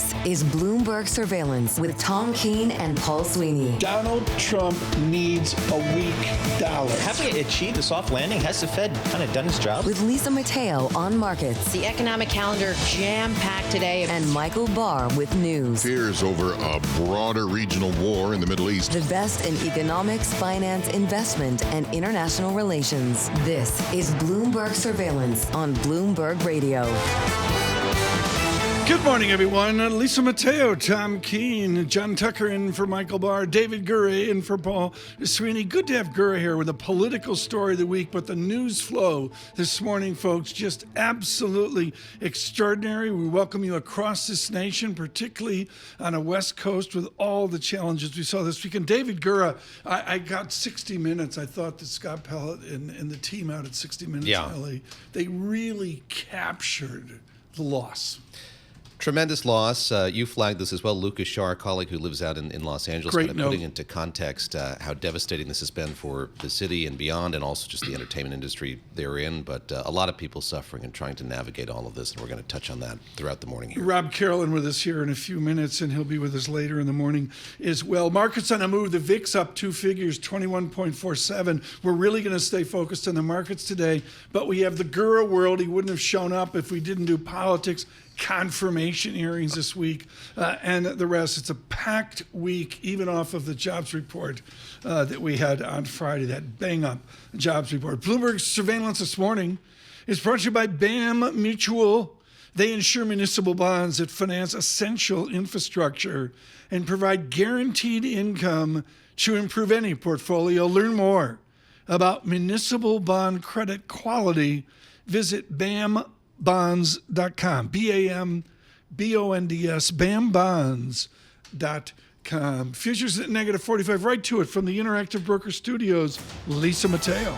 This is Bloomberg Surveillance with Tom Keene and Paul Sweeney. Donald Trump needs a weak dollar. Have we achieved a soft landing? Has the Fed kind of done its job? With Lisa Mateo on markets. The economic calendar jam-packed today. And Michael Barr with news. Fears over a broader regional war in the Middle East. The best in economics, finance, investment, and international relations. This is Bloomberg Surveillance on Bloomberg Radio. Good morning, everyone. Lisa Mateo, Tom Keene, John Tucker in for Michael Barr, David Gura in for Paul Sweeney. Good to have Gura here with a political story of the week, but the news flow this morning, folks, just absolutely extraordinary. We welcome you across this nation, particularly on the West Coast with all the challenges we saw this weekend. David Gura, I got 60 Minutes. I thought that Scott Pellett and the team out at 60 Minutes in LA, they really captured the loss. Tremendous loss. You flagged this as well. Lucas Shaw, our colleague who lives out in Los Angeles, Great kind of putting into context how devastating this has been for the city and beyond, and also just the entertainment industry they're in. But a lot of people suffering and trying to navigate all of this, and we're going to touch on that throughout the morning here. Rob Carolyn with us here in a few minutes, and he'll be with us later in the morning as well. Markets on a move. The VIX up two figures, 21.47. We're really going to stay focused on the markets today, but we have the Gura world. He wouldn't have shown up if we didn't do politics. Confirmation hearings this week and the rest. It's a packed week, even off of the jobs report that we had on Friday, that bang-up jobs report. Bloomberg Surveillance this morning is brought to you by BAM Mutual. They insure municipal bonds that finance essential infrastructure and provide guaranteed income to improve any portfolio. Learn more about municipal bond credit quality. Visit BAMBonds.com, BAMBONDS, BAMBonds.com. Futures at negative 45. Right to it from the Interactive Broker Studios, Lisa Mateo.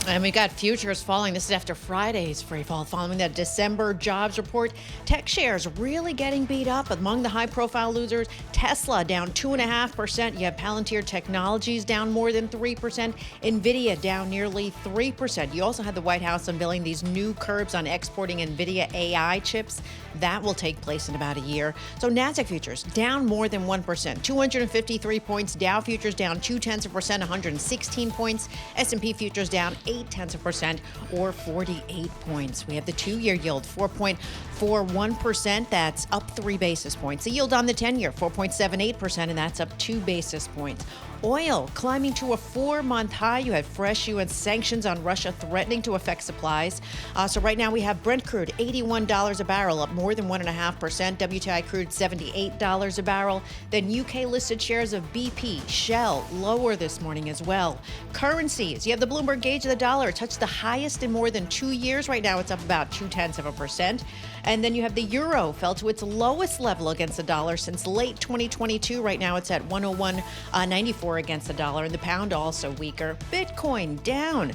And we got futures falling. This is after Friday's free fall. Following that December jobs report, tech shares really getting beat up. Among the high-profile losers, Tesla down 2.5%. You have Palantir Technologies down more than 3%. NVIDIA down nearly 3%. You also had the White House unveiling these new curbs on exporting NVIDIA AI chips. That will take place in about a year. So NASDAQ futures down more than 1%, 253 points. Dow futures down 0.2%, 116 points. S&P futures down 0.8%, or 48 points. We have the two-year yield, 4.41%. That's up 3 basis points. The yield on the 10-year, 4.78%, and that's up 2 basis points. Oil climbing to a 4-month high. You had fresh U.S. sanctions on Russia threatening to affect supplies. So right now we have Brent crude, $81 a barrel, up more than 1.5%. WTI crude, $78 a barrel. Then UK-listed shares of BP, Shell, lower this morning as well. Currencies, you have the Bloomberg gauge of the dollar. It touched the highest in more than 2 years. Right now it's up about 0.2%. And then you have the euro, fell to its lowest level against the dollar since late 2022. Right now it's at 101.94 against the dollar, and the pound also weaker. Bitcoin down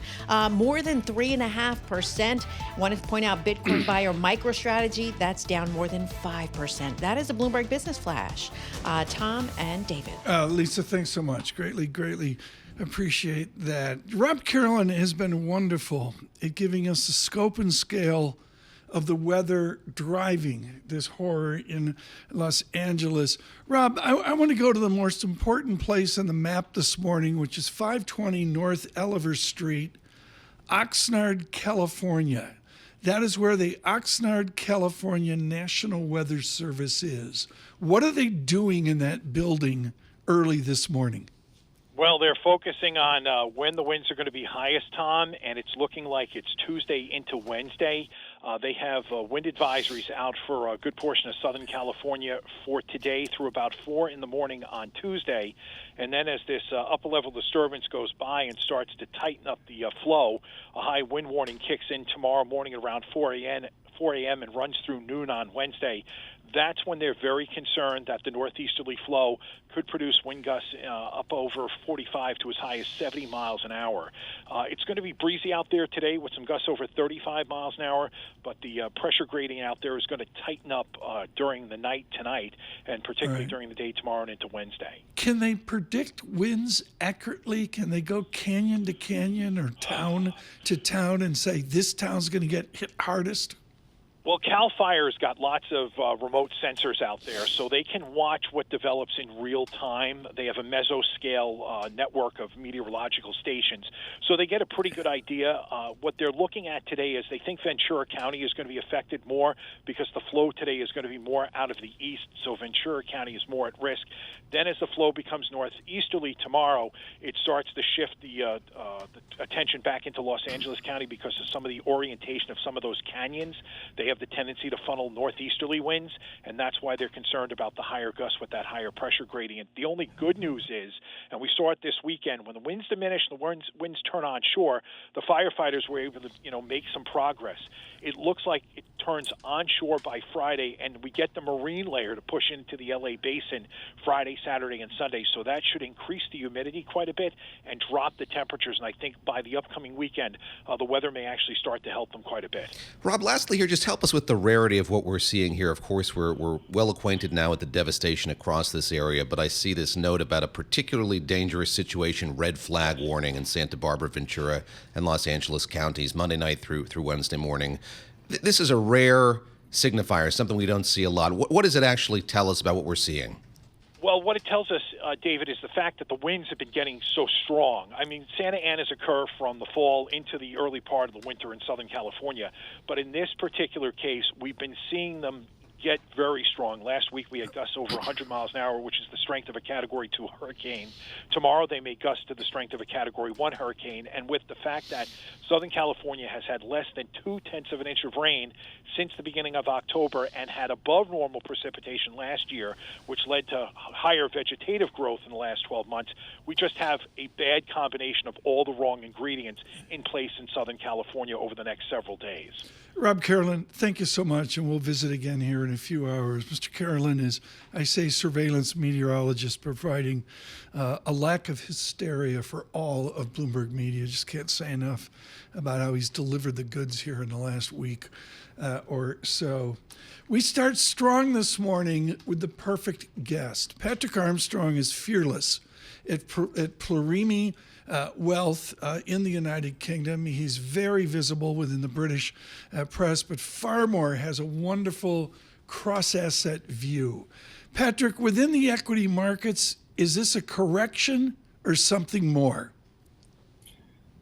more than 3.5%. Want to point out Bitcoin buyer MicroStrategy, that's down more than 5%. That is a Bloomberg Business Flash. Tom and David. Lisa, thanks so much. Greatly appreciate that. Rob Carolyn has been wonderful at giving us the scope and scale of the weather driving this horror in Los Angeles. Rob, I want to go to the most important place on the map this morning, which is 520 North Elliver Street, Oxnard, California. That is where the Oxnard, California National Weather Service is. What are they doing in that building early this morning? Well, they're focusing on when the winds are going to be highest, Tom, and it's looking like it's Tuesday into Wednesday. They have wind advisories out for a good portion of Southern California for today through about 4 in the morning on Tuesday. And then as this upper-level disturbance goes by and starts to tighten up the flow, a high wind warning kicks in tomorrow morning at around 4 a.m. and runs through noon on Wednesday. That's when they're very concerned that the northeasterly flow could produce wind gusts up over 45 to as high as 70 miles an hour. It's going to be breezy out there today with some gusts over 35 miles an hour, but the pressure gradient out there is going to tighten up during the night tonight, and particularly during the day tomorrow and into Wednesday. Can they predict winds accurately? Can they go canyon to canyon or town to town and say this town's going to get hit hardest? Well, CAL FIRE's got lots of remote sensors out there, so they can watch what develops in real time. They have a mesoscale network of meteorological stations, so they get a pretty good idea. What they're looking at today is they think Ventura County is going to be affected more because the flow today is going to be more out of the east, so Ventura County is more at risk. Then as the flow becomes northeasterly tomorrow, it starts to shift the attention back into Los Angeles County because of some of the orientation of some of those canyons. They have the tendency to funnel northeasterly winds, and that's why they're concerned about the higher gusts with that higher pressure gradient. The only good news is, and we saw it this weekend, when the winds diminish and the winds turn onshore, the firefighters were able to make some progress. It looks like it turns onshore by Friday, and we get the marine layer to push into the LA basin Friday, Saturday, and Sunday. So that should increase the humidity quite a bit and drop the temperatures. And I think by the upcoming weekend, the weather may actually start to help them quite a bit. Rob, lastly here, just help us with the rarity of what we're seeing here. Of course, we're well acquainted now with the devastation across this area, but I see this note about a particularly dangerous situation, red flag warning in Santa Barbara, Ventura, and Los Angeles counties, Monday night through Wednesday morning. This is a rare signifier, something we don't see a lot. What does it actually tell us about what we're seeing? Well, what it tells us, David, is the fact that the winds have been getting so strong. I mean, Santa Anas occur from the fall into the early part of the winter in Southern California. But in this particular case, we've been seeing them get very strong. Last week we had gusts over 100 miles an hour, which is the strength of a Category 2 hurricane. Tomorrow they may gust to the strength of a Category 1 hurricane. And with the fact that Southern California has had less than 0.2 of an inch of rain since the beginning of October and had above normal precipitation last year, which led to higher vegetative growth in the last 12 months, we just have a bad combination of all the wrong ingredients in place in Southern California over the next several days. Rob Carolyn, thank you so much, and we'll visit again here in a few hours. Mr. Carolyn is, I say, surveillance meteorologist providing a lack of hysteria for all of Bloomberg Media. Just can't say enough about how he's delivered the goods here in the last week or so. We start strong this morning with the perfect guest. Patrick Armstrong is fearless at Plurimi Wealth in the United Kingdom. He's very visible within the British press, but far more has a wonderful cross-asset view. Patrick, within the equity markets, is this a correction or something more?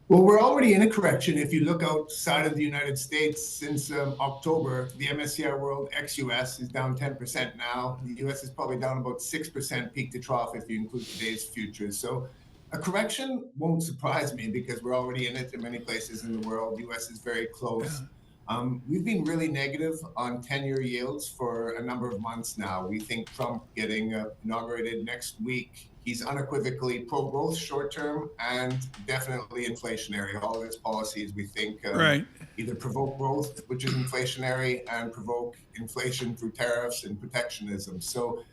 Well, we're already in a correction. If you look outside of the United States, since October, the MSCI World ex-US is down 10% now. The US is probably down about 6% peak to trough if you include today's futures. So a correction won't surprise me because we're already in it in many places in the world. The US is very close. We've been really negative on 10-year yields for a number of months now. We think Trump getting inaugurated next week, he's unequivocally pro-growth short-term and definitely inflationary. All of his policies, we think, either provoke growth, which is inflationary, and provoke inflation through tariffs and protectionism. So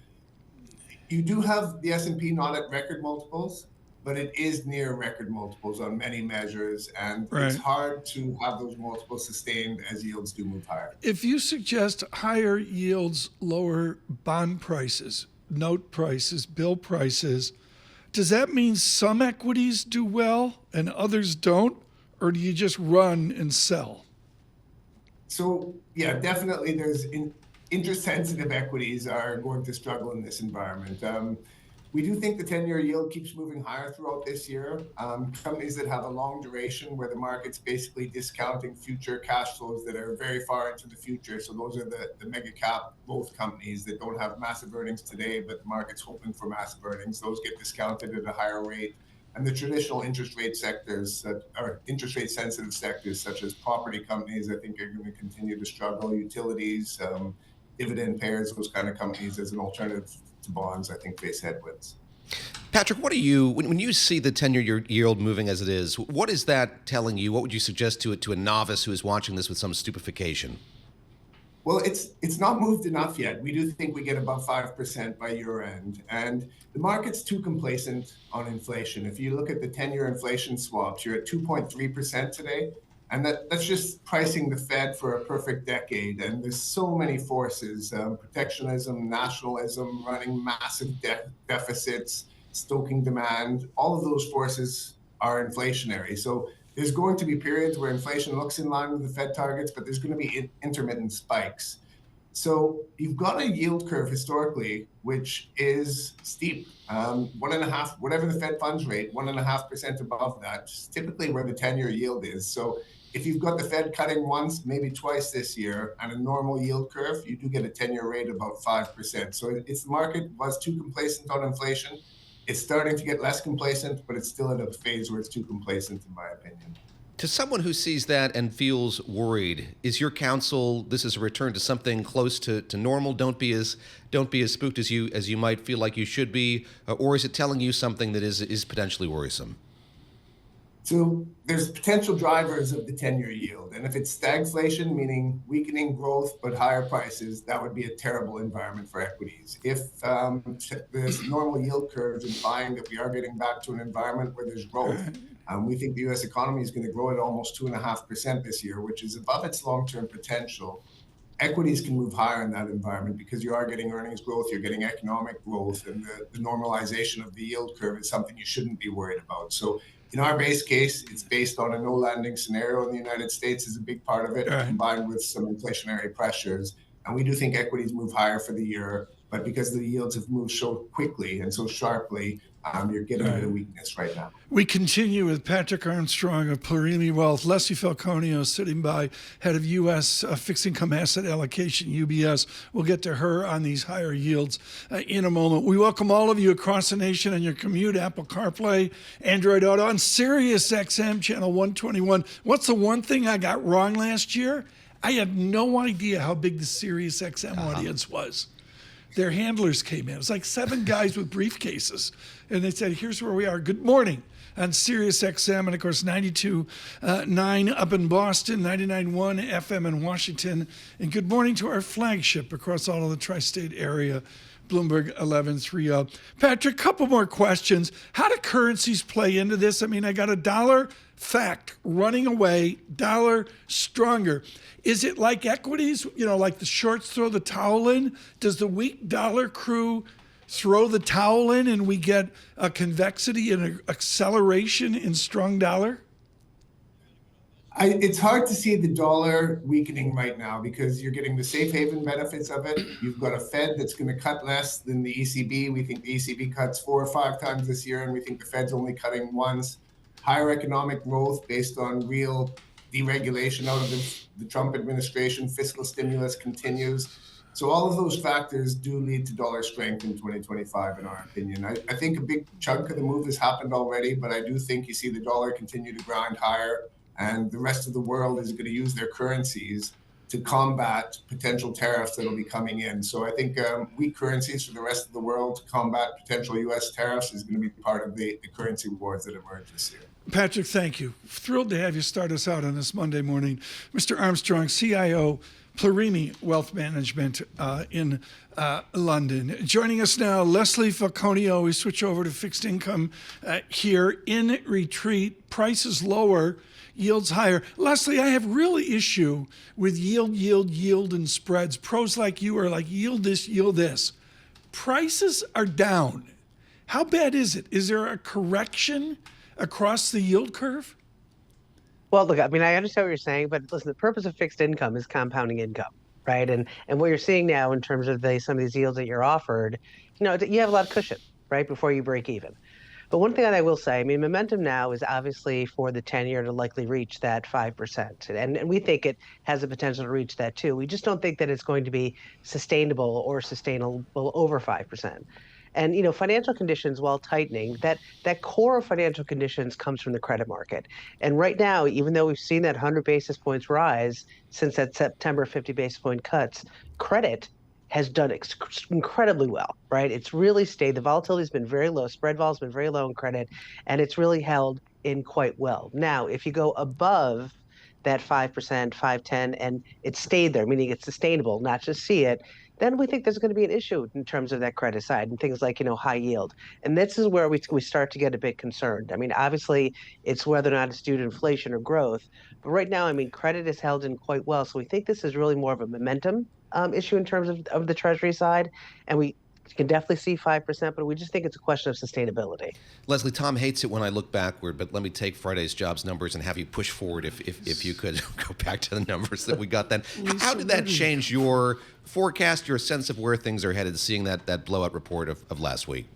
you do have the S&P not at record multiples, but it is near record multiples on many measures, and it's hard to have those multiples sustained as yields do move higher. If you suggest higher yields, lower bond prices, note prices, bill prices, does that mean some equities do well and others don't, or do you just run and sell? So, yeah, definitely there's interest-sensitive equities are going to struggle in this environment. We do think the 10-year yield keeps moving higher throughout this year. Companies that have a long duration where the market's basically discounting future cash flows that are very far into the future. So those are the mega cap growth companies that don't have massive earnings today, but the market's hoping for massive earnings. Those get discounted at a higher rate. And the traditional interest rate sectors, or interest rate sensitive sectors, such as property companies, I think are going to continue to struggle. Utilities, dividend payers, those kind of companies as an alternative to bonds, I think face headwinds. Patrick, what do you, when you see the 10-year yield moving as it is, what is that telling you? What would you suggest to a novice who is watching this with some stupefaction? Well, it's not moved enough yet. We do think we get above 5% by year end, and the market's too complacent on inflation. If you look at the 10-year inflation swaps, you're at 2.3% today. And that's just pricing the Fed for a perfect decade. And there's so many forces, protectionism, nationalism, running massive deficits, stoking demand. All of those forces are inflationary. So there's going to be periods where inflation looks in line with the Fed targets, but there's going to be intermittent spikes. So you've got a yield curve historically, which is steep. 1.5, whatever the Fed funds rate, 1.5% above that, is typically where the 10-year yield is. So if you've got the Fed cutting once, maybe twice this year, and a normal yield curve, you do get a 10-year rate of about 5%. So it's the market was too complacent on inflation. It's starting to get less complacent, but it's still at a phase where it's too complacent, in my opinion. To someone who sees that and feels worried, is your counsel this is a return to something close to normal? Don't be as spooked as you might feel like you should be, or is it telling you something that is potentially worrisome? So there's potential drivers of the 10-year yield. And if it's stagflation, meaning weakening growth but higher prices, that would be a terrible environment for equities. If this normal yield curve is implying that we are getting back to an environment where there's growth, we think the U.S. economy is going to grow at almost 2.5% this year, which is above its long-term potential. Equities can move higher in that environment because you are getting earnings growth, you're getting economic growth, and the normalization of the yield curve is something you shouldn't be worried about. So in our base case, it's based on a no landing scenario in the United States is a big part of it, combined with some inflationary pressures. And we do think equities move higher for the year, but because the yields have moved so quickly and so sharply, you're getting a bit of weakness right now. We continue with Patrick Armstrong of Plurimi Wealth, Leslie Falconio sitting by, head of U.S. Fixed Income Asset Allocation, UBS. We'll get to her on these higher yields in a moment. We welcome all of you across the nation on your commute, Apple CarPlay, Android Auto, on Sirius XM Channel 121. What's the one thing I got wrong last year? I had no idea how big the Sirius XM audience was. Their handlers came in. It was like 7 guys with briefcases. And they said, here's where we are. Good morning on Sirius XM. And, of course, 92.9 up in Boston, 99.1 FM in Washington. And good morning to our flagship across all of the tri-state area, Bloomberg 1130. Patrick, couple more questions. How do currencies play into this? I mean, I got a dollar fact running away, dollar stronger. Is it like equities, like the shorts throw the towel in? Does the weak dollar crew throw the towel in and we get a convexity and an acceleration in strong dollar? It's hard to see the dollar weakening right now because you're getting the safe haven benefits of it. You've got a Fed that's going to cut less than the ECB. We think the ECB cuts 4 or 5 times this year, and we think the Fed's only cutting once. Higher economic growth based on real deregulation out of the Trump administration. Fiscal stimulus continues. So all of those factors do lead to dollar strength in 2025, in our opinion. I think a big chunk of the move has happened already, but I do think you see the dollar continue to grind higher, and the rest of the world is going to use their currencies to combat potential tariffs that will be coming in. So I think weak currencies for the rest of the world to combat potential U.S. tariffs is going to be part of the currency wars that emerge this year. Patrick, thank you. Thrilled to have you start us out on this Monday morning. Mr. Armstrong, CIO, Plurimi Wealth Management in London. Joining us now, Leslie Falconio. We switch over to fixed income here in retreat. Prices lower, yields higher. Leslie, I have really issue with yield, and spreads. Pros like you are like yield this, yield this. Prices are down. How bad is it? Is there a correction across the yield curve? Well, look, I mean, I understand what you're saying, but listen, the purpose of fixed income is compounding income, right? And what you're seeing now in terms of some of these yields that you're offered, you have a lot of cushion, right, before you break even. But one thing that I will say, I mean, momentum now is obviously for the 10-year to likely reach that 5%. And we think it has the potential to reach that too. We just don't think that it's going to be sustainable over 5%. And, financial conditions, while tightening, that core of financial conditions comes from the credit market. And right now, even though we've seen that 100 basis points rise since that September 50 basis point cuts, credit has done incredibly well, right? It's really stayed. The volatility has been very low. Spread vol has been very low in credit, and it's really held in quite well. Now, if you go above that 5%, 5.10, and it stayed there, meaning it's sustainable, not just see it, then we think there's going to be an issue in terms of that credit side and things like, high yield. And this is where we start to get a bit concerned. I mean, obviously, it's whether or not it's due to inflation or growth. But right now, I mean, credit is held in quite well. So we think this is really more of a momentum issue in terms of the Treasury side. And we You can definitely see 5%, but we just think it's a question of sustainability. Leslie, Tom hates it when I look backward, but let me take Friday's jobs numbers and have you push forward if you could go back to the numbers that we got then. How did that change your forecast, your sense of where things are headed, seeing that blowout report of last week?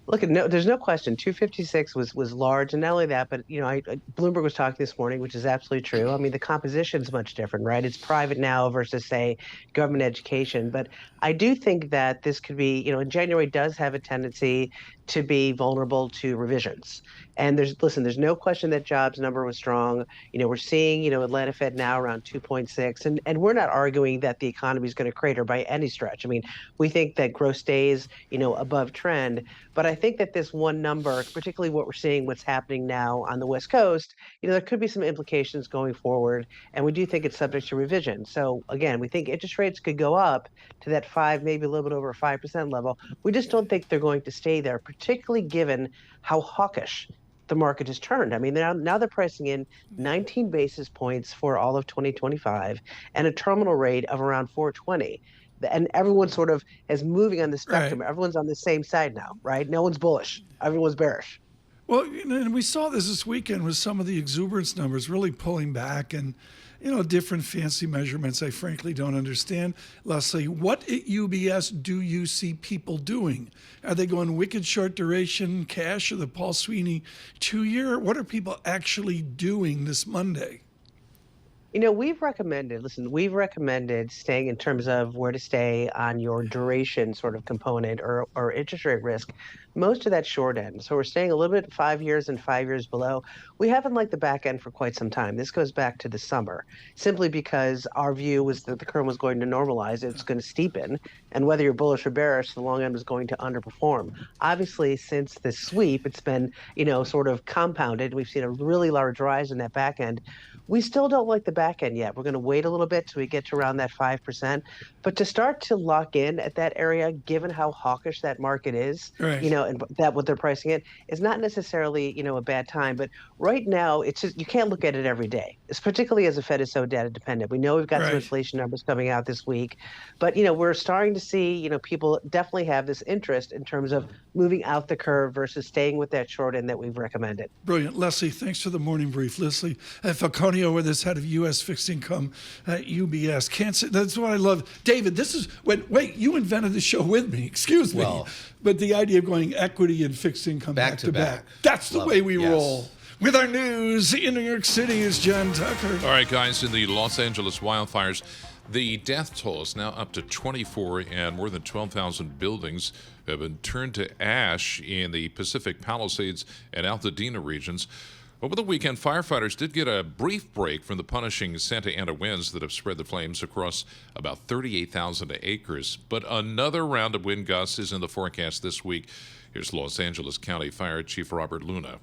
Look, there's no question. 256 was large, and not only that, but Bloomberg was talking this morning, which is absolutely true. I mean, the composition is much different, right? It's private now versus, say, government education. But I do think that this could be, in January does have a tendency to be vulnerable to revisions. And there's no question that jobs number was strong. We're seeing, Atlanta Fed now around 2.6, and we're not arguing that the economy is going to crater by any stretch. I mean, we think that growth stays, above trend. But I think that this one number, particularly what we're seeing, what's happening now on the West Coast, there could be some implications going forward. And we do think it's subject to revision. So again, we think interest rates could go up to that 5, maybe a little bit over 5% level. We just don't think they're going to stay there, particularly given how hawkish the market has turned. I mean, now they're pricing in 19 basis points for all of 2025 and a terminal rate of around 420. And everyone sort of is moving on the spectrum. Right. Everyone's on the same side now, right? No one's bullish. Everyone's bearish. Well, and we saw this weekend with some of the exuberance numbers really pulling back and, different fancy measurements I frankly don't understand. Leslie, what at UBS do you see people doing? Are they going wicked short duration cash or the Paul Sweeney 2-year? What are people actually doing this Monday? We've recommended staying in terms of where to stay on your duration sort of component or interest rate risk. Most of that short end. So we're staying a little bit 5 years and 5 years below. We haven't liked the back end for quite some time. This goes back to the summer, simply because our view was that the curve was going to normalize. It's going to steepen. And whether you're bullish or bearish, the long end was going to underperform. Obviously, since the sweep, it's been, sort of compounded. We've seen a really large rise in that back end. We still don't like the back end yet. We're going to wait a little bit till we get to around that 5%. But to start to lock in at that area, given how hawkish that market is, right. And that what they're pricing it is not necessarily, a bad time. But right now, it's just you can't look at it every day. It's particularly as the Fed is so data dependent. We know we've got some inflation numbers coming out this week, but we're starting to see, people definitely have this interest in terms of moving out the curve versus staying with that short end that we've recommended. Brilliant, Leslie. Thanks for the morning brief, Leslie Falconio, with us, head of U.S. fixed income at UBS. Can't say, that's what I love, David. This is wait, you invented the show with me. Excuse me. Well, but the idea of going equity and fixed income back to back. That's the way we roll. With our news in New York City is John Tucker. All right, guys, in the Los Angeles wildfires, the death toll is now up to 24, and more than 12,000 buildings have been turned to ash in the Pacific Palisades and Altadena regions. Over the weekend, firefighters did get a brief break from the punishing Santa Ana winds that have spread the flames across about 38,000 acres. But another round of wind gusts is in the forecast this week. Here's Los Angeles County Fire Chief Robert Luna.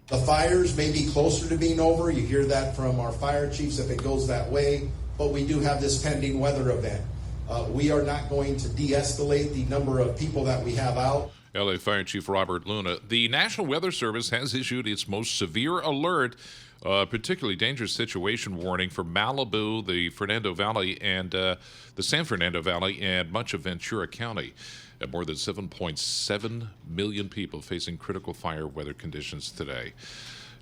The fires may be closer to being over. You hear that from our fire chiefs if it goes that way. But we do have this pending weather event. We are not going to de-escalate the number of people that we have out. LA Fire Chief Robert Luna. The National Weather Service has issued its most severe alert, particularly dangerous situation warning for Malibu, the Fernando Valley, and the San Fernando Valley, and much of Ventura County. More than 7.7 million people facing critical fire weather conditions today.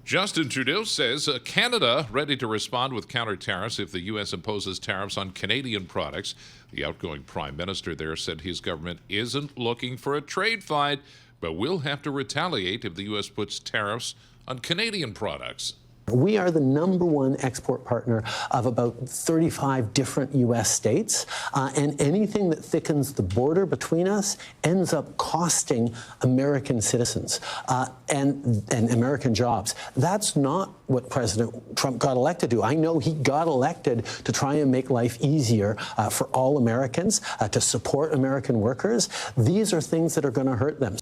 Justin Trudeau says Canada ready to respond with counter tariffs if the U.S. imposes tariffs on Canadian products. The outgoing prime minister there said his government isn't looking for a trade fight, but will have to retaliate if the U.S. puts tariffs on Canadian products. We are the #1 export partner of about 35 different U.S. states, and anything that thickens the border between us ends up costing American citizens and American jobs. That's not what President Trump got elected to do. I know he got elected to try and make life easier for all Americans, to support American workers. These are things that are going to hurt them.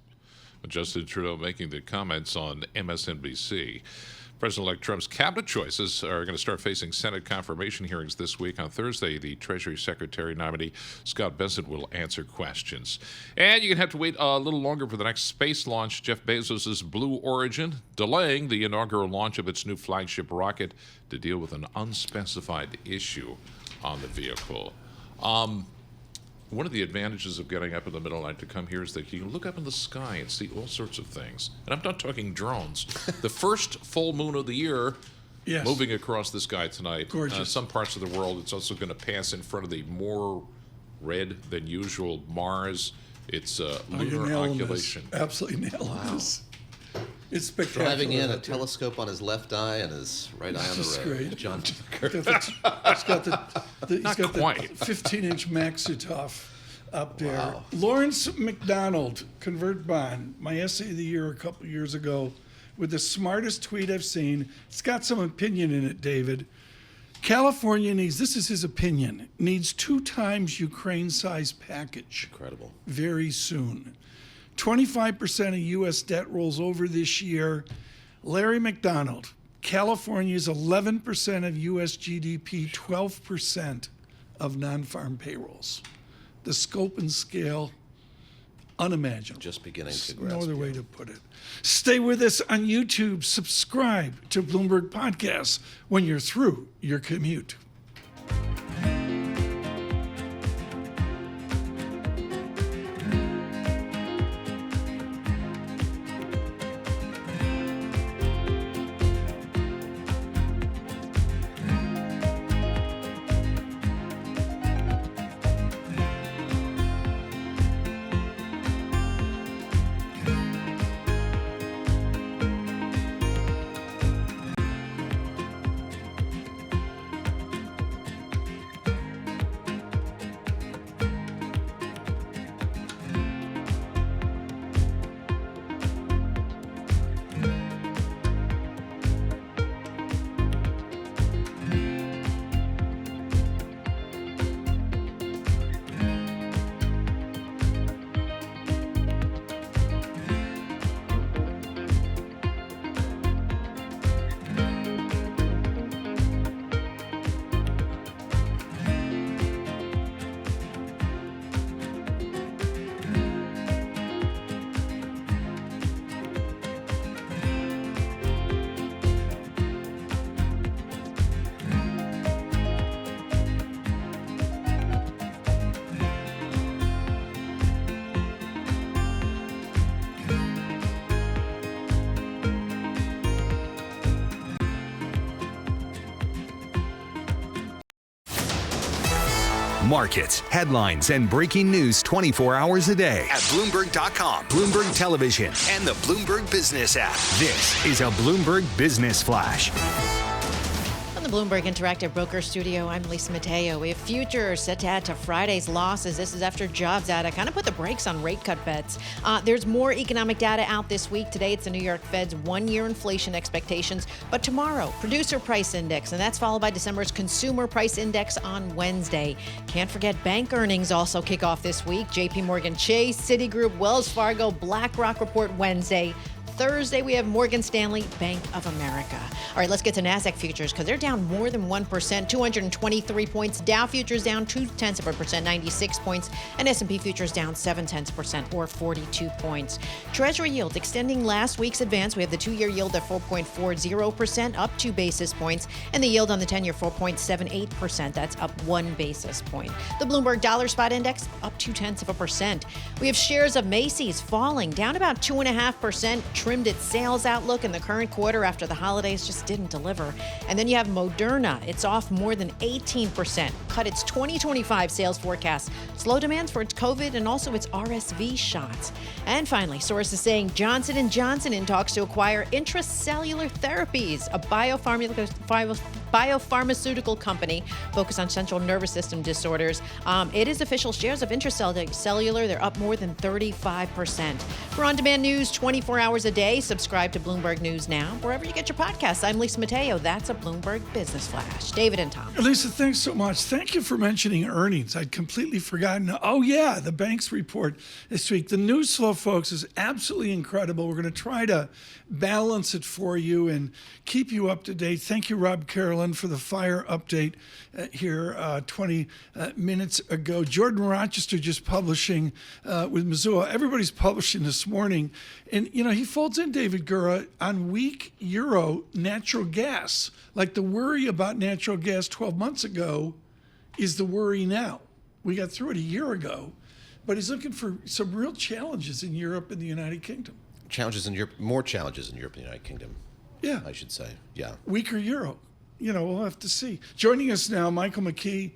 Justin Trudeau making the comments on MSNBC. President-elect Trump's cabinet choices are going to start facing Senate confirmation hearings this week. On Thursday, the Treasury Secretary nominee, Scott Bessent, will answer questions. And you're going to have to wait a little longer for the next space launch. Jeff Bezos' Blue Origin delaying the inaugural launch of its new flagship rocket to deal with an unspecified issue on the vehicle. One of the advantages of getting up in the middle of the night to come here is that you can look up in the sky and see all sorts of things. And I'm not talking drones. The first full moon of the year moving across the sky tonight. Gorgeous. Some parts of the world, it's also going to pass in front of the more red than usual Mars. It's lunar occultation. Absolutely nailing this. It's spectacular. Driving in, a telescope on his left eye and his right eye on the road. Great. John He's got the Not quite. 15-inch Maxutov up there. Wow. Lawrence McDonald, Convert Bond, my essay of the year a couple years ago, with the smartest tweet I've seen. It's got some opinion in it, David. California needs, this is his opinion, needs 2 times Ukraine-sized package. Incredible. Very soon. 25% of U.S. debt rolls over this year. Larry McDonald, California's 11% of U.S. GDP, 12% of non-farm payrolls. The scope and scale, unimaginable. Just beginning to grasp. No other way to put it. Stay with us on YouTube. Subscribe to Bloomberg Podcasts when you're through your commute. Markets, headlines, and breaking news 24 hours a day at Bloomberg.com, Bloomberg Television, and the Bloomberg Business app. This is a Bloomberg Business Flash. From the Bloomberg Interactive Broker Studio, I'm Lisa Mateo. We have futures set to add to Friday's losses. This is after jobs data kind of put the brakes on rate cut bets. There's more economic data out this week. Today, it's the New York Fed's one-year inflation expectations. But tomorrow, producer price index, and that's followed by December's consumer price index on Wednesday. Can't forget bank earnings also kick off this week. JP Morgan Chase, Citigroup, Wells Fargo, BlackRock report Wednesday. Thursday, we have Morgan Stanley, Bank of America. All right, let's get to NASDAQ futures because they're down more than 1%, 223 points. Dow futures down 0.2%, 96 points. And S&P futures down 0.7%, or 42 points. Treasury yields extending last week's advance. We have the 2-year yield at 4.40%, up 2 basis points. And the yield on the 10-year, 4.78%. That's up 1 basis point. The Bloomberg Dollar Spot Index up 0.2%. We have shares of Macy's falling, down about 2.5%. Trimmed its sales outlook in the current quarter after the holidays just didn't deliver. And then you have Moderna. It's off more than 18%. Cut its 2025 sales forecast. Slow demand for its COVID and also its RSV shots. And finally, sources saying Johnson & Johnson in talks to acquire Intracellular Therapies, a biopharmaceutical company focused on central nervous system disorders. It is official. Shares of Intracellular, they're up more than 35%. For on-demand news 24 hours a day, subscribe to Bloomberg News Now, wherever you get your podcasts. I'm Lisa Mateo. That's a Bloomberg Business Flash. David and Tom. Lisa, thanks so much. Thank you for mentioning earnings. I'd completely forgotten. Oh, yeah, the banks report this week. The news flow, folks, is absolutely incredible. We're going to try to balance it for you and keep you up to date. Thank you, Rob Carolyn, for the fire update here 20 minutes ago. Jordan Rochester just publishing with Missoula. Everybody's publishing this morning. And, you know, he folds in David Gura on weak euro natural gas. Like the worry about natural gas 12 months ago is the worry now. We got through it a year ago, but he's looking for some real challenges in Europe and the United Kingdom. Challenges in Europe, more challenges in Europe and the United Kingdom. Yeah. I should say. Yeah. Weaker euro. We'll have to see. Joining us now, Michael McKee,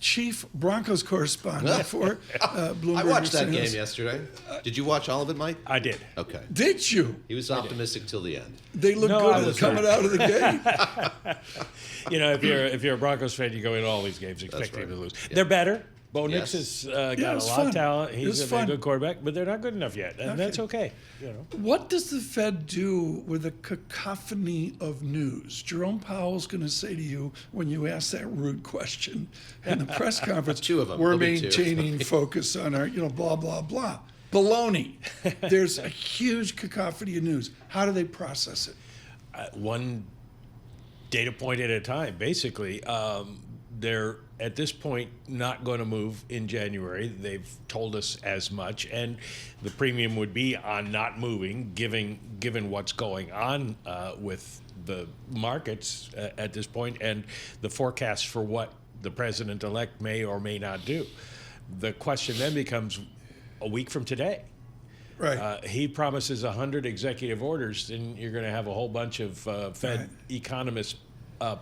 chief Broncos correspondent for Bloomberg. I watched that game yesterday. Did you watch all of it, Mike? I did. Okay. Did you? He was optimistic till the end. They look good coming out of the game. If you're a Broncos fan, you go into all these games expecting to lose. Yeah. They're better. Bo Nix has got a lot of talent. He's a good quarterback, but they're not good enough yet, and that's okay. What does the Fed do with a cacophony of news? Jerome Powell's going to say to you when you ask that rude question in the press conference, two of them. We're maintaining focus on our, blah, blah, blah. Baloney. There's a huge cacophony of news. How do they process it? One data point at a time, basically. They're at this point not going to move in January. They've told us as much, and the premium would be on not moving, given what's going on with the markets at this point and the forecast for what the president-elect may or may not do. The question then becomes, a week from today, right? He promises 100 executive orders, then you're going to have a whole bunch of Fed economists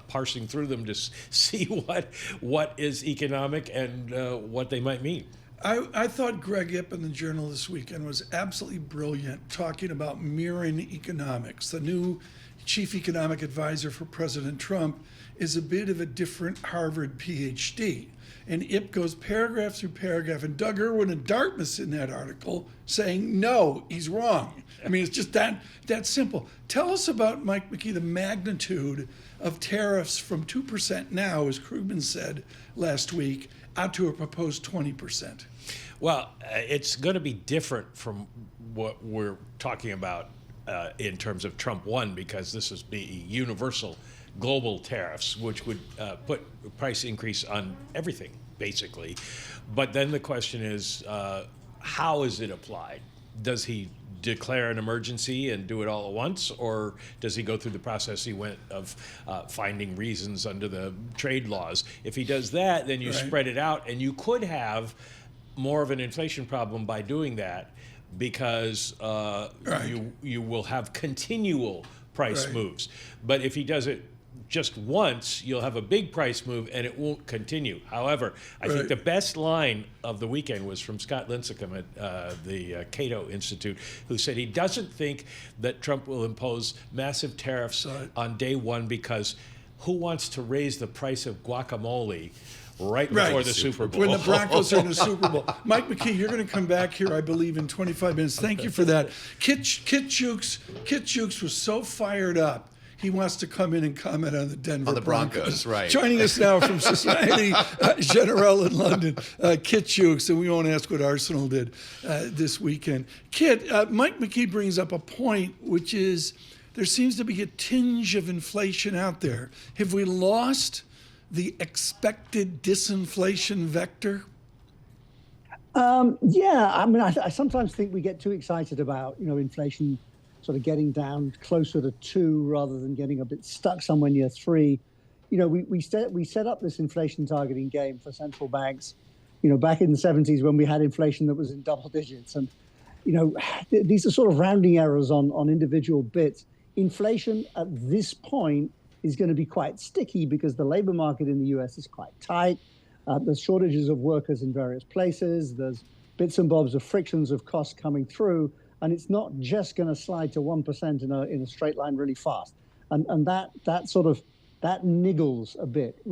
parsing through them to see what is economic and what they might mean. I thought Greg Ip in the Journal this weekend was absolutely brilliant, talking about mirroring economics. The new chief economic advisor for President Trump is a bit of a different Harvard PhD. And Ip goes paragraph through paragraph, and Doug Irwin and Dartmouth's in that article saying, no, he's wrong. I mean, it's just that simple. Tell us about, Mike McKee, the magnitude of tariffs from 2% now, as Krugman said last week, out to a proposed 20%. Well, it's going to be different from what we're talking about in terms of Trump 1, because this is the universal global tariffs, which would put a price increase on everything, basically. But then the question is, how is it applied? Does he declare an emergency and do it all at once, or does he go through the process he went of finding reasons under the trade laws? If he does that, then you spread it out, and you could have more of an inflation problem by doing that, because you will have continual price moves. But if he does it just once, you'll have a big price move and it won't continue. However, I think the best line of the weekend was from Scott Lincecum at the Cato Institute, who said he doesn't think that Trump will impose massive tariffs on day one, because who wants to raise the price of guacamole right before the Super Bowl? When the Broncos are in the Super Bowl. Mike McKee, you're going to come back here, I believe, in 25 minutes. Thank you for that. Kit Jukes was so fired up. He wants to come in and comment on the Denver Broncos. Right. Joining us now from Society Generale in London, Kit Jukes, and we won't ask what Arsenal did this weekend. Kit, Mike McKee brings up a point, which is there seems to be a tinge of inflation out there. Have we lost the expected disinflation vector? Yeah, I mean, I sometimes think we get too excited about, inflation sort of getting down closer to 2 rather than getting a bit stuck somewhere near 3. We set up this inflation targeting game for central banks, back in the 70s when we had inflation that was in double digits. And, these are sort of rounding errors on individual bits. Inflation at this point is going to be quite sticky because the labor market in the US is quite tight. There's shortages of workers in various places. There's bits and bobs of frictions of costs coming through. And it's not just going to slide to 1% in a straight line really fast. And that niggles a bit.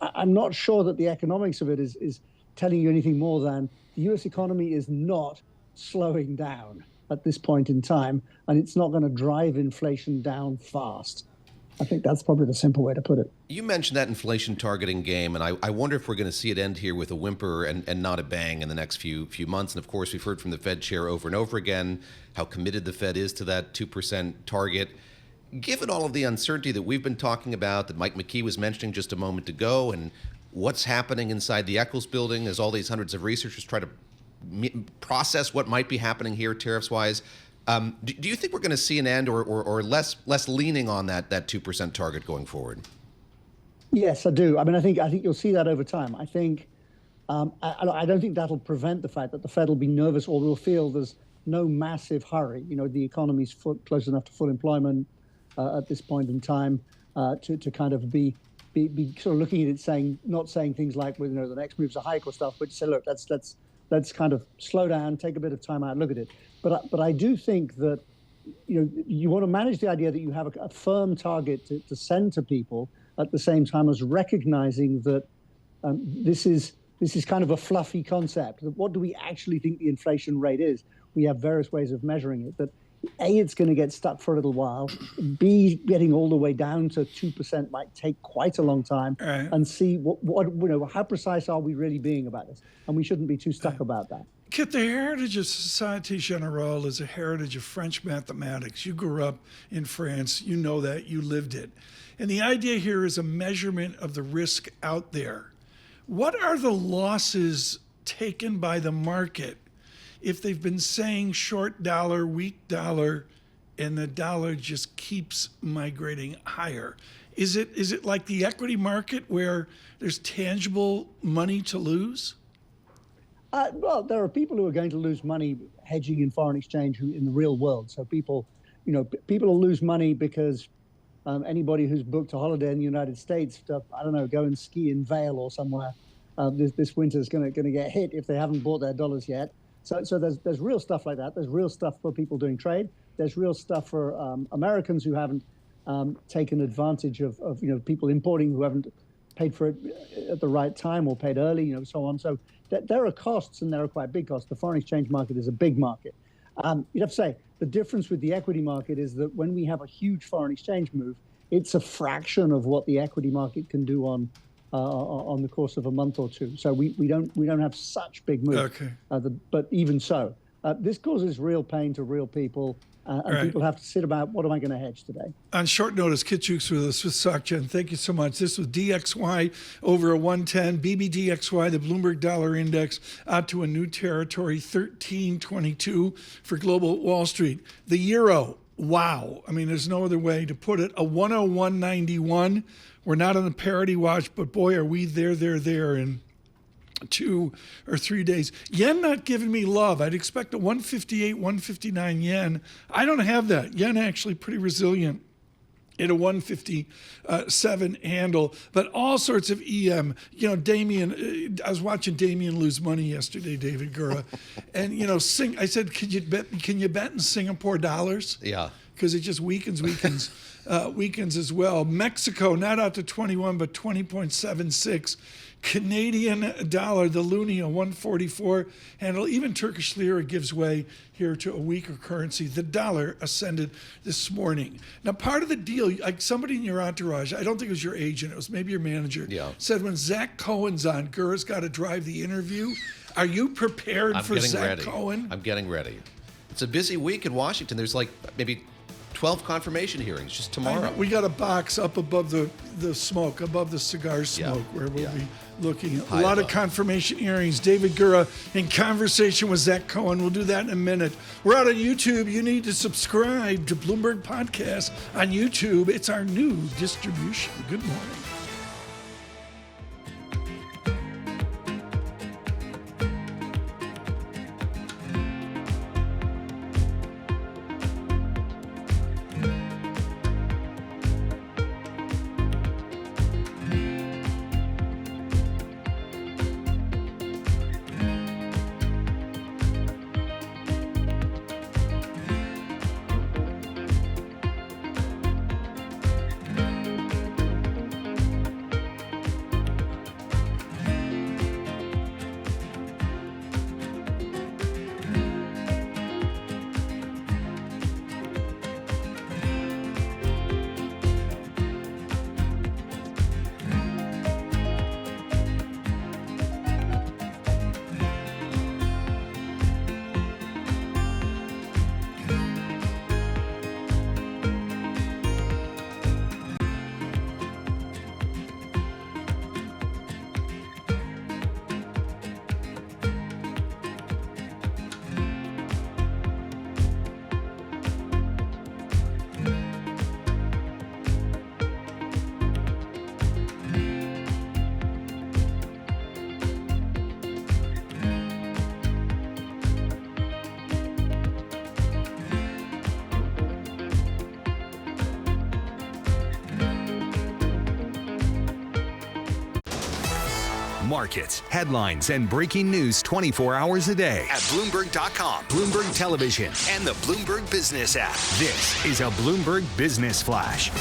I'm not sure that the economics of it is telling you anything more than the US economy is not slowing down at this point in time, and it's not going to drive inflation down fast. I think that's probably the simple way to put it. You mentioned that inflation targeting game, and I wonder if we're going to see it end here with a whimper and not a bang in the next few months. And of course, we've heard from the Fed chair over and over again how committed the Fed is to that 2% target. Given all of the uncertainty that we've been talking about, that Mike McKee was mentioning just a moment ago, and what's happening inside the Eccles building as all these hundreds of researchers try to process what might be happening here tariffs-wise, do you think we're going to see an end or less leaning on that 2% target going forward? Yes, I do. I mean, I think you'll see that over time. I think I don't think that'll prevent the fact that the Fed will be nervous or will feel there's no massive hurry. The economy's close enough to full employment at this point in time to kind of be sort of looking at it, not saying things like, well, the next move's a hike or stuff, but say, look, let's kind of slow down, take a bit of time out, look at it. But I do think that you want to manage the idea that you have a firm target to send to people at the same time as recognizing that this is kind of a fluffy concept. What do we actually think the inflation rate is? We have various ways of measuring it. That A, it's going to get stuck for a little while. B, getting all the way down to 2% might take quite a long time. Right. And C, how precise are we really being about this? And we shouldn't be too stuck about that. Kit, the heritage of Société Générale is a heritage of French mathematics. You grew up in France. You know that. You lived it. And the idea here is a measurement of the risk out there. What are the losses taken by the market if they've been saying short dollar, weak dollar, and the dollar just keeps migrating higher? Is it like the equity market where there's tangible money to lose? Well, there are people who are going to lose money hedging in foreign exchange in the real world. So people will lose money because anybody who's booked a holiday in the United States to, go and ski in Vail or somewhere this winter is going to get hit if they haven't bought their dollars yet. So there's real stuff like that. There's real stuff for people doing trade. There's real stuff for Americans who haven't taken advantage of people importing who haven't paid for it at the right time or paid early, so on. So there are costs, and there are quite big costs. The foreign exchange market is a big market. You'd have to say the difference with the equity market is that when we have a huge foreign exchange move, it's a fraction of what the equity market can do on the course of a month or two. So we don't have such big moves. Okay. But even so, this causes real pain to real people. And Right. people have to sit about, what am I going to hedge today? On short notice, Kit Jukes with us with SocGen. Thank you so much. This was DXY over a 110. BBDXY, the Bloomberg Dollar Index, out to a new territory, 1322 for global Wall Street. The euro, wow. I mean, there's no other way to put it. A 101.91. We're not on the parity watch, but boy, are we there in 2 or 3 days. Yen not giving me love. I'd expect a 158, 159 yen. I don't have that. Yen actually pretty resilient at a 157 handle, but all sorts of EM. Damien, I was watching Damien lose money yesterday, David Gura. And, I said, can you bet in Singapore dollars? Yeah. Because it just weakens as well. Mexico, not out to 21, but 20.76. Canadian dollar, the loonie, a 144 handle. Even Turkish lira gives way here to a weaker currency. The dollar ascended this morning. Now, part of the deal, like somebody in your entourage, I don't think it was your agent, it was maybe your manager, said when Zach Cohen's on, Gura's got to drive the interview. Are you prepared for Zach Cohen? I'm getting ready. It's a busy week in Washington. There's like maybe 12 confirmation hearings just tomorrow. We got a box up above the smoke, above the cigar smoke, where we'll be looking at a lot of confirmation hearings. David Gura in conversation with Zach Cohen. We'll do that in a minute. We're out on YouTube. You need to subscribe to Bloomberg Podcast on YouTube. It's our new distribution. Good morning. markets, headlines, and breaking news 24 hours a day at Bloomberg.com, Bloomberg Television, and the Bloomberg Business app. This is a Bloomberg Business Flash.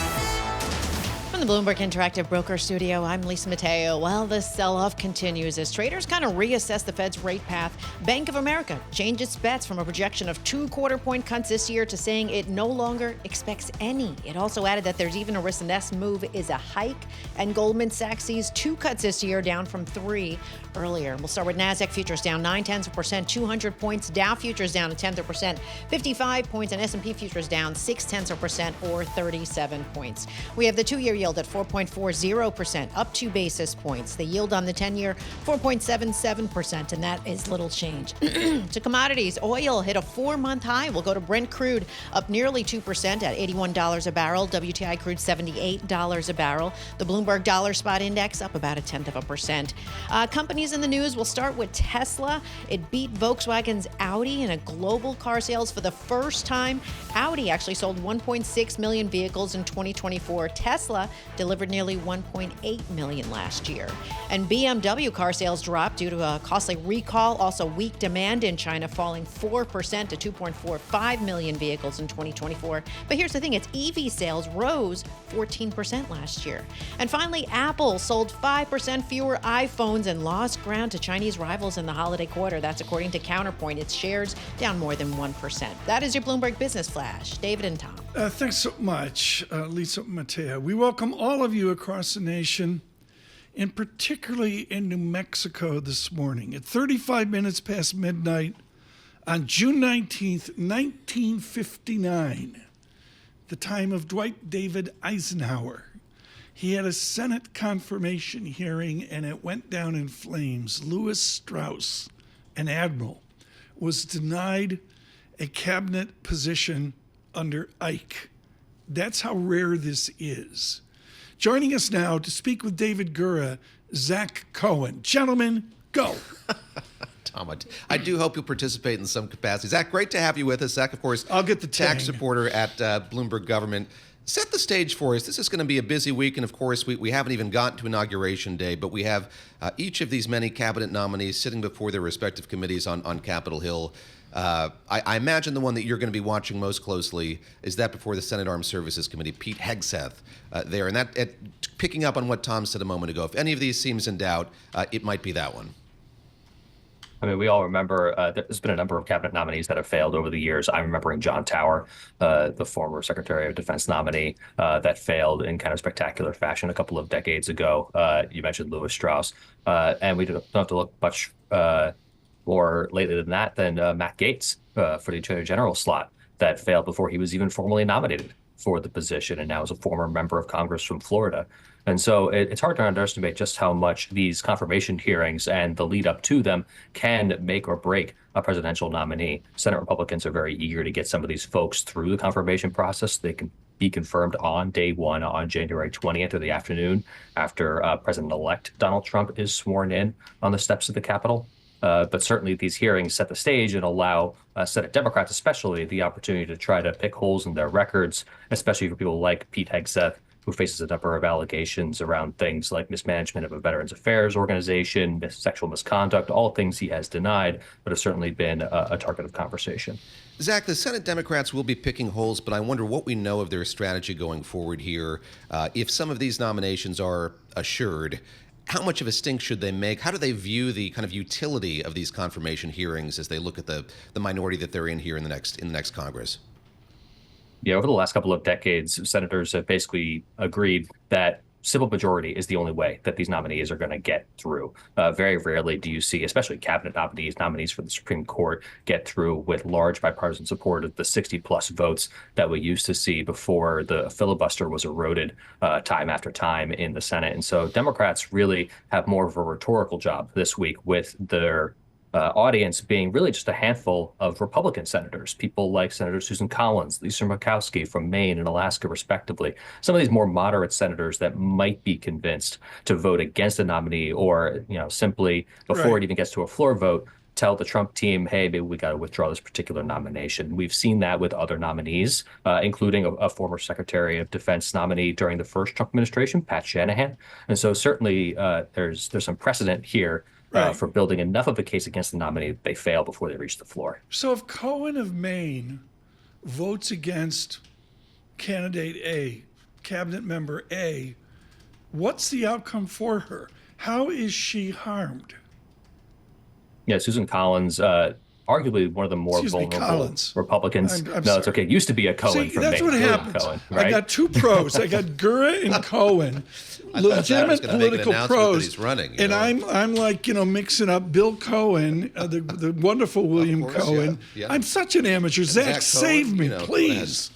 From the Bloomberg Interactive Broker Studio, I'm Lisa Mateo. Well, the sell-off continues as traders kind of reassess the Fed's rate path. Bank of America changed its bets from a projection of 2 quarter-point cuts this year to saying it no longer expects any. It also added that there's even a risk the next move is a hike, and Goldman Sachs sees 2 cuts this year, down from 3 earlier. We'll start with NASDAQ futures down 0.9%, 200 points. Dow futures down 0.1%, 55 points, and S&P futures down 0.6% or 37 points. We have the 2-year yield at 4.40%, up 2 basis points. The yield on the 10-year, 4.77%, and that is little change. To commodities, oil hit a 4-month high. We'll go to Brent crude, up nearly 2% at $81 a barrel. WTI crude, $78 a barrel. The Bloomberg Dollar Spot Index up about 0.1%. Companies in the news, we'll start with Tesla. It beat Volkswagen's Audi in a global car sales for the first time. Audi actually sold 1.6 million vehicles in 2024. Tesla delivered nearly 1.8 million last year. And BMW car sales dropped due to a costly recall, also weak demand in China, falling 4% to 2.45 million vehicles in 2024. But here's the thing, its EV sales rose 14% last year. And finally, Apple sold 5% fewer iPhones and lost ground to Chinese rivals in the holiday quarter. That's according to Counterpoint. Its shares down more than 1%. That is your Bloomberg Business Flash. David and Tom. Thanks so much, Lisa Mateo. We welcome all of you across the nation, and particularly in New Mexico this morning. At 35 minutes past midnight on June 19th, 1959, the time of Dwight David Eisenhower. He had a Senate confirmation hearing, and it went down in flames. Lewis Strauss, an admiral, was denied a cabinet position under Ike. That's how rare this is. Joining us now to speak with David Gura, Zach Cohen. Gentlemen, go. Tom, I do hope you'll participate in some capacity. Zach, great to have you with us. Zach, of course, I'll get the tax reporter at Bloomberg Government. Set the stage for us. This is going to be a busy week, and of course, we haven't even gotten to Inauguration Day, but we have each of these many cabinet nominees sitting before their respective committees on Capitol Hill. I imagine the one that you're going to be watching most closely is that before the Senate Armed Services Committee, Pete Hegseth there. And that, picking up on what Tom said a moment ago, if any of these seems in doubt, it might be that one. I mean, we all remember there's been a number of cabinet nominees that have failed over the years. I'm remembering John Tower, the former Secretary of Defense nominee, that failed in kind of spectacular fashion a couple of decades ago. You mentioned Lewis Strauss. And we don't have to look much more lately than that than Matt Gaetz for the Attorney General slot that failed before he was even formally nominated for the position, and now is a former member of Congress from Florida. And so it's hard to underestimate just how much these confirmation hearings and the lead up to them can make or break a presidential nominee. Senate Republicans are very eager to get some of these folks through the confirmation process. They can be confirmed on day one on January 20th or the afternoon after President-elect Donald Trump is sworn in on the steps of the Capitol. But certainly these hearings set the stage and allow Senate Democrats especially the opportunity to try to pick holes in their records, especially for people like Pete Hegseth, who faces a number of allegations around things like mismanagement of a Veterans Affairs organization, sexual misconduct, all things he has denied, but have certainly been a target of conversation. Zach, the Senate Democrats will be picking holes, but I wonder what we know of their strategy going forward here. If some of these nominations are assured, how much of a stink should they make? How do they view the kind of utility of these confirmation hearings as they look at the minority that they're in here in the next Congress? Yeah, over the last couple of decades, senators have basically agreed that simple majority is the only way that these nominees are going to get through. Very rarely do you see, especially cabinet nominees for the Supreme Court, get through with large bipartisan support of the 60-plus votes that we used to see before the filibuster was eroded time after time in the Senate. And so Democrats really have more of a rhetorical job this week with their audience being really just a handful of Republican senators, people like Senator Susan Collins, Lisa Murkowski from Maine and Alaska, respectively. Some of these more moderate senators that might be convinced to vote against a nominee or, simply before it even gets to a floor vote, tell the Trump team, hey, maybe we got to withdraw this particular nomination. We've seen that with other nominees, including a former Secretary of Defense nominee during the first Trump administration, Pat Shanahan. And so certainly there's some precedent here for building enough of a case against the nominee that they fail before they reach the floor. So if Cohen of Maine votes against candidate A, cabinet member A, what's the outcome for her? How is she harmed? Yeah, Susan Collins, arguably one of the more vulnerable Republicans. I'm no, it's okay. It used to be a Cohen from Maine. That's what happens. Cohen, right? I got two pros. I got Gura and Cohen, legitimate political pros. Running, and I'm like, mixing up Bill Cohen, the wonderful William Cohen. Yeah. I'm such an amateur. Zach, save me, please.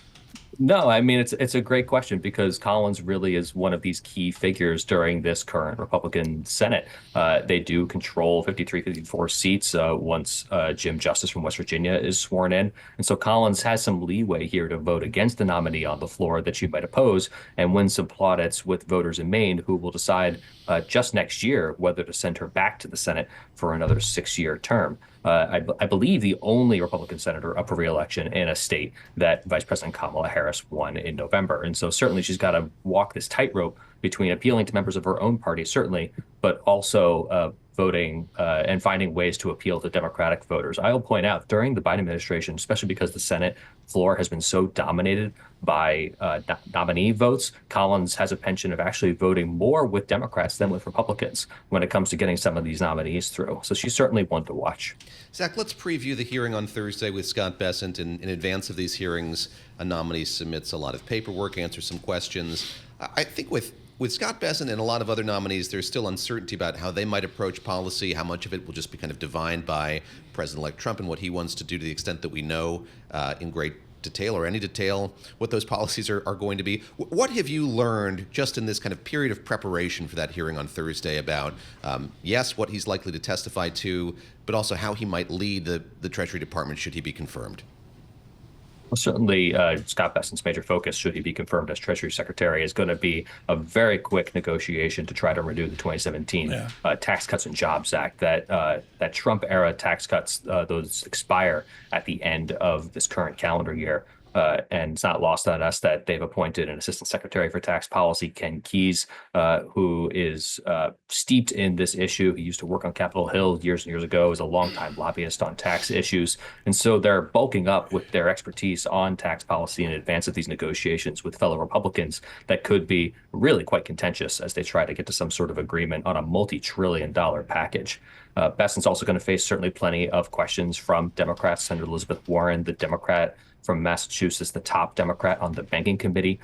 No, I mean, it's a great question because Collins really is one of these key figures during this current Republican Senate. They do control 53, 54 seats once Jim Justice from West Virginia is sworn in. And so Collins has some leeway here to vote against the nominee on the floor that she might oppose and win some plaudits with voters in Maine who will decide just next year whether to send her back to the Senate for another 6-year term. I believe the only Republican senator up for re-election in a state that Vice President Kamala Harris won in November. And so certainly she's got to walk this tightrope between appealing to members of her own party, certainly, but also voting and finding ways to appeal to Democratic voters. I will point out during the Biden administration, especially because the Senate floor has been so dominated by nominee votes, Collins has a penchant of actually voting more with Democrats than with Republicans when it comes to getting some of these nominees through. So she's certainly one to watch. Zach, let's preview the hearing on Thursday with Scott Bessent. In advance of these hearings, a nominee submits a lot of paperwork, answers some questions. I think with Scott Bessent and a lot of other nominees, there's still uncertainty about how they might approach policy, how much of it will just be kind of divined by President-elect Trump and what he wants to do to the extent that we know in great detail or any detail what those policies are going to be. What have you learned just in this kind of period of preparation for that hearing on Thursday about, yes, what he's likely to testify to, but also how he might lead the Treasury Department should he be confirmed? Well, certainly, Scott Bessent's major focus, should he be confirmed as Treasury Secretary, is going to be a very quick negotiation to try to renew the 2017 Tax Cuts and Jobs Act. That Trump-era tax cuts, those expire at the end of this current calendar year. And it's not lost on us that they've appointed an Assistant Secretary for Tax Policy, Ken Keyes, who is steeped in this issue. He used to work on Capitol Hill years and years ago as a longtime lobbyist on tax issues. And so they're bulking up with their expertise on tax policy in advance of these negotiations with fellow Republicans that could be really quite contentious as they try to get to some sort of agreement on a multi-trillion-dollar package. Bessent's also going to face certainly plenty of questions from Democrats. Senator Elizabeth Warren, the Democrat from Massachusetts, the top Democrat on the banking committee,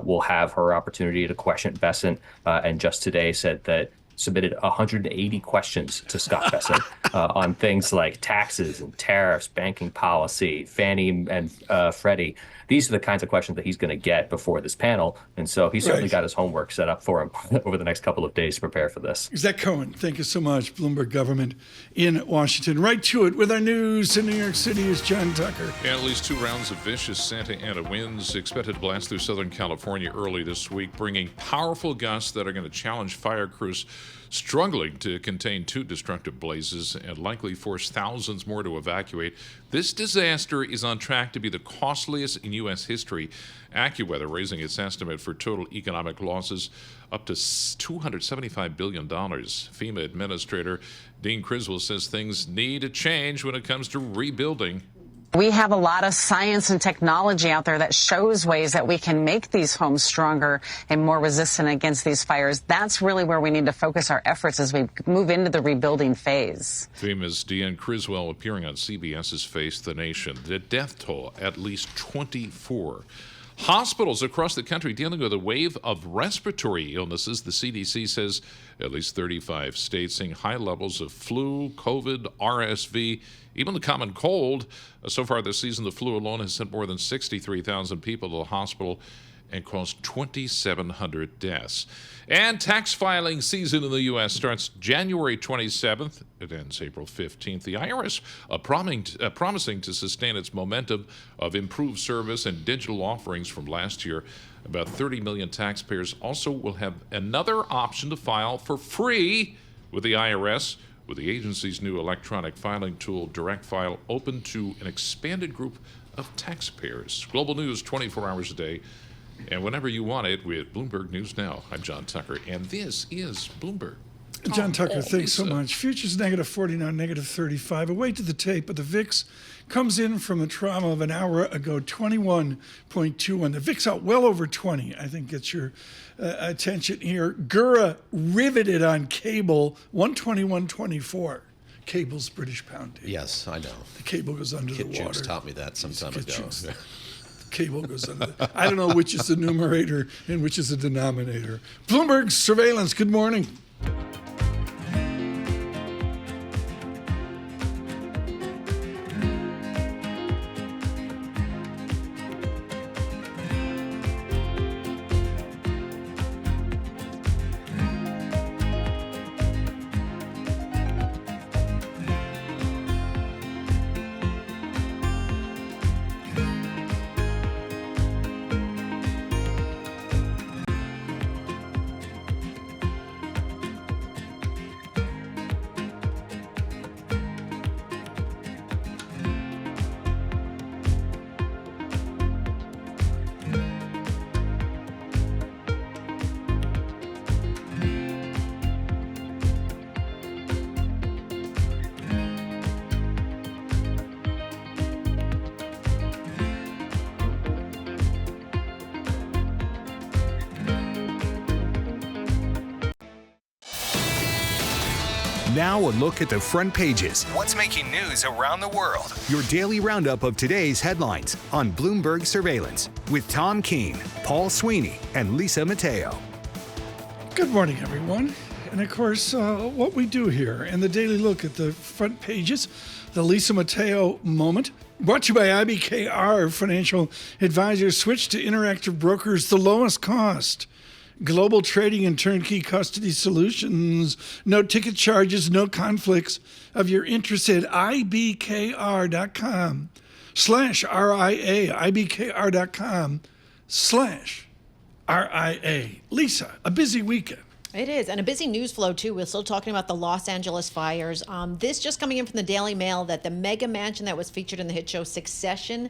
will have her opportunity to question Bessent, and just today said that submitted 180 questions to Scott Bessent on things like taxes and tariffs, banking policy, Fannie and Freddie. These are the kinds of questions that he's going to get before this panel. And so he's certainly got his homework set up for him over the next couple of days to prepare for this. Zach Cohen, thank you so much. Bloomberg Government in Washington. Right to it with our news in New York City is John Tucker. Yeah, at least 2 rounds of vicious Santa Ana winds expected to blast through Southern California early this week, bringing powerful gusts that are going to challenge fire crews struggling to contain 2 destructive blazes and likely force thousands more to evacuate. This disaster is on track to be the costliest in U.S. history. AccuWeather raising its estimate for total economic losses up to $275 billion. FEMA Administrator Dean Criswell says things need to change when it comes to rebuilding. We have a lot of science and technology out there that shows ways that we can make these homes stronger and more resistant against these fires. That's really where we need to focus our efforts as we move into the rebuilding phase. FEMA's Deanne Criswell appearing on CBS's Face the Nation. The death toll, at least 24. Hospitals across the country dealing with a wave of respiratory illnesses. The CDC says at least 35 states seeing high levels of flu, COVID, RSV, even the common cold. So far this season, the flu alone has sent more than 63,000 people to the hospital and caused 2,700 deaths. And tax filing season in the U.S. starts January 27th. It ends April 15th. The IRS promising to sustain its momentum of improved service and digital offerings from last year. About 30 million taxpayers also will have another option to file for free with the IRS with the agency's new electronic filing tool, Direct File, open to an expanded group of taxpayers. Global news 24 hours a day, and whenever you want it, with Bloomberg News Now. I'm John Tucker, and this is Bloomberg. John Tucker, thanks so much. Futures negative 49, negative 35. Away to the tape, but the VIX comes in from the trauma of an hour ago, 21.21. The VIX out well over 20, I think gets your attention here. Gura riveted on cable, 121.24. Cable's British pound. Dave. Yes, I know. The cable goes under the water. Jukes taught me that some time ago. The cable goes under. I don't know which is the numerator and which is the denominator. Bloomberg Surveillance, good morning. Now a look at the front pages. What's making news around the world? Your daily roundup of today's headlines on Bloomberg Surveillance with Tom Keene, Paul Sweeney, and Lisa Mateo. Good morning, everyone. And of course, what we do here in the daily look at the front pages, the Lisa Mateo moment, brought to you by IBKR Financial Advisors. Switch to Interactive Brokers, the lowest cost. Global trading and turnkey custody solutions. No ticket charges, no conflicts of your interest at ibkr.com/RIA. ibkr.com/RIA. Lisa, a busy weekend. It is, and a busy news flow, too. We're still talking about the Los Angeles fires. This just coming in from the Daily Mail that the mega mansion that was featured in the hit show Succession,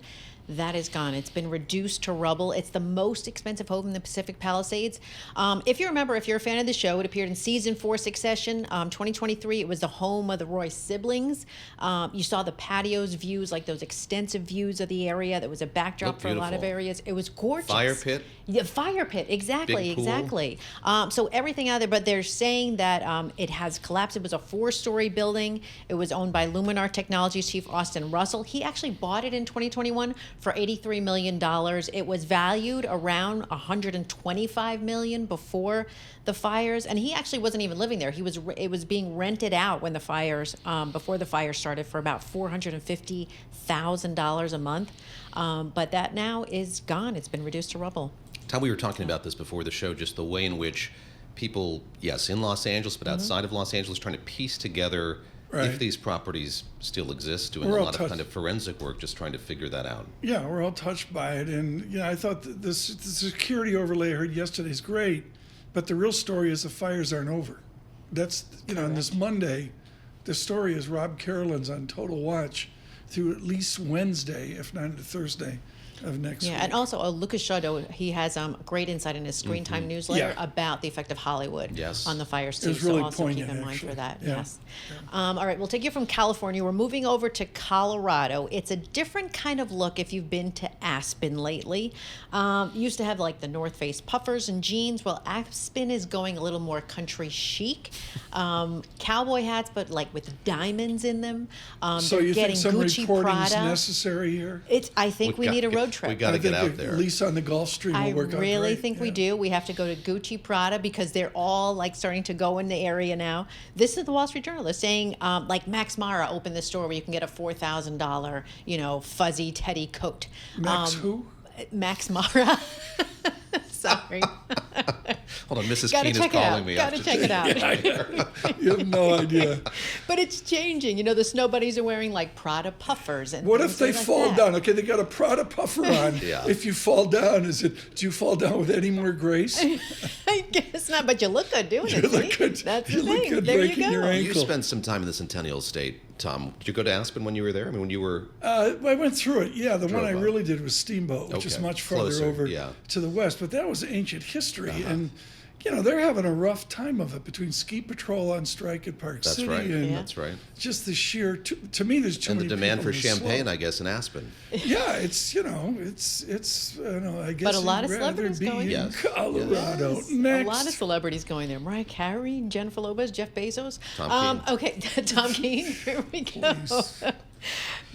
that is gone. It's been reduced to rubble. It's the most expensive home in the Pacific Palisades. If you remember, if you're a fan of the show, it appeared in season 4 Succession, 2023. It was the home of the Roy siblings. You saw the patios, views, like those extensive views of the area. That was a backdrop for a lot of areas. It was gorgeous. Fire pit? Yeah, fire pit. Exactly, exactly. So everything out there, but they're saying that it has collapsed. It was a 4-story building. It was owned by Luminar Technologies chief Austin Russell. He actually bought it in 2021 for $83 million. It was valued around $125 million before the fires, and he actually wasn't even living there. It was being rented out when the fires, before the fire started, for about $450,000 a month. But that now is gone. It's been reduced to rubble. Tom, we were talking about this before the show, just the way in which people, yes, in Los Angeles, but outside of Los Angeles, trying to piece together if these properties still exist, doing a lot of kind of forensic work, just trying to figure that out. Yeah, we're all touched by it. And, I thought that the security overlay I heard yesterday is great, but the real story is the fires aren't over. That's, on this Monday, the story is Rob Carolyn's on Total Watch through at least Wednesday, if not into Thursday of next week. Yeah, and also Lucas Shadow, he has great insight in his Screen Time newsletter about the effect of Hollywood on the fires too. It's really so also poignant, keep in mind actually. for that. Yeah. Yes. All right, we'll take you from California. We're moving over to Colorado. It's a different kind of look if you've been to Aspen lately. Used to have like the North Face puffers and jeans. Well, Aspen is going a little more country chic. Cowboy hats, but like with diamonds in them. So you think some Gucci, reporting Prada. is necessary here? I think we need a road trip. We got to get out there. Lisa on the Gulf Stream will work out great. I really think we do. We have to go to Gucci, Prada, because they're all like starting to go in the area now. This is the Wall Street Journal. They're saying like Max Mara opened this store where you can get a $4,000, fuzzy teddy coat. Max who? Max Mara. So Gary. Hold on, Mrs. Gotta Keene is check it calling out. me. Gotta check it out. You have no idea. But it's changing. You know, the snow bunnies are wearing like Prada puffers. And What if they like fall that. down? Okay, they got a Prada puffer on. Yeah. If you fall down, do you fall down with any more grace? I guess not, but you look good doing it. You look see? good. That's You the look thing. good There you breaking go. your ankle. You spent some time in the Centennial State, Tom. Did you go to Aspen when you were there? I mean, when you were... I went through it. Yeah, the one I Drove up. really did was Steamboat, which is Okay. much farther Closer, over yeah. to the west. But that was ancient history. And, you know, they're having a rough time of it between Ski Patrol on strike at Park That's City. right. And That's right. just the sheer, to me, there's too And the many demand people for on the champagne, slope. I guess, in Aspen. Yeah, it's, you know, I guess But a lot you'd of rather celebrities be going. in Yes. Colorado. Yes. Next. A lot of celebrities going there. Mariah Carey, Jennifer Lopez, Jeff Bezos. Tom Keene. Okay, Tom Keene. Here we go.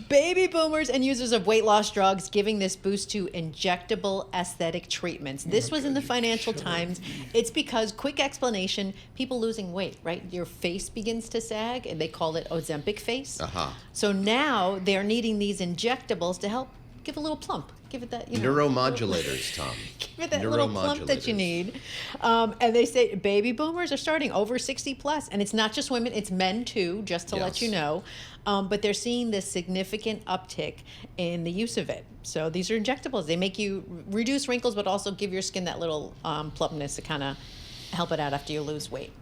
Baby boomers and users of weight loss drugs giving this boost to injectable aesthetic treatments. This was in the Financial Times. It's because, quick explanation, people losing weight, right? Your face begins to sag, and they call it Ozempic face. So now they're needing these injectables to help give a little plump. Give it that, Neuromodulators, Tom. Give it that little plump that you need. And they say baby boomers are starting over 60 plus. And it's not just women, it's men too, just to let you know. But they're seeing this significant uptick in the use of it. So these are injectables. They make you reduce wrinkles, but also give your skin that little plumpness to kind of help it out after you lose weight.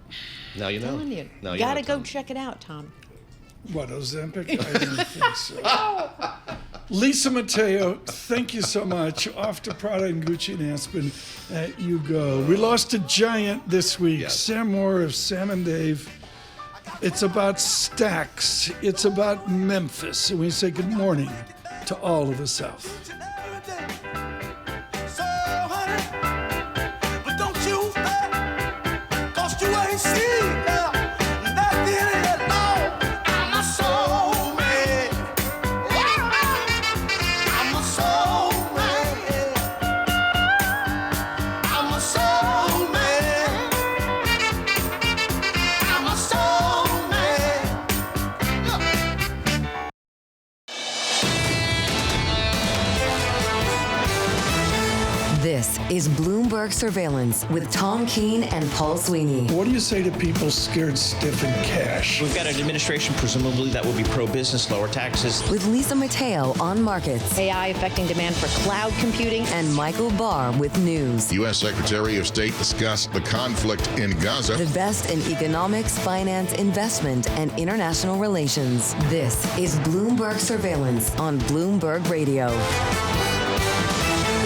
Now you know. I'm telling you. Now you Gotta know, go Tom. check it out, Tom. What, Ozempic? I don't think so. Lisa Mateo, thank you so much. Off to Prada and Gucci and Aspen. You go. We lost a giant this week. Yes. Sam Moore of Sam and Dave. It's about stacks. It's about Memphis. And we say good morning to all of the South. This is Bloomberg Surveillance with Tom Keene and Paul Sweeney. What do you say to people scared stiff in cash? We've got an administration, presumably, that will be pro-business, lower taxes. With Lisa Mateo on markets. AI affecting demand for cloud computing. And Michael Barr with news. U.S. Secretary of State discussed the conflict in Gaza. The best in economics, finance, investment, and international relations. This is Bloomberg Surveillance on Bloomberg Radio.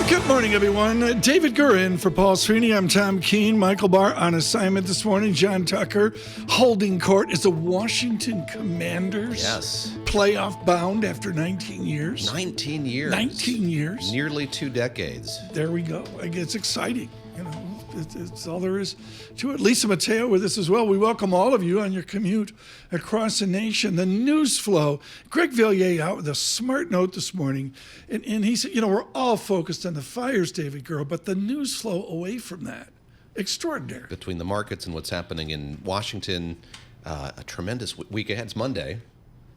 Good morning, everyone. David Gura in for Paul Sweeney. I'm Tom Keene. Michael Barr on assignment this morning. John Tucker holding court as the Washington Commanders. Yes. Playoff bound after 19 years. 19 years. 19 years. Nearly 2 decades. There we go. It's exciting. You know, it's all there is to it. Lisa Mateo with us as well. We welcome all of you on your commute across the nation. The news flow. Greg Villiers out with a smart note this morning. And he said, you know, we're all focused on the fires, David Gura, but the news flow away from that. Extraordinary. Between the markets and what's happening in Washington, a tremendous week ahead. It's Monday.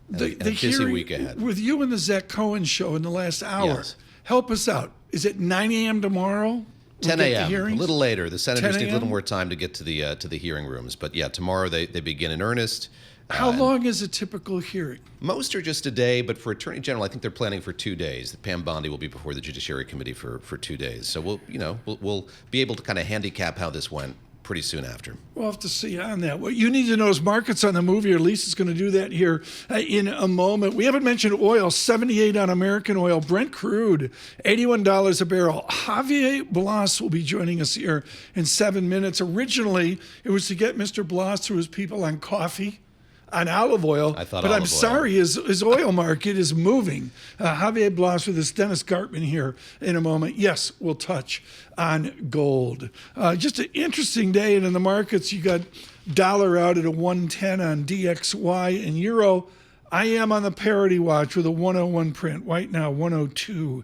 The a busy hearing week ahead. with you and the Zach Cohen show in the last hour. Yes. Help us out. Is it 9 a.m. tomorrow? 10 a.m. A little later. The senators 10 need a little a.m.? more time to get to the hearing rooms. But yeah, tomorrow they begin in earnest. How long is a typical hearing? Most are just a day, but for Attorney General, I think they're planning for 2 days. Pam Bondi will be before the Judiciary Committee for 2 days. So we'll be able to kind of handicap how this went pretty soon after. We'll have to see on that. What you need to know is markets on the move here. Lisa's going to do that here in a moment. We haven't mentioned oil, 78 on American oil. Brent crude, $81 a barrel. Javier Blas will be joining us here in 7 minutes. Originally, it was to get Mr. Blas through his people on coffee, on olive oil. But I'm sorry, his oil market is moving. Javier Blas with us, Dennis Gartman here in a moment. Yes, we'll touch on gold. Just an interesting day in the markets. You got dollar out at a 110 on DXY and euro. I am on the parity watch with a 101 print right now, 102.00.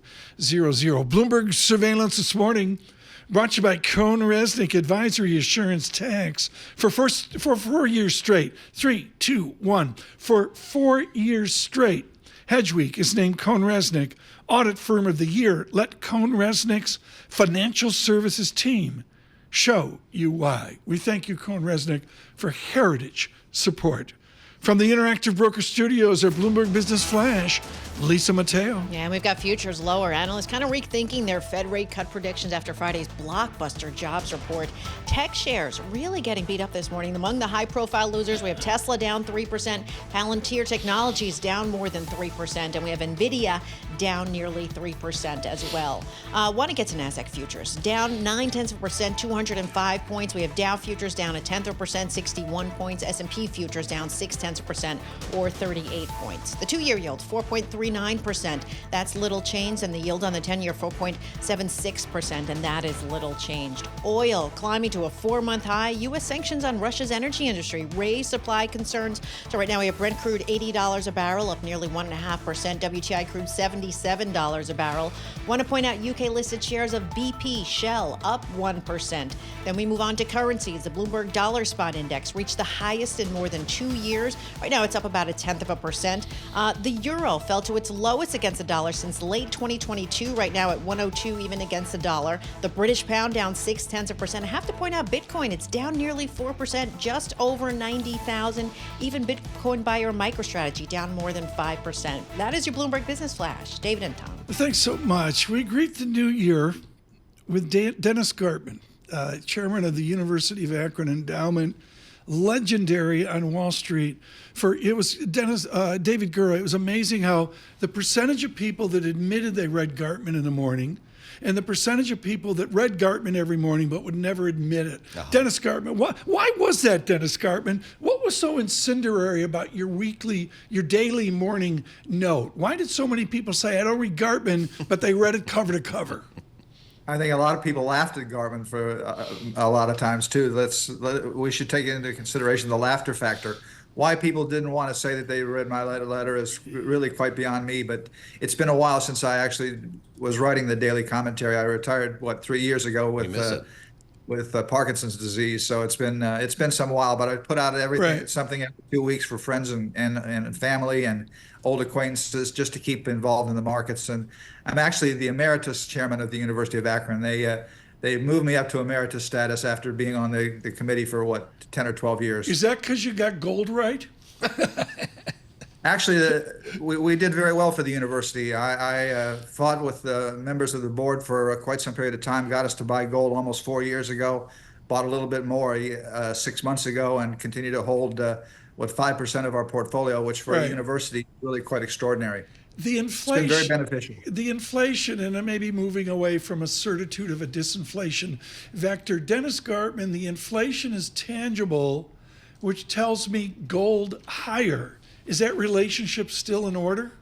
Bloomberg surveillance this morning. Brought to you by Cohn Resnick Advisory Assurance Tax for 4 years straight. 3, 2, 1. For 4 years straight. Hedgeweek is named CohnReznick Audit Firm of the Year. Let CohnReznick's financial services team show you why. We thank you, CohnReznick, for heritage support. From the Interactive Broker Studios, our Bloomberg Business Flash, Lisa Mateo. Yeah, and we've got futures lower. Analysts kind of rethinking their Fed rate cut predictions after Friday's blockbuster jobs report. Tech shares really getting beat up this morning. Among the high-profile losers, we have Tesla down 3%, Palantir Technologies down more than 3%, and we have NVIDIA down nearly 3% as well. Want to get to NASDAQ futures. Down 0.9%, 205 points. We have Dow futures down 0.1%, 61 points. S&P futures down 0.6%, or 38 points. The two-year yield, 4.39%. That's little changed, and the yield on the 10-year, 4.76%, and that is little changed. Oil climbing to a 4-month high. U.S. sanctions on Russia's energy industry raise supply concerns. So right now we have Brent crude $80 a barrel, up nearly 1.5%. WTI crude $77 a barrel. Want to point out UK-listed shares of BP, Shell, up 1%. Then we move on to currencies. The Bloomberg Dollar Spot Index reached the highest in more than 2 years. Right now it's up about 0.1%. The euro fell to its lowest against the dollar since late 2022, right now at 102 even against the dollar. The British pound down 0.6%. I have to point out Bitcoin, it's down nearly 4%, just over 90,000. Even Bitcoin buyer MicroStrategy down more than 5%. That is your Bloomberg Business Flash. David and Tom. Thanks so much. We greet the new year with Dennis Gartman, chairman of the University of Akron Endowment, legendary on Wall Street. David Gura. It was amazing how the percentage of people that admitted they read Gartman in the morning and the percentage of people that read Gartman every morning but would never admit it. Uh-huh. Dennis Gartman, why was that, Dennis Gartman? What was so incendiary about your daily morning note? Why did so many people say, I don't read Gartman, but they read it cover to cover? I think a lot of people laughed at Gartman for a lot of times too. We should take into consideration the laughter factor. Why people didn't want to say that they read my letter is really quite beyond me, but it's been a while since I actually was writing the daily commentary. I retired, 3 years ago with Parkinson's disease, so it's been some while, but I put out something every 2 weeks for friends and family and old acquaintances just to keep involved in the markets. And I'm actually the emeritus chairman of the University of Akron. They moved me up to emeritus status after being on the committee for 10 or 12 years. Is that because you got gold right? Actually, we did very well for the university. I fought with the members of the board for quite some period of time, got us to buy gold almost 4 years ago, bought a little bit more 6 months ago, and continue to hold 5% of our portfolio, which for a university is really quite extraordinary. The inflation, it's been very beneficial. The inflation, and maybe moving away from a certitude of a disinflation vector. Dennis Gartman, the inflation is tangible, which tells me gold higher. Is that relationship still in order?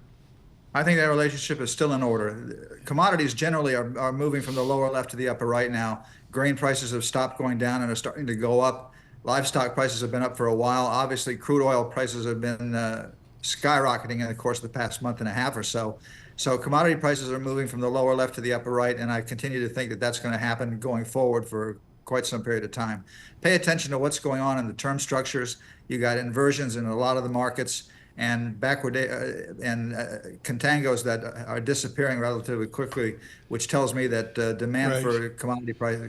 I think that relationship is still in order. Commodities generally are moving from the lower left to the upper right now. Grain prices have stopped going down and are starting to go up. Livestock prices have been up for a while. Obviously, crude oil prices have been skyrocketing in the course of the past month and a half or so. So commodity prices are moving from the lower left to the upper right, and I continue to think that that's going to happen going forward for quite some period of time. Pay attention to what's going on in the term structures. You got inversions in a lot of the markets and contangos that are disappearing relatively quickly, which tells me that demand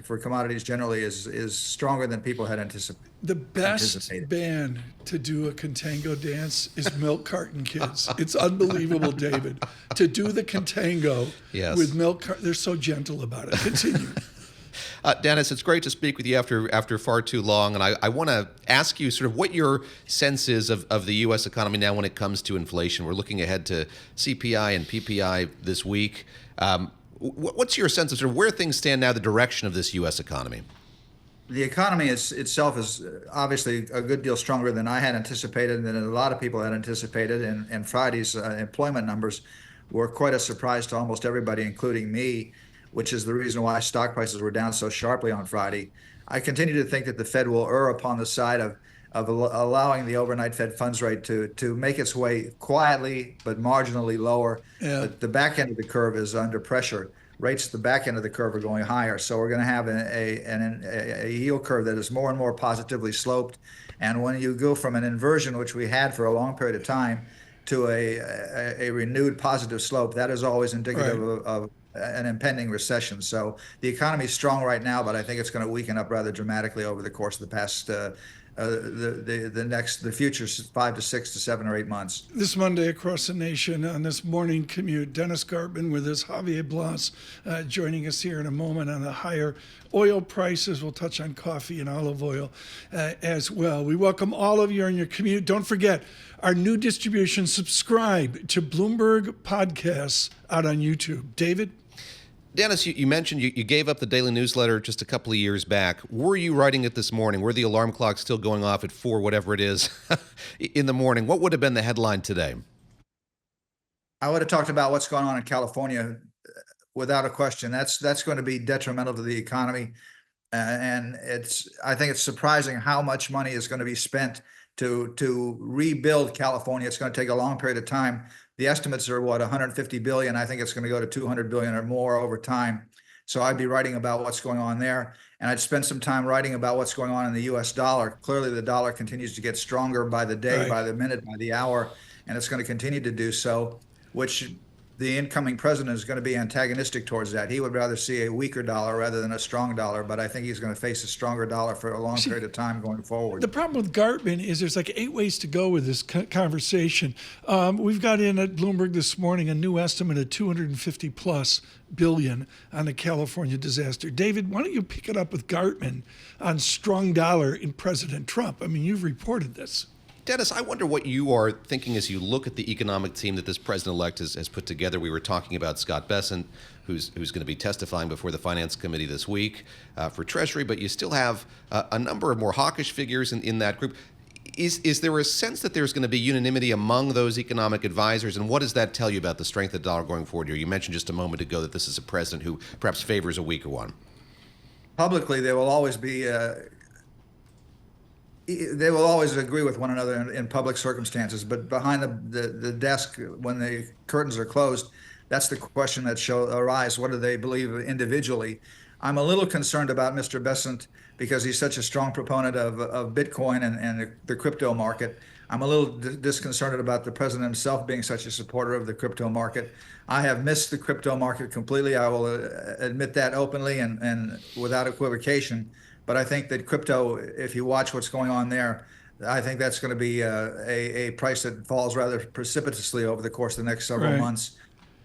for commodities generally is stronger than people had anticipated. The best band to do a contango dance is Milk Carton Kids. It's unbelievable, David, to do the contango with Milk Carton. They're so gentle about it. Continue. Dennis, it's great to speak with you after far too long, and I want to ask you sort of what your sense is of the U.S. economy now when it comes to inflation. We're looking ahead to CPI and PPI this week. What's your sense of sort of where things stand now, the direction of this U.S. economy? The economy itself is obviously a good deal stronger than I had anticipated and than a lot of people had anticipated, and Friday's employment numbers were quite a surprise to almost everybody, including me, which is the reason why stock prices were down so sharply on Friday. I continue to think that the Fed will err upon the side of allowing the overnight Fed funds rate to make its way quietly but marginally lower. Yeah. The back end of the curve is under pressure. Rates at the back end of the curve are going higher. So we're going to have a yield curve that is more and more positively sloped. And when you go from an inversion, which we had for a long period of time, to a renewed positive slope, that is always indicative of an impending recession. So the economy is strong right now, but I think it's going to weaken up rather dramatically over the course of the past the future 5 to 6 to 7 or 8 months. This Monday across the nation on this morning commute, Dennis Gartman with his Javier Blas joining us here in a moment on the higher oil prices. We'll touch on coffee and olive oil as well. We welcome all of you on your commute. Don't forget our new distribution. Subscribe to Bloomberg Podcasts out on YouTube. David? Dennis, you mentioned you gave up the daily newsletter just a couple of years back. Were you writing it this morning? Were the alarm clocks still going off at 4, whatever it is, in the morning? What would have been the headline today? I would have talked about what's going on in California without a question. That's going to be detrimental to the economy. And I think it's surprising how much money is going to be spent to rebuild California. It's going to take a long period of time. The estimates are, what, 150 billion. I think it's going to go to 200 billion or more over time. So I'd be writing about what's going on there. And I'd spend some time writing about what's going on in the US dollar. Clearly, the dollar continues to get stronger by the day, by the minute, by the hour, and it's going to continue to do so, which the incoming president is going to be antagonistic towards that. He would rather see a weaker dollar rather than a strong dollar, but I think he's going to face a stronger dollar for a long period of time going forward. The problem with Gartman is there's like 8 ways to go with this conversation. We've got in at Bloomberg this morning a new estimate of 250 plus billion on the California disaster. David, why don't you pick it up with Gartman on strong dollar in President Trump? I mean, you've reported this. Dennis, I wonder what you are thinking as you look at the economic team that this president-elect has put together. We were talking about Scott Bessent, who's going to be testifying before the Finance Committee this week for Treasury, but you still have a number of more hawkish figures in that group. Is there a sense that there's going to be unanimity among those economic advisors, and what does that tell you about the strength of the dollar going forward here? You mentioned just a moment ago that this is a president who perhaps favors a weaker one. Publicly, there will always be they will always agree with one another in public circumstances, but behind the desk, when the curtains are closed, that's the question that arise. What do they believe individually? I'm a little concerned about Mr. Bessent because he's such a strong proponent of Bitcoin and the crypto market. I'm a little disconcerted about the president himself being such a supporter of the crypto market. I have missed the crypto market completely. I will admit that openly and without equivocation. But I think that crypto, if you watch what's going on there, I think that's going to be a price that falls rather precipitously over the course of the next several months.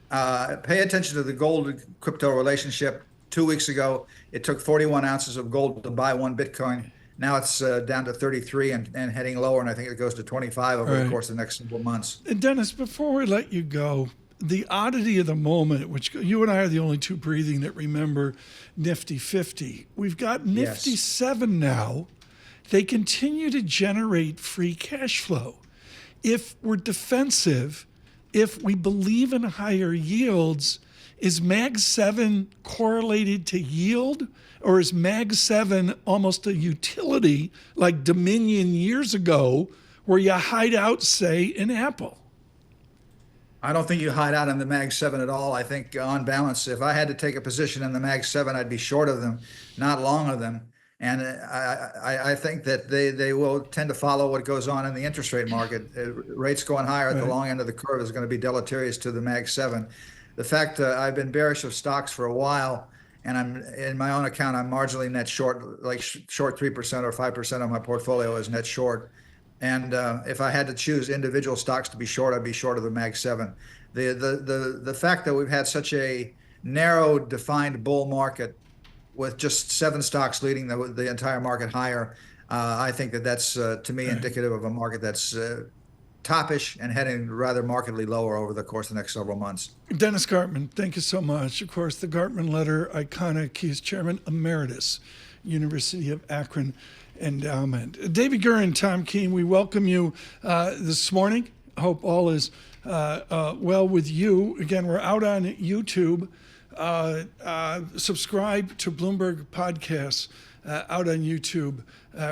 Pay attention to the gold crypto relationship. 2 weeks ago, it took 41 ounces of gold to buy 1 Bitcoin. Now it's down to 33 and heading lower, and I think it goes to 25 over the course of the next several months. And Dennis, before we let you go, the oddity of the moment, which you and I are the only two breathing that remember Nifty 50. We've got Nifty 7 now. They continue to generate free cash flow. If we're defensive, if we believe in higher yields, is Mag 7 correlated to yield? Or is Mag 7 almost a utility like Dominion years ago where you hide out, say, in Apple? I don't think you hide out in the Mag 7 at all. I think on balance, if I had to take a position in the Mag 7, I'd be short of them, not long of them. And I think that they will tend to follow what goes on in the interest rate market. Rates going higher at the long end of the curve is going to be deleterious to the Mag 7. The fact I've been bearish of stocks for a while, and I'm in my own account, I'm marginally net short, like short 3% or 5% of my portfolio is net short. And if I had to choose individual stocks to be short, I'd be short of the Mag 7. The fact that we've had such a narrow, defined bull market with just 7 stocks leading the entire market higher, I think that's, to me, indicative of a market that's toppish and heading rather markedly lower over the course of the next several months. Dennis Gartman, thank you so much. Of course, the Gartman letter, iconic. He's Chairman Emeritus, University of Akron Endowment. David Gura and Tom Keene, we welcome you this morning. Hope all is well with you. Again, we're out on YouTube. Subscribe to Bloomberg Podcasts out on YouTube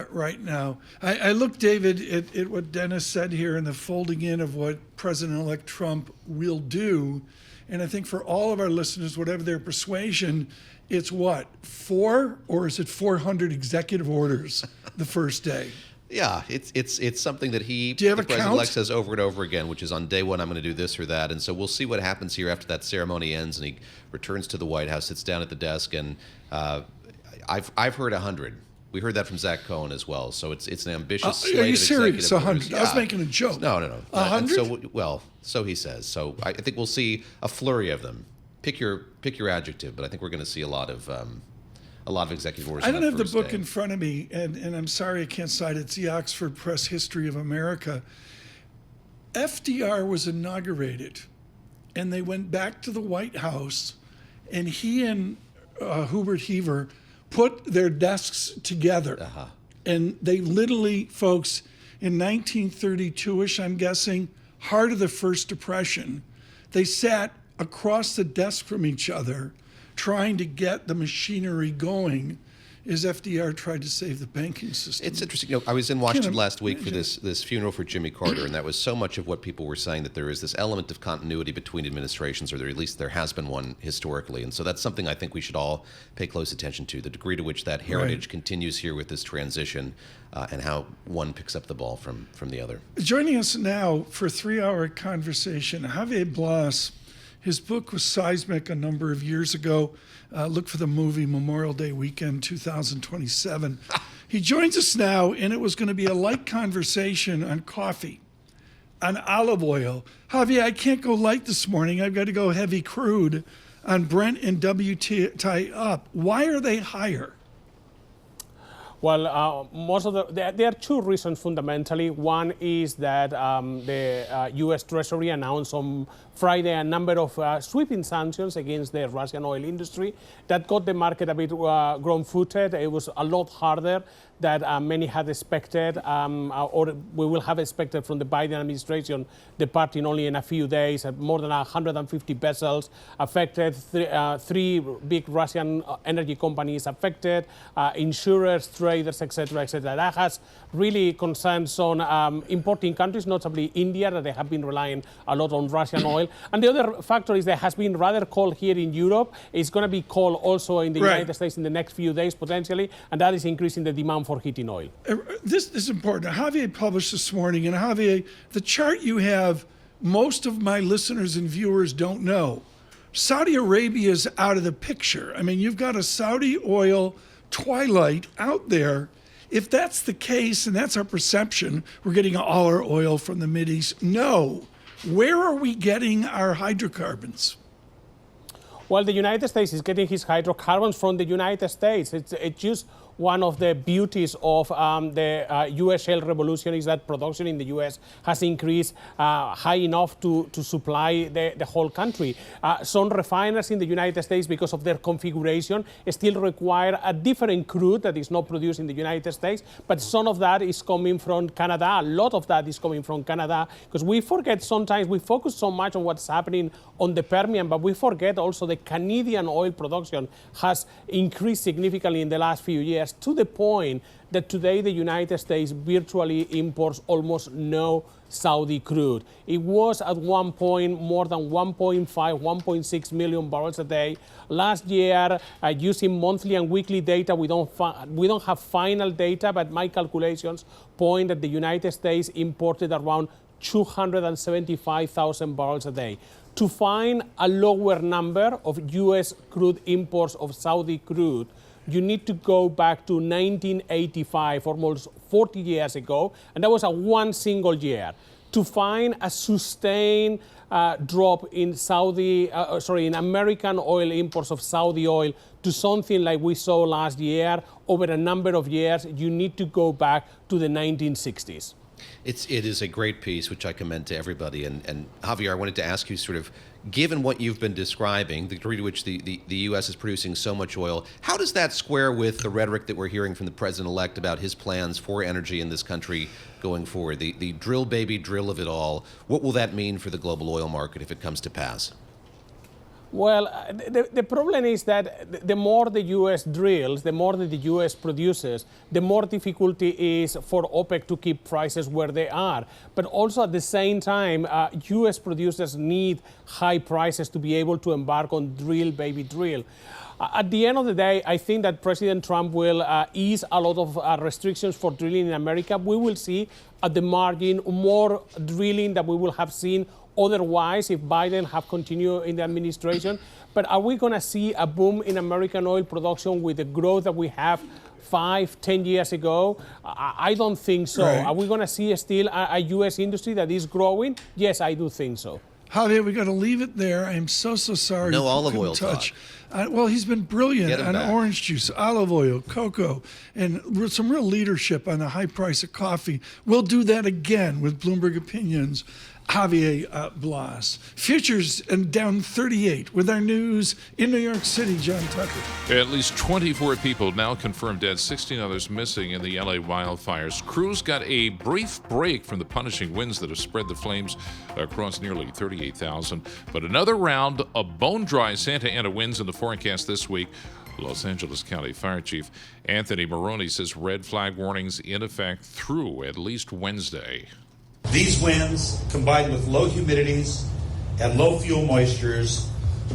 right now. I look, David, at what Dennis said here and the folding in of what President-elect Trump will do. And I think for all of our listeners, whatever their persuasion, it's what, 4 or is it 400 executive orders the first day? Yeah, it's something that the president-elect says over and over again, which is on day one, I'm going to do this or that. And so we'll see what happens here after that ceremony ends and he returns to the White House, sits down at the desk, and I've heard 100. We heard that from Zach Cohen as well. So it's an ambitious slate. Are you serious? 100? I was making a joke. No. 100? So he says. So I think we'll see a flurry of them. Pick your adjective, but I think we're going to see a lot of executive orders. I don't have the book in front of me, and I'm sorry I can't cite it. It's the Oxford Press History of America. FDR was inaugurated, and they went back to the White House, and he and Hubert Heaver put their desks together. And they literally, folks, in 1932-ish, I'm guessing, heart of the First Depression, they sat across the desk from each other trying to get the machinery going as FDR tried to save the banking system. It's interesting. I was in Washington last week for this funeral for Jimmy Carter, and that was so much of what people were saying, that there is this element of continuity between administrations, or at least there has been one historically. And so that's something I think we should all pay close attention to, the degree to which that heritage continues here with this transition, and how one picks up the ball from the other. Joining us now for a 3-hour conversation, Javier Blas. His book was seismic a number of years ago. Look for the movie Memorial Day Weekend 2027. He joins us now, and it was going to be a light conversation on coffee, on olive oil. Javier, I can't go light this morning. I've got to go heavy crude on Brent and WTI up. Why are they higher? Well, there are two reasons fundamentally. One is that the U.S. Treasury announced on Friday a number of sweeping sanctions against the Russian oil industry that got the market a bit ground-footed. It was a lot harder than many had expected, or we will have expected from the Biden administration departing only in a few days. More than 150 vessels affected, three big Russian energy companies affected, insurers, traders, etc., etc. That has really concerned some importing countries, notably India, that they have been relying a lot on Russian oil. And the other factor is that it has been rather cold here in Europe. It's going to be cold also in the United States in the next few days, potentially, and that is increasing the demand for heating oil. This is important. Javier published this morning, and Javier, the chart you have, most of my listeners and viewers don't know. Saudi Arabia is out of the picture. I mean, you've got a Saudi oil twilight out there. If that's the case, and that's our perception, we're getting all our oil from the Mideast. No. Where are we getting our hydrocarbons? Well, the United States is getting its hydrocarbons from the United States. It's just one of the beauties of the U.S. shale revolution is that production in the U.S. has increased high enough to supply the whole country. Some refiners in the United States, because of their configuration, still require a different crude that is not produced in the United States, but some of that is coming from Canada. A lot of that is coming from Canada, because we forget sometimes, we focus so much on what's happening on the Permian, but we forget also the Canadian oil production has increased significantly in the last few years, to the point that today the United States virtually imports almost no Saudi crude. It was at one point more than 1.5, 1.6 million barrels a day. Last year, using monthly and weekly data, we don't have final data, but my calculations point that the United States imported around 275,000 barrels a day. To find a lower number of U.S. crude imports of Saudi crude, you need to go back to 1985, almost 40 years ago, and that was a one single year. To find a sustained drop in in American oil imports of Saudi oil to something like we saw last year over a number of years, you need to go back to the 1960s. It is a great piece, which I commend to everybody. And Javier, I wanted to ask you, sort of, given what you've been describing, the degree to which the U.S. is producing so much oil, how does that square with the rhetoric that we're hearing from the president-elect about his plans for energy in this country going forward? The drill, baby, drill of it all. What will that mean for the global oil market if it comes to pass? Well, the problem is that the more the U.S. drills, the more that the U.S. produces, the more difficulty is for OPEC to keep prices where they are. But also at the same time, U.S. producers need high prices to be able to embark on drill, baby, drill. At the end of the day, I think that President Trump will ease a lot of restrictions for drilling in America. We will see at the margin more drilling that we will have seen otherwise if Biden have continued in the administration. But are we going to see a boom in American oil production with the growth that we have 5-10 years ago? I don't think so. Right. Are we going to see still a U.S. industry that is growing? Yes, I do think so. Javier, we got to leave it there. I'm so sorry. No you olive couldn't oil touch. Well, he's been brilliant Get him on back. orange juice, olive oil, cocoa, and some real leadership on the high price of coffee. We'll do that again with Bloomberg Opinions. Javier Blas. Futures and down 38 with our news in New York City, John Tucker. At least 24 people now confirmed dead, 16 others missing in the LA wildfires. Crews got a brief break from the punishing winds that have spread the flames across nearly 38,000. But another round of bone-dry Santa Ana winds in the forecast this week. Los Angeles County Fire Chief Anthony Maroney says red flag warnings in effect through at least Wednesday. These winds, combined with low humidities and low fuel moistures,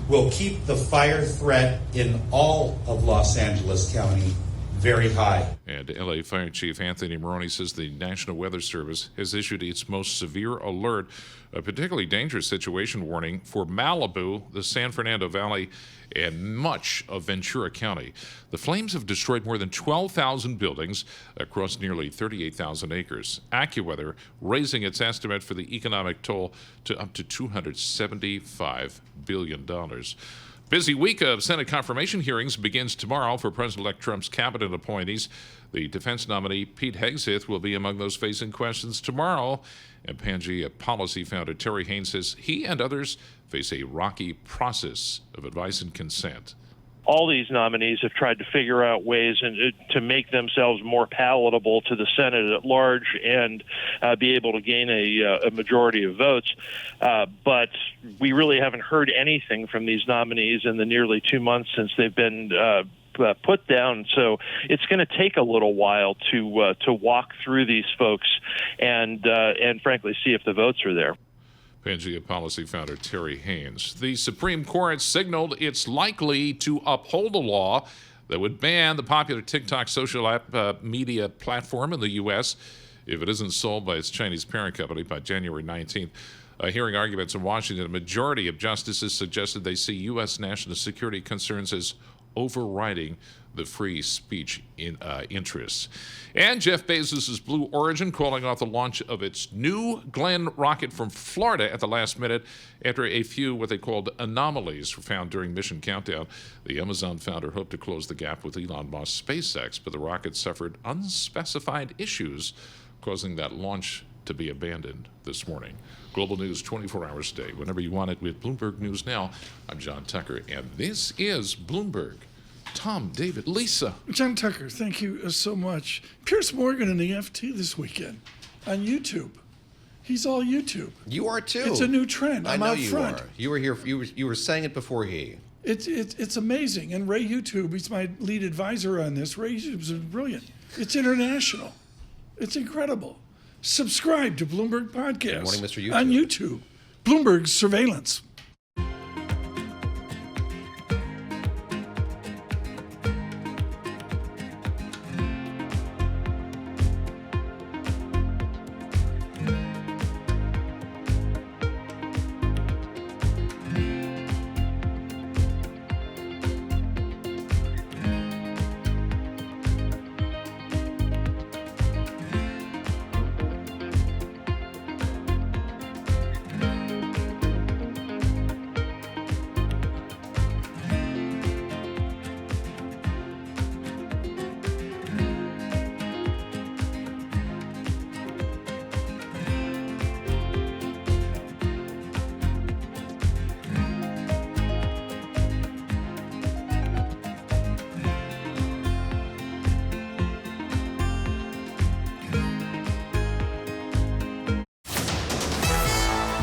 will keep the fire threat in all of Los Angeles County very high. And LA Fire Chief Anthony Maroney says the National Weather Service has issued its most severe alert, a particularly dangerous situation warning for Malibu, the San Fernando Valley, and much of Ventura County. The flames have destroyed more than 12,000 buildings across nearly 38,000 acres. AccuWeather raising its estimate for the economic toll to up to $275 billion. Busy week of Senate confirmation hearings begins tomorrow for President-elect Trump's cabinet appointees. The defense nominee, Pete Hegseth, will be among those facing questions tomorrow. And Pangea policy founder Terry Haynes says he and others face a rocky process of advice and consent. All these nominees have tried to figure out ways to make themselves more palatable to the Senate at large and be able to gain a majority of votes. But we really haven't heard anything from these nominees in the nearly 2 months since they've been put down. So it's going to take a little while to walk through these folks and frankly see if the votes are there. Pangea policy founder Terry Haynes. The Supreme Court signaled it's likely to uphold a law that would ban the popular TikTok social app media platform in the U.S. if it isn't sold by its Chinese parent company by January 19th. Hearing arguments in Washington, a majority of justices suggested they see U.S. national security concerns as overriding the free speech interests. And Jeff Bezos' Blue Origin calling off the launch of its New Glenn rocket from Florida at the last minute after a few what they called anomalies were found during mission countdown. The Amazon founder hoped to close the gap with Elon Musk's SpaceX, but the rocket suffered unspecified issues, causing that launch to be abandoned this morning. Global news 24 hours a day, whenever you want it with Bloomberg News Now. I'm John Tucker, and this is Bloomberg. Tom, David, Lisa. John Tucker, thank you so much. Pierce Morgan in the FT this weekend on YouTube. He's all YouTube. You are too. It's a new trend. I'm I know out you front. are. You were here. You were saying it before he. It's amazing. And Ray YouTube, he's my lead advisor on this. Ray YouTube's brilliant. It's international. It's incredible. Subscribe to Bloomberg Podcast. Good morning, Mr. YouTube. On YouTube. Bloomberg Surveillance.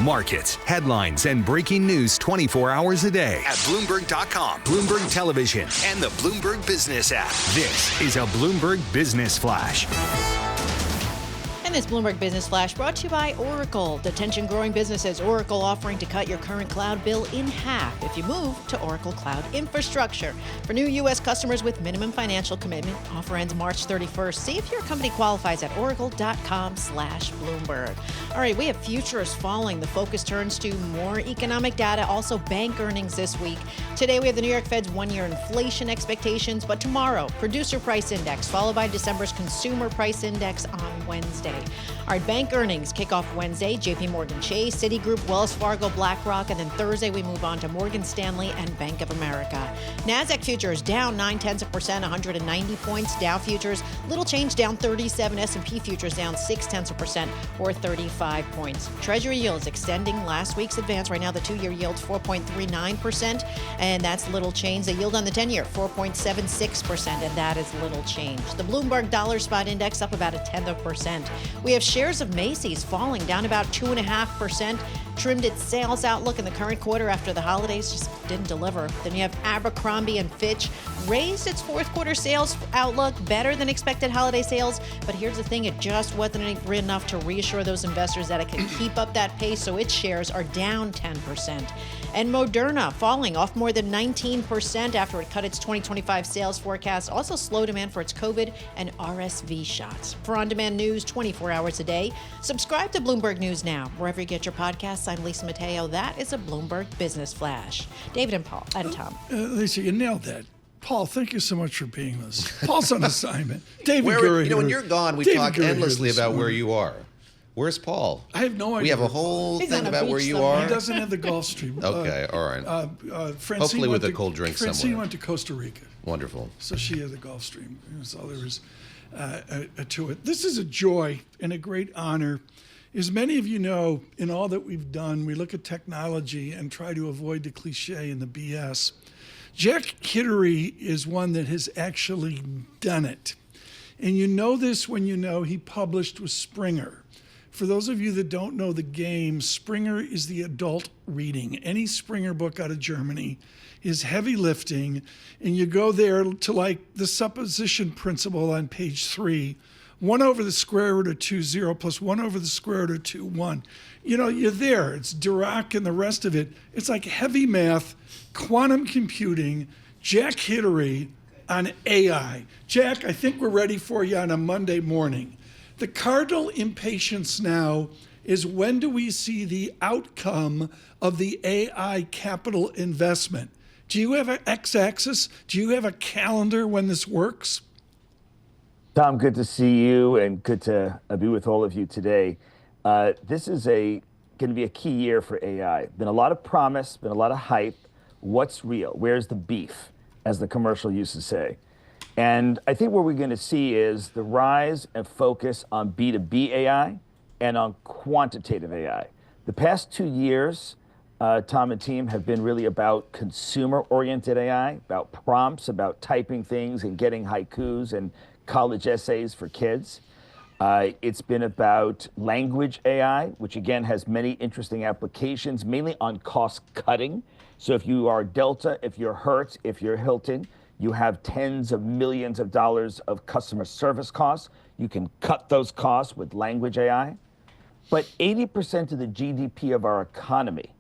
Markets, headlines, and breaking news 24 hours a day at Bloomberg.com, Bloomberg Television, and the Bloomberg Business app. This is a Bloomberg Business Flash. And this Bloomberg Business Flash brought to you by Oracle. The tension-growing businesses. Oracle offering to cut your current cloud bill in half if you move to Oracle Cloud Infrastructure. For new U.S. customers with minimum financial commitment, offer ends March 31st. See if your company qualifies at oracle.com/Bloomberg. All right, we have futures falling. The focus turns to more economic data, also bank earnings this week. Today, we have the New York Fed's one-year inflation expectations, but tomorrow, producer price index, followed by December's consumer price index on Wednesday. All right, bank earnings kick off Wednesday. JP Morgan Chase, Citigroup, Wells Fargo, BlackRock, and then Thursday we move on to Morgan Stanley and Bank of America. NASDAQ futures down 0.9%, 190 points. Dow futures, little change, down 37. S&P futures down 0.6%, or 35 points. Treasury yields extending last week's advance. Right now, the two-year yield's 4.39%, and that's little change. The yield on the 10-year, 4.76%, and that is little change. The Bloomberg Dollar Spot Index up about 0.1%. We have shares of Macy's falling down about 2.5%. Trimmed its sales outlook in the current quarter after the holidays just didn't deliver. Then you have Abercrombie and Fitch raised its fourth quarter sales outlook, better than expected holiday sales. But here's the thing, it just wasn't enough to reassure those investors that it can keep up that pace, so its shares are down 10%. And Moderna falling off more than 19% after it cut its 2025 sales forecast. Also slow demand for its COVID and RSV shots. For on-demand news 24 hours a day, subscribe to Bloomberg News Now, wherever you get your podcasts. I'm Lisa Mateo. That is a Bloomberg Business Flash. David and Paul and Tom. Lisa, you nailed that. Paul, thank you so much for being with us. Paul's on assignment. David Gura Gura here. When you're gone, we talk endlessly about where you are. Where's Paul? I have no idea. We have a whole thing about where you are. He doesn't have the Gulf Stream. Okay, all right. Hopefully with a cold drink Francine somewhere. went to Costa Rica. Wonderful. So she had the Gulf Stream. That's all there is to it. This is a joy and a great honor. As many of you know, in all that we've done, we look at technology and try to avoid the cliche and the BS. Jack Kittery is one that has actually done it. And you know this when you know he published with Springer. For those of you that don't know the game, Springer is the adult reading. Any Springer book out of Germany is heavy lifting, and you go there to like the supposition principle on page 3. 1 over the square root of 2, 0 plus 1 over the square root of 2, 1. You know, you're there. It's Dirac and the rest of it. It's like heavy math, quantum computing, Jack Kittery on AI. Jack, I think we're ready for you on a Monday morning. The cardinal impatience now is, when do we see the outcome of the AI capital investment? Do you have an x-axis? Do you have a calendar when this works? Tom, good to see you and good to be with all of you today. This is going to be a key year for AI. Been a lot of promise, been a lot of hype. What's real? Where's the beef, as the commercial used to say? And I think what we're going to see is the rise and focus on B2B AI and on quantitative AI. The past 2 years, Tom and team have been really about consumer-oriented AI, about prompts, about typing things and getting haikus and college essays for kids. It's been about language AI, which again has many interesting applications, mainly on cost cutting. So if you are Delta, if you're Hertz, if you're Hilton, you have tens of millions of dollars of customer service costs. You can cut those costs with language AI. But 80% of the GDP of our economy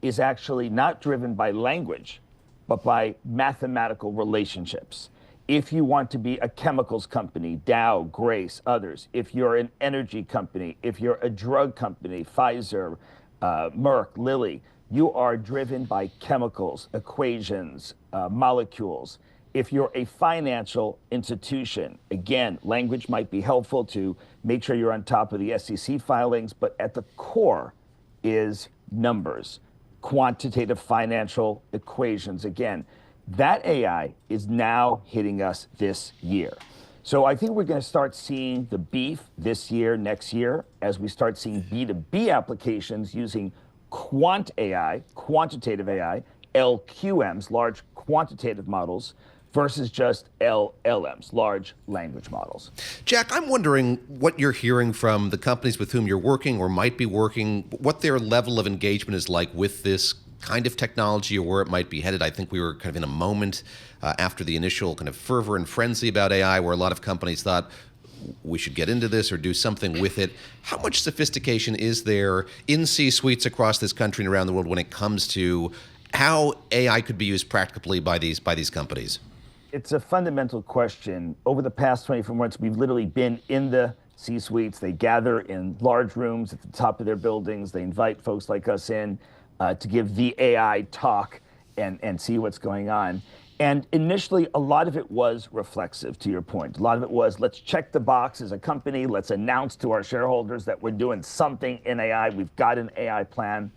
is actually not driven by language, but by mathematical relationships. If you want to be a chemicals company, Dow, Grace, others, if you're an energy company, if you're a drug company, Pfizer, Merck, Lilly, you are driven by chemicals, equations, molecules. If you're a financial institution, again, language might be helpful to make sure you're on top of the SEC filings, but at the core is numbers, quantitative financial equations. Again, that AI is now hitting us this year. So I think we're going to start seeing the beef this year, next year, as we start seeing B2B applications using quant AI, quantitative AI, LQMs, large quantitative models, versus just LLMs, large language models. Jack, I'm wondering what you're hearing from the companies with whom you're working or might be working, what their level of engagement is like with this kind of technology or where it might be headed. I think we were kind of in a moment after the initial kind of fervor and frenzy about AI where a lot of companies thought, we should get into this or do something with it. How much sophistication is there in C-suites across this country and around the world when it comes to how AI could be used practically by these companies? It's a fundamental question. Over the past 24 months, we've literally been in the C-suites. They gather in large rooms at the top of their buildings. They invite folks like us in to give the AI talk and see what's going on. And initially, a lot of it was reflexive, to your point. A lot of it was, let's check the box as a company. Let's announce to our shareholders that we're doing something in AI. We've got an AI plan.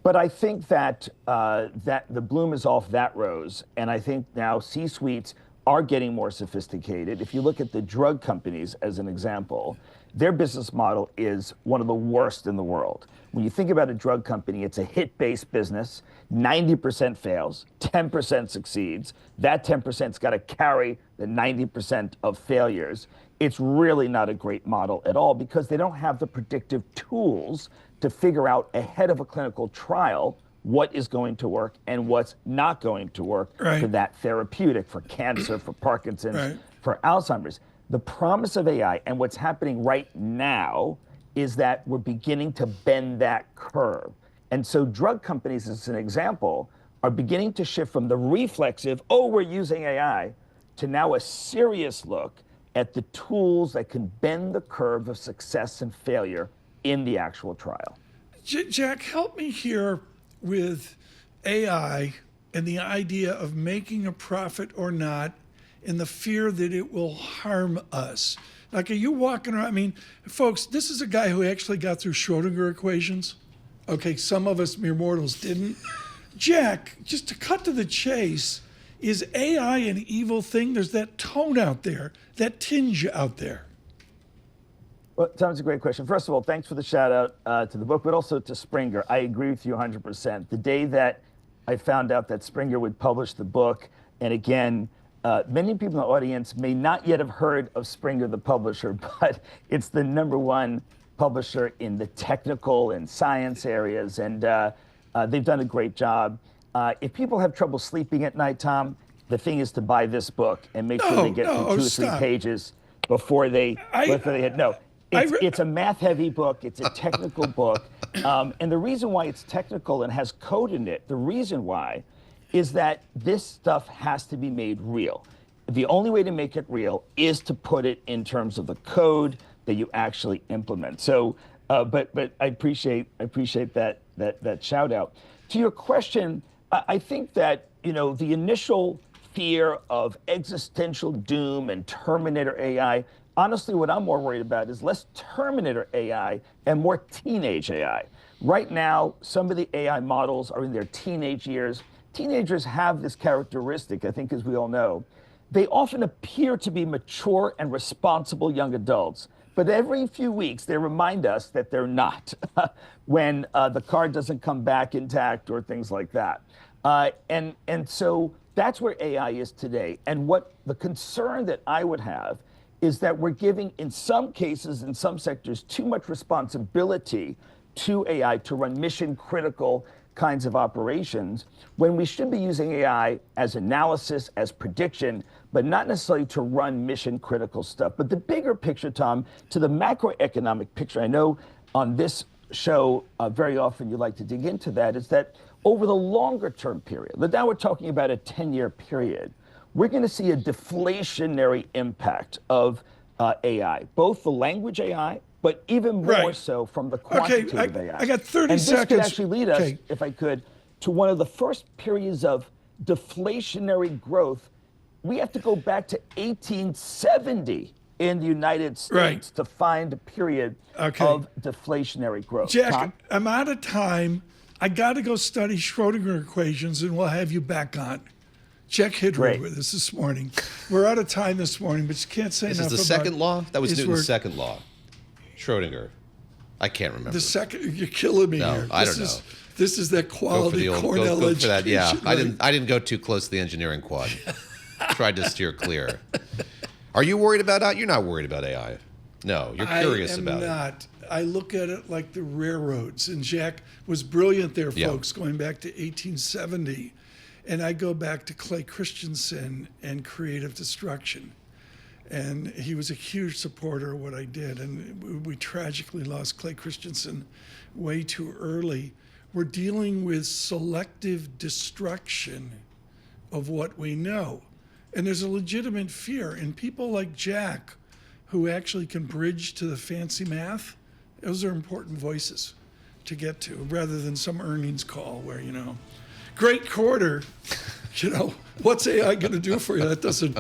But I think that that the bloom is off that rose, and I think now C-suites are getting more sophisticated. If you look at the drug companies as an example, their business model is one of the worst in the world. When you think about a drug company, it's a hit-based business. 90% fails, 10% succeeds. That 10%'s got to carry the 90% of failures. It's really not a great model at all because they don't have the predictive tools to figure out ahead of a clinical trial what is going to work and what's not going to work for that therapeutic, for cancer, for Parkinson's, for Alzheimer's. The promise of AI and what's happening right now is that we're beginning to bend that curve. And so drug companies, as an example, are beginning to shift from the reflexive, oh, we're using AI, to now a serious look at the tools that can bend the curve of success and failure in the actual trial. Jack, help me here with AI and the idea of making a profit or not and the fear that it will harm us. Like, are you walking around? I mean, folks, this is a guy who actually got through Schrodinger equations. Okay, some of us mere mortals didn't. Jack, just to cut to the chase, is AI an evil thing? There's that tone out there, that tinge out there. Well, Tom, it's a great question. First of all, thanks for the shout out to the book, but also to Springer. I agree with you 100%. The day that I found out that Springer would publish the book, and again, many people in the audience may not yet have heard of Springer, the publisher, but it's the #1 publisher in the technical and science areas, and they've done a great job. If people have trouble sleeping at night, Tom, the thing is to buy this book and make sure they get through 2 or 3 pages before they hit. No, it's a math-heavy book. It's a technical book. And the reason why it's technical and has code in it, the reason why, is that this stuff has to be made real. The only way to make it real is to put it in terms of the code that you actually implement. So, but I appreciate that shout out. To your question, I think that, you know, the initial fear of existential doom and Terminator AI, honestly, what I'm more worried about is less Terminator AI and more teenage AI. Right now, some of the AI models are in their teenage years. Teenagers have this characteristic, I think, as we all know. They often appear to be mature and responsible young adults, but every few weeks they remind us that they're not when the car doesn't come back intact or things like that. And so that's where AI is today. And what the concern that I would have is that we're giving, in some cases, in some sectors, too much responsibility to AI to run mission critical kinds of operations when we should be using AI as analysis, as prediction, but not necessarily to run mission critical stuff. But the bigger picture, Tom, to the macroeconomic picture, I know on this show very often you like to dig into that, is that over the longer term period, but now we're talking about a 10-year period, we're going to see a deflationary impact of AI, both the language AI, but even more so from the quantitative AI. I got 30 and seconds. This could actually lead us, if I could, to one of the first periods of deflationary growth. We have to go back to 1870 in the United States to find a period of deflationary growth. Jack, Tom? I'm out of time. I got to go study Schrodinger equations, and we'll have you back on. Jack Hidrow with us this morning. We're out of time this morning, but you can't say enough about... This is the second law? That was Newton's second law. Schrodinger. I can't remember. The second, you're killing me here. I don't know. This is that quality Cornell go education. for that. Yeah, right? I didn't go too close to the engineering quad. Tried to steer clear. Are you worried about AI? You're not worried about AI. No, you're curious about it. I am not. I look at it like the railroads, and Jack was brilliant there, folks, going back to 1870. And I go back to Clay Christensen and creative destruction. And he was a huge supporter of what I did. And we tragically lost Clay Christensen way too early. We're dealing with selective destruction of what we know. And there's a legitimate fear. And people like Jack, who actually can bridge to the fancy math, those are important voices to get to, rather than some earnings call where, great quarter, what's AI going to do for you? That doesn't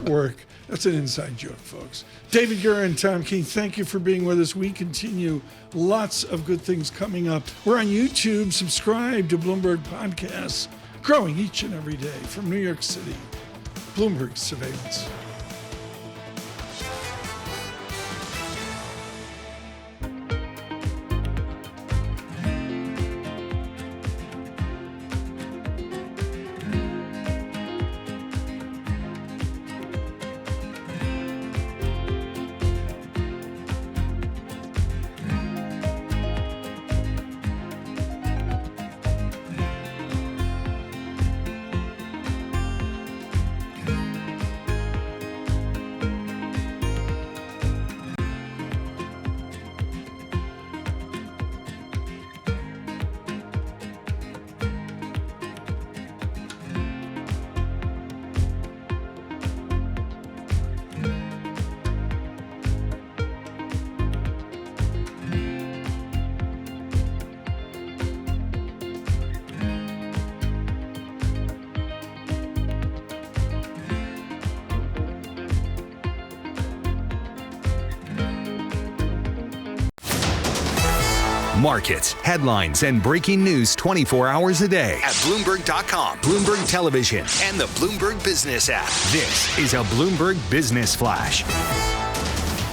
work. That's an inside joke, folks. David Gura and Tom Keene, thank you for being with us. We continue. Lots of good things coming up. We're on YouTube. Subscribe to Bloomberg Podcasts, growing each and every day from New York City. Bloomberg Surveillance. Markets, headlines, and breaking news 24 hours a day at Bloomberg.com, Bloomberg Television, and the Bloomberg Business app. This is a Bloomberg Business Flash.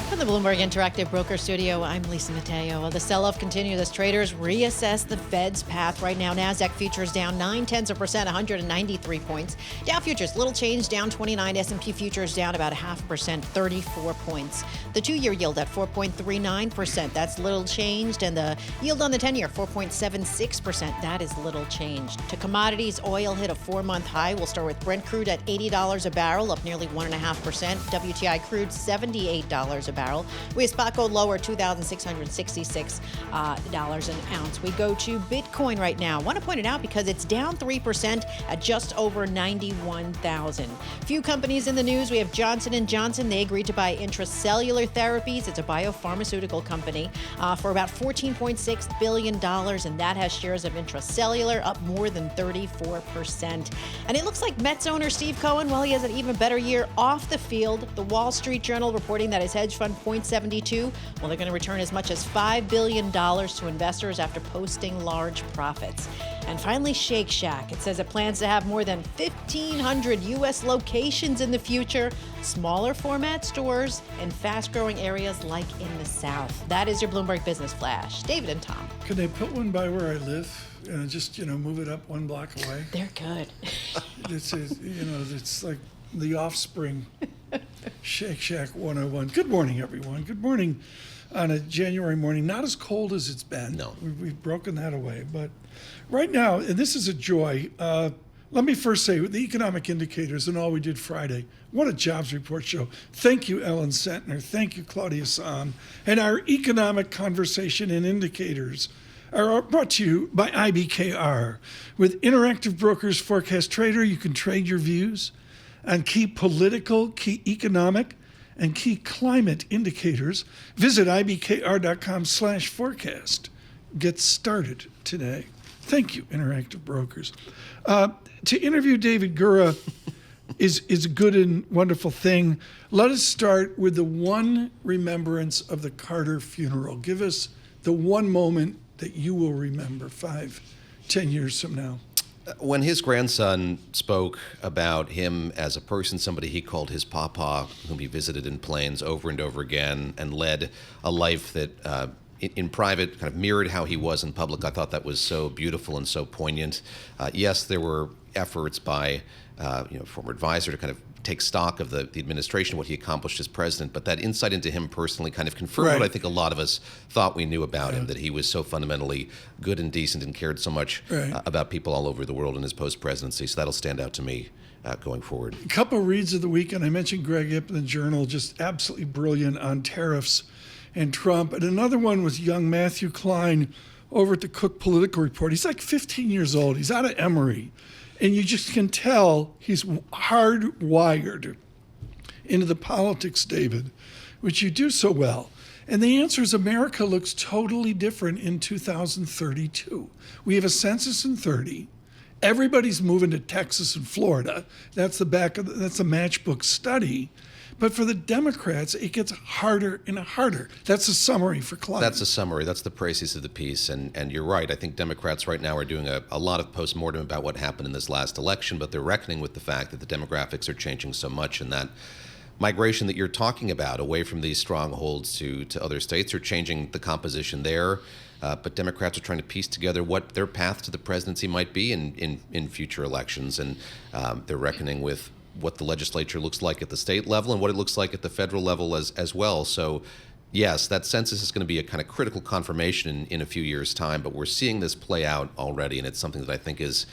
From the Bloomberg Interactive Broker Studio, I'm Lisa Mateo. The sell-off continues as traders reassess the Fed's path right now. NASDAQ futures down 0.9%, 193 points. Dow futures, little change, down 29. S&P futures down about 0.5%, 34 points. The 2-year yield at 4.39%. That's little changed. And the yield on the 10-year, 4.76%. That is little changed. To commodities, oil hit a 4-month high. We'll start with Brent crude at $80 a barrel, up nearly 1.5%. WTI crude, $78 a barrel. We have spot gold lower, $2,666 an ounce. We go to Bitcoin right now. I want to point it out because it's down 3% at just over 91,000. Few companies in the news. We have Johnson & Johnson. They agreed to buy Intracellular Therapies. It's a biopharmaceutical company for about $14.6 billion, and that has shares of Intracellular up more than 34%. And it looks like Mets owner Steve Cohen, well, he has an even better year off the field. The Wall Street Journal reporting that his hedge fund 0.72. Well, they're going to return as much as $5 billion to investors after posting large profits. And finally, Shake Shack. It says it plans to have more than 1,500 U.S. locations in the future, smaller format stores in fast-growing areas like in the South. That is your Bloomberg Business Flash. David and Tom. Can they put one by where I live and just, move it up 1 block away? They're good. It's like the offspring. Shake Shack 101. Good morning, everyone. Good morning on a January morning. Not as cold as it's been. No. We've broken that away. But right now, and this is a joy, let me first say, with the economic indicators and all we did Friday, what a jobs report show. Thank you, Ellen Sentner. Thank you, Claudia San. And our economic conversation and indicators are brought to you by IBKR. With Interactive Brokers Forecast Trader, you can trade your views on key political, key economic, and key climate indicators. Visit ibkr.com/forecast. Get started today. Thank you, Interactive Brokers. To interview David Gura is a good and wonderful thing. Let us start with the one remembrance of the Carter funeral. Give us the one moment that you will remember 5, 10 years from now. When his grandson spoke about him as a person, somebody he called his papa, whom he visited in planes over and over again, and led a life that in private kind of mirrored how he was in public. I thought that was so beautiful and so poignant. Yes, there were efforts by former advisor to kind of take stock of the administration, what he accomplished as president, but that insight into him personally kind of confirmed what I think a lot of us thought we knew about him, that he was so fundamentally good and decent and cared so much about people all over the world in his post-presidency. So that'll stand out to me going forward. A couple reads of the weekend. I mentioned Greg Ip in the Journal, just absolutely brilliant on tariffs and Trump. And another one was young Matthew Klein over at the Cook Political Report. He's like 15 years old. He's out of Emory. And you just can tell he's hardwired into the politics, David, which you do so well. And the answer is America looks totally different in 2032. We have a census in 30. Everybody's moving to Texas and Florida. That's the Matchbook study. But for the Democrats, it gets harder and harder. That's a summary for Klein. That's a summary. That's the précis of the piece. And you're right. I think Democrats right now are doing a lot of postmortem about what happened in this last election, but they're reckoning with the fact that the demographics are changing so much, and that migration that you're talking about away from these strongholds to other states are changing the composition there. But Democrats are trying to piece together what their path to the presidency might be in future elections, and they're reckoning with what the legislature looks like at the state level and what it looks like at the federal level as well. So, yes, that census is going to be a kind of critical confirmation in a few years' time, but we're seeing this play out already, and it's something that I think is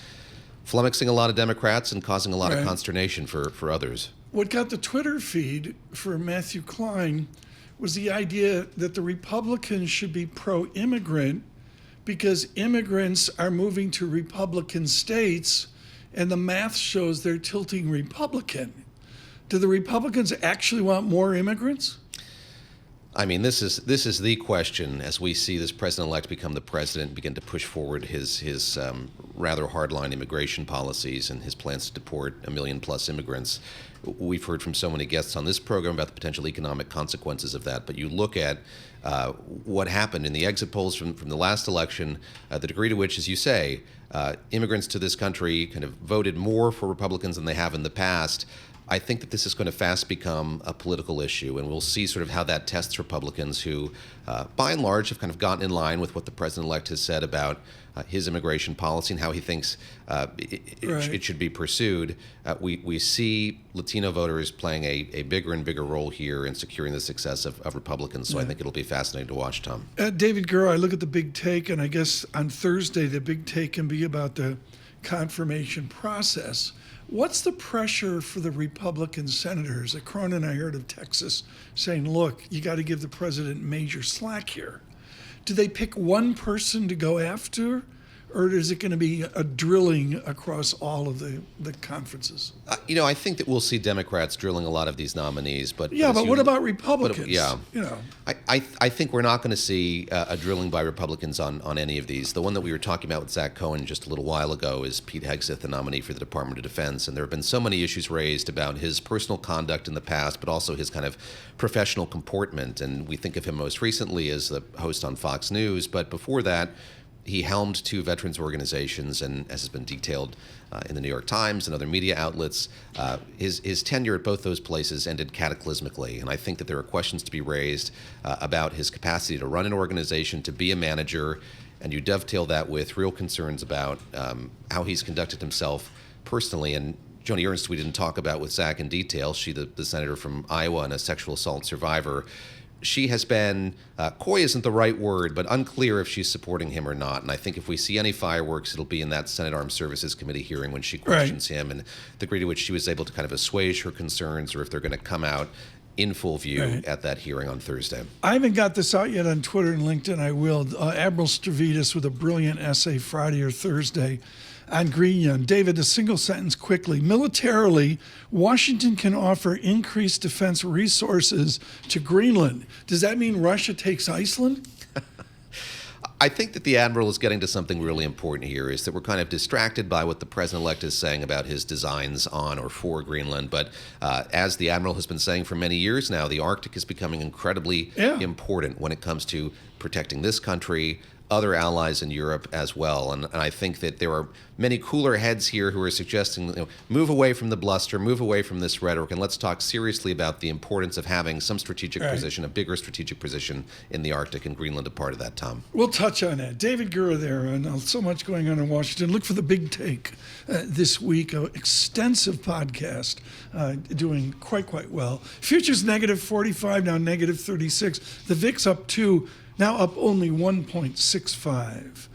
flummoxing a lot of Democrats and causing a lot of consternation for others. What got the Twitter feed for Matthew Klein was the idea that the Republicans should be pro-immigrant because immigrants are moving to Republican states, and the math shows they're tilting Republican. Do the Republicans actually want more immigrants? I mean, this is the question as we see this president-elect become the president, begin to push forward his rather hardline immigration policies and his plans to deport 1 million plus immigrants. We've heard from so many guests on this program about the potential economic consequences of that, but you look at what happened in the exit polls from the last election, the degree to which, as you say, immigrants to this country kind of voted more for Republicans than they have in the past. I think that this is going to fast become a political issue, and we'll see sort of how that tests Republicans who, by and large, have kind of gotten in line with what the president-elect has said about his immigration policy and how he thinks it should be pursued. We see Latino voters playing a bigger and bigger role here in securing the success of Republicans, so I think it'll be fascinating to watch, Tom. David Gura, I look at the big take, and I guess on Thursday the big take can be about the confirmation process. What's the pressure for the Republican senators? Cronin, I heard of Texas saying, look, you got to give the president major slack here. Do they pick one person to go after, or is it going to be a drilling across all of the conferences? I think that we'll see Democrats drilling a lot of these nominees, but what about Republicans? I think we're not going to see a drilling by Republicans on any of these. The one that we were talking about with Zach Cohen just a little while ago is Pete Hegseth, the nominee for the Department of Defense, and there have been so many issues raised about his personal conduct in the past, but also his kind of professional comportment. And we think of him most recently as the host on Fox News, but before that, he helmed 2 veterans organizations, and as has been detailed in the New York Times and other media outlets, his tenure at both those places ended cataclysmically. And I think that there are questions to be raised about his capacity to run an organization, to be a manager, and you dovetail that with real concerns about how he's conducted himself personally. And Joni Ernst, we didn't talk about with Zach in detail. She, the senator from Iowa and a sexual assault survivor. She has been, coy isn't the right word, but unclear if she's supporting him or not. And I think if we see any fireworks, it'll be in that Senate Armed Services Committee hearing when she questions him and the degree to which she was able to kind of assuage her concerns, or if they're going to come out in full view at that hearing on Thursday. I haven't got this out yet on Twitter and LinkedIn. I will. Admiral Stavridis with a brilliant essay Friday or Thursday on Greenland. David, a single sentence quickly. Militarily, Washington can offer increased defense resources to Greenland. Does that mean Russia takes Iceland? I think that the Admiral is getting to something really important here, is that we're kind of distracted by what the president-elect is saying about his designs on or for Greenland. But as the Admiral has been saying for many years now, the Arctic is becoming incredibly important when it comes to protecting this country, other allies in Europe as well. And I think that there are many cooler heads here who are suggesting, move away from the bluster, move away from this rhetoric, and let's talk seriously about the importance of having some strategic position, a bigger strategic position in the Arctic and Greenland, a part of that, Tom. We'll touch on that. David Gura there, and so much going on in Washington. Look for The Big Take this week, an extensive podcast doing quite well. Futures negative 45, now negative 36. The VIX up 2, now up only 1.65.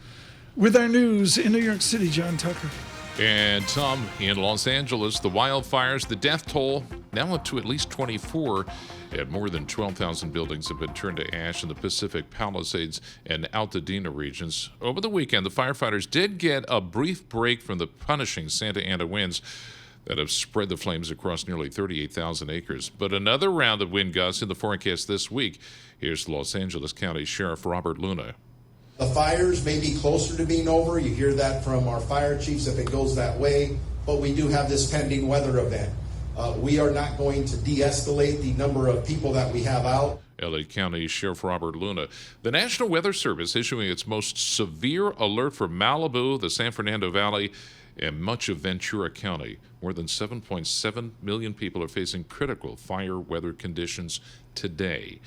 With our news in New York City, John Tucker. And Tom, in Los Angeles, the wildfires, the death toll now up to at least 24, and more than 12,000 buildings have been turned to ash in the Pacific Palisades and Altadena regions. Over the weekend, the firefighters did get a brief break from the punishing Santa Ana winds that have spread the flames across nearly 38,000 acres. But another round of wind gusts in the forecast this week. Here's Los Angeles County Sheriff Robert Luna. The fires may be closer to being over. You hear that from our fire chiefs if it goes that way. But we do have this pending weather event. We are not going to de-escalate the number of people that we have out. LA County Sheriff Robert Luna. The National Weather Service issuing its most severe alert for Malibu, the San Fernando Valley, and much of Ventura County. More than 7.7 million people are facing critical fire weather conditions today.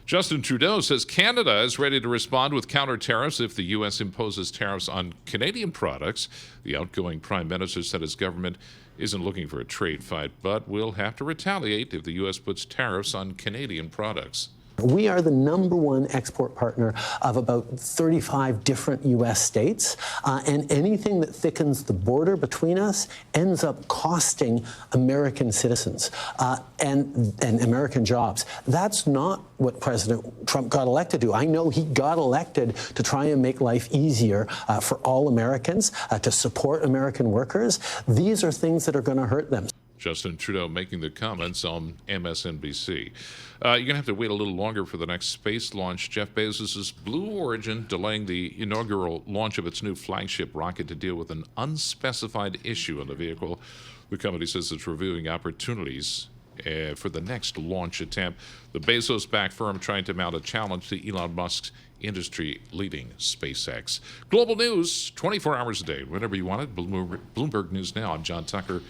Justin Trudeau says Canada is ready to respond with counter tariffs if the U.S. imposes tariffs on Canadian products. The outgoing prime minister said his government isn't looking for a trade fight, but will have to retaliate if the U.S. puts tariffs on Canadian products. We are the #1 export partner of about 35 different U.S. states, and anything that thickens the border between us ends up costing American citizens and American jobs. That's not what President Trump got elected to do. I know he got elected to try and make life easier for all Americans, to support American workers. These are things that are going to hurt them. Justin Trudeau making the comments on MSNBC. You're going to have to wait a little longer for the next space launch. Jeff Bezos' Blue Origin delaying the inaugural launch of its new flagship rocket to deal with an unspecified issue in the vehicle. The company says it's reviewing opportunities for the next launch attempt. The Bezos-backed firm trying to mount a challenge to Elon Musk's industry-leading SpaceX. Global news, 24 hours a day, whenever you want it. Bloomberg News Now. I'm John Tucker.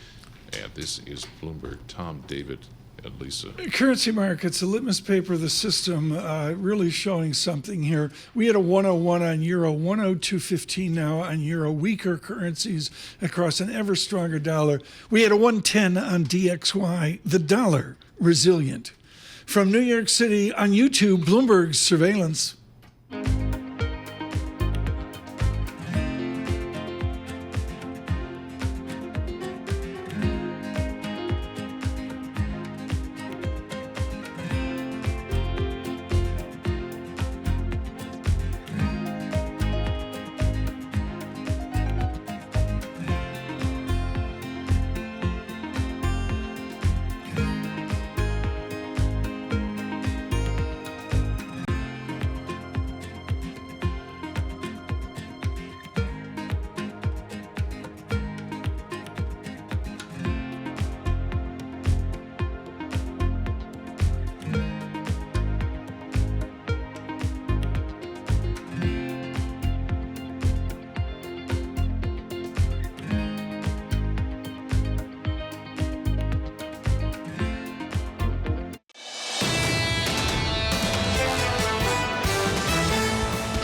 And this is Bloomberg. Tom, David, and Lisa. Currency markets, the litmus paper of the system, really showing something here. We had a 101 on euro, 102.15 now on euro. Weaker currencies across an ever stronger dollar. We had a 110 on DXY. The dollar resilient. From New York City on YouTube, Bloomberg Surveillance.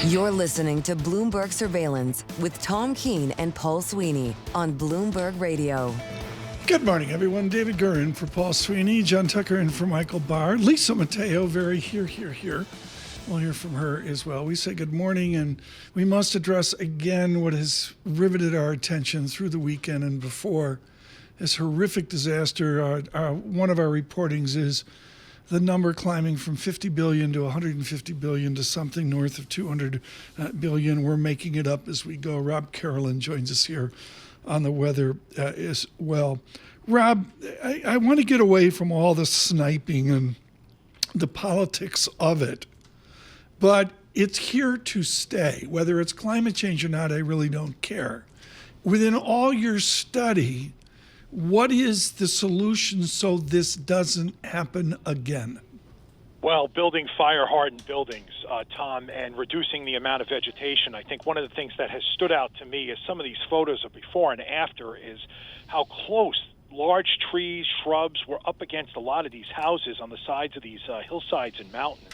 You're listening to Bloomberg Surveillance with Tom Keene and Paul Sweeney on Bloomberg Radio. Good morning, everyone. David Gura in for Paul Sweeney, John Tucker in for Michael Barr, Lisa Mateo, very here. We'll hear from her as well. We say good morning, and we must address again what has riveted our attention through the weekend and before. This horrific disaster. One of our reportings is the number climbing from 50 billion to 150 billion to something north of 200 billion. We're making it up as we go. Rob Carolyn joins us here on the weather as well. Rob, I want to get away from all the sniping and the politics of it, but it's here to stay. Whether it's climate change or not, I really don't care. Within all your study, what is the solution so this doesn't happen again? Well, building fire-hardened buildings, Tom, and reducing the amount of vegetation. I think one of the things that has stood out to me is some of these photos of before and after is how close large trees, shrubs were up against a lot of these houses on the sides of these hillsides and mountains.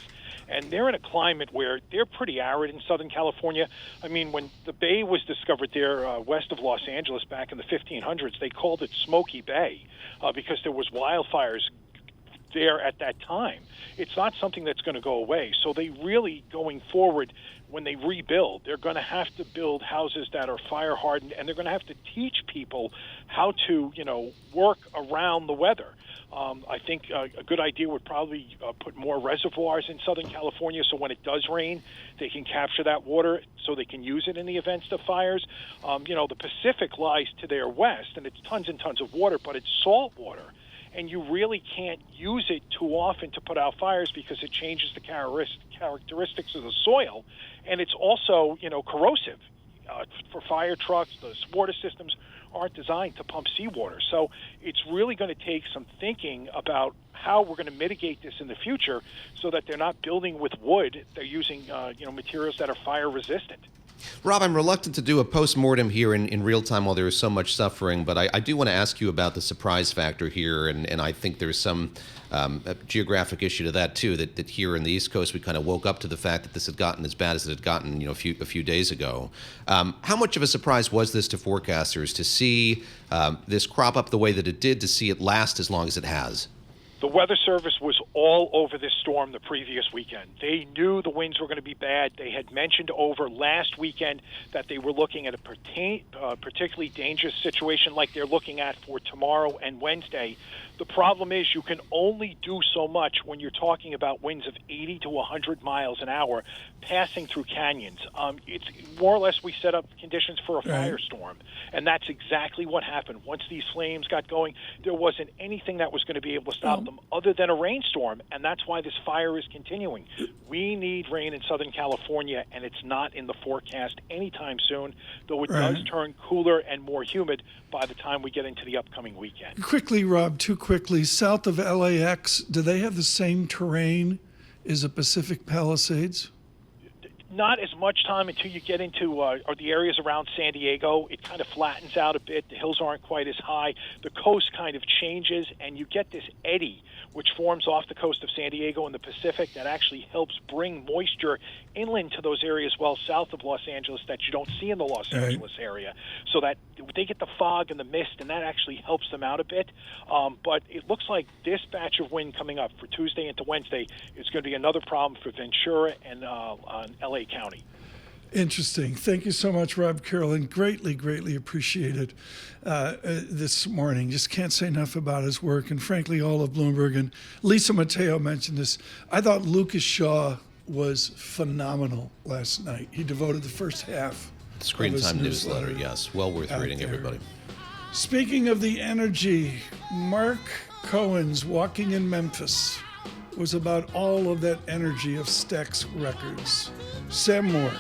And they're in a climate where they're pretty arid in Southern California. I mean, when the Bay was discovered there west of Los Angeles back in the 1500s, they called it Smoky Bay because there was wildfires there at that time. It's not something that's going to go away. So they really, going forward, when they rebuild, they're going to have to build houses that are fire hardened, and they're going to have to teach people how to, work around the weather. I think a good idea would probably put more reservoirs in Southern California so when it does rain, they can capture that water so they can use it in the events of fires. The Pacific lies to their west, and it's tons and tons of water, but it's salt water. And you really can't use it too often to put out fires because it changes the characteristics of the soil. And it's also, corrosive. For fire trucks, the water systems aren't designed to pump seawater. So it's really going to take some thinking about how we're going to mitigate this in the future so that they're not building with wood. They're using, materials that are fire resistant. Rob, I'm reluctant to do a post-mortem here in real time while there is so much suffering, but I do want to ask you about the surprise factor here, and I think there's some geographic issue to that, too, that here in the East Coast we kind of woke up to the fact that this had gotten as bad as it had gotten a few days ago. How much of a surprise was this to forecasters to see this crop up the way that it did, to see it last as long as it has? The Weather Service was all over this storm the previous weekend. They knew the winds were going to be bad. They had mentioned over last weekend that they were looking at a particularly dangerous situation like they're looking at for tomorrow and Wednesday. The problem is you can only do so much when you're talking about winds of 80 to 100 miles an hour passing through canyons. It's more or less we set up conditions for a firestorm, and that's exactly what happened. Once these flames got going, there wasn't anything that was going to be able to stop them other than a rainstorm, and that's why this fire is continuing. We need rain in Southern California, and it's not in the forecast anytime soon, though it does turn cooler and more humid by the time we get into the upcoming weekend. Quickly, Rob, too quickly, south of LAX, do they have the same terrain as the Pacific Palisades? Not as much time until you get into the areas around San Diego. It kind of flattens out a bit. The hills aren't quite as high. The coast kind of changes, and you get this eddy, which forms off the coast of San Diego in the Pacific that actually helps bring moisture inland to those areas well south of Los Angeles that you don't see in the Los Angeles area. So that they get the fog and the mist, and that actually helps them out a bit. But it looks like this batch of wind coming up for Tuesday into Wednesday is going to be another problem for Ventura and LA County. Interesting. Thank you so much, Rob Carolyn. Greatly, greatly appreciated this morning. Just can't say enough about his work, and frankly, all of Bloomberg. And Lisa Mateo mentioned this. I thought Lucas Shaw was phenomenal last night. He devoted the first half Screen of his Time newsletter, yes. Well worth reading, there. everybody. Speaking of the energy, Mark Cohen's Walking in Memphis was about all of that energy of Stax Records. Sam Moore.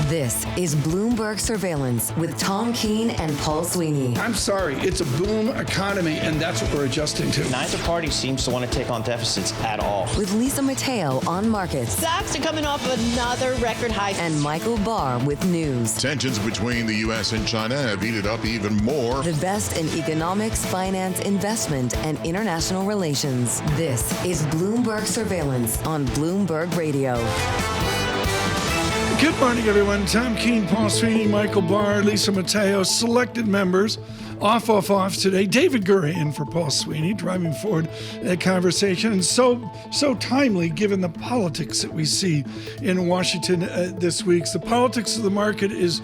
This is Bloomberg Surveillance with Tom Keene and Paul Sweeney. I'm sorry, it's a boom economy, and that's what we're adjusting to. Neither party seems to want to take on deficits at all. With Lisa Mateo on markets. Stocks are coming off of another record high. And Michael Barr with news. Tensions between the U.S. and China have heated up even more. The best in economics, finance, investment, and international relations. This is Bloomberg Surveillance on Bloomberg Radio. Good morning, everyone. Tom Keene, Paul Sweeney, Michael Barr, Lisa Mateo, selected members. Off today. David Gura in for Paul Sweeney, driving forward that conversation. And so timely given the politics that we see in Washington this week. The politics of the market is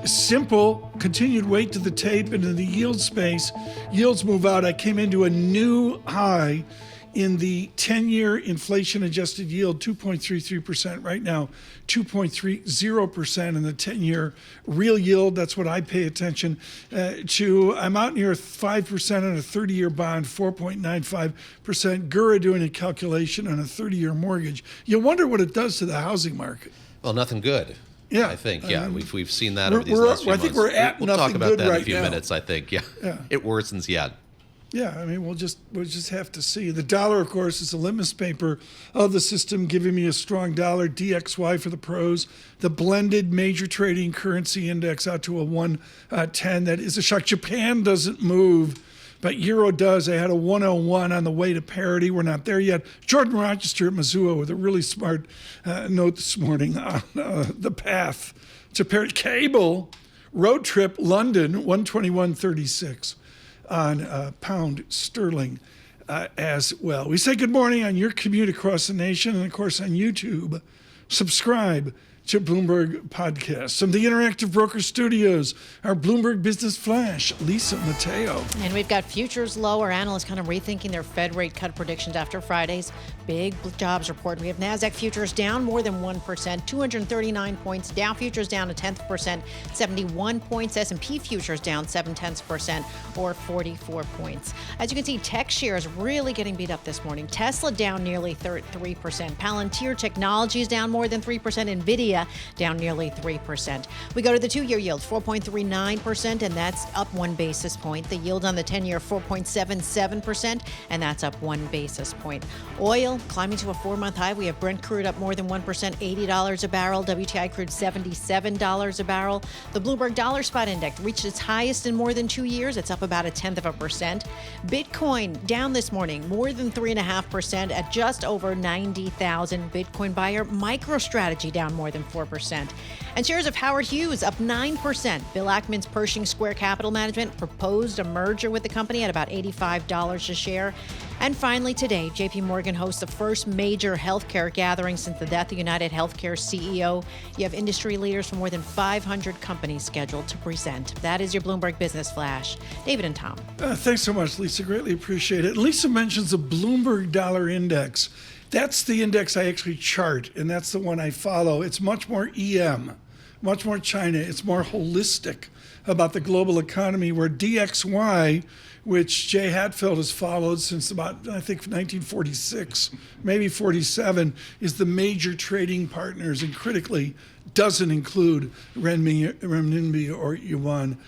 simple. Continued weight to the tape and in the yield space. Yields move out. I came into a new high in the 10-year inflation-adjusted yield, 2.33% right now, 2.30% in the 10-year real yield. That's what I pay attention to. I'm out near 5% on a 30-year bond, 4.95%. Gura doing a calculation on a 30-year mortgage. You wonder what it does to the housing market. Well, nothing good. Yeah, I think we've seen that over these last few months. I think we're at we'll nothing talk about good that right in a few now. minutes. I think. Yeah, it worsens yet. Yeah, I mean, we'll just have to see. The dollar, of course, is the litmus paper of the system, giving me a strong dollar. DXY for the pros. The blended major trading currency index out to a 110. That is a shock. Japan doesn't move, but Euro does. I had a 101 on the way to parity. We're not there yet. Jordan Rochester at Missoula with a really smart note this morning on the path to parity. Cable, road trip, London, 121.36. On pound sterling as well. We say good morning on your commute across the nation and, of course, on YouTube. Subscribe to Bloomberg Podcasts. From the Interactive Broker Studios, our Bloomberg Business Flash, Lisa Mateo. And we've got futures lower. Analysts kind of rethinking their Fed rate cut predictions after Friday's big jobs report. We have NASDAQ futures down more than 1%, 239 points. Dow futures down 0.1%, 71 points. S&P futures down 0.7%, or 44 points. As you can see, tech shares really getting beat up this morning. Tesla down nearly 3%. Palantir Technologies down more than 3%. NVIDIA down nearly 3%. We go to the 2-year yield, 4.39%, and that's up 1 basis point. The yield on the 10-year, 4.77%, and that's up 1 basis point. Oil climbing to a 4-month high. We have Brent crude up more than 1%, $80 a barrel. WTI crude, $77 a barrel. The Bloomberg Dollar Spot Index reached its highest in more than 2 years. It's up about 0.1%. Bitcoin down this morning, more than 3.5% at just over 90,000. Bitcoin buyer. MicroStrategy down more than 4%. And shares of Howard Hughes up 9%. Bill Ackman's Pershing Square Capital Management proposed a merger with the company at about $85 a share. And finally today, JP Morgan hosts the first major healthcare gathering since the death of United Healthcare CEO. You have industry leaders from more than 500 companies scheduled to present. That is your Bloomberg Business Flash. David and Tom. Thanks so much, Lisa. Greatly appreciate it. Lisa mentions the Bloomberg Dollar Index. That's the index I actually chart, and that's the one I follow. It's much more EM, much more China. It's more holistic about the global economy, where DXY, which Jay Hatfield has followed since about, I think, 1946, maybe 47, is the major trading partners, and critically doesn't include renminbi or yuan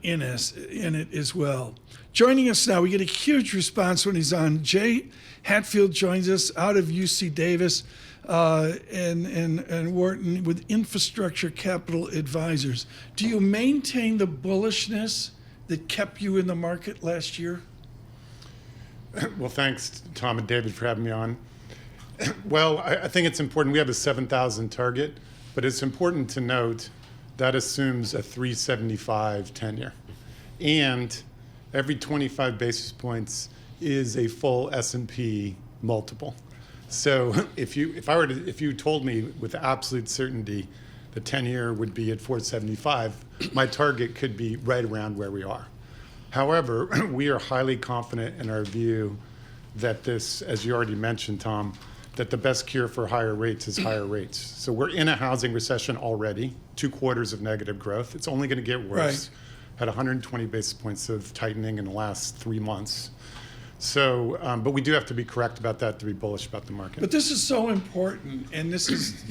in it as well. Joining us now, we get a huge response when he's on. Jay Hatfield joins us out of UC Davis and Wharton with Infrastructure Capital Advisors. Do you maintain the bullishness that kept you in the market last year? Well, thanks, Tom and David, for having me on. Well, I think it's important. We have a 7,000 target, but it's important to note that assumes a 375 10-year. And every 25 basis points is a full S&P multiple. So if you told me with absolute certainty the 10-year would be at 475, my target could be right around where we are. However, we are highly confident in our view that this, as you already mentioned, Tom, that the best cure for higher rates is higher rates. So we're in a housing recession already, 2 quarters of negative growth. It's only going to get worse. Had 120 basis points of tightening in the last 3 months. So, but we do have to be correct about that to be bullish about the market. But this is so important, and this is,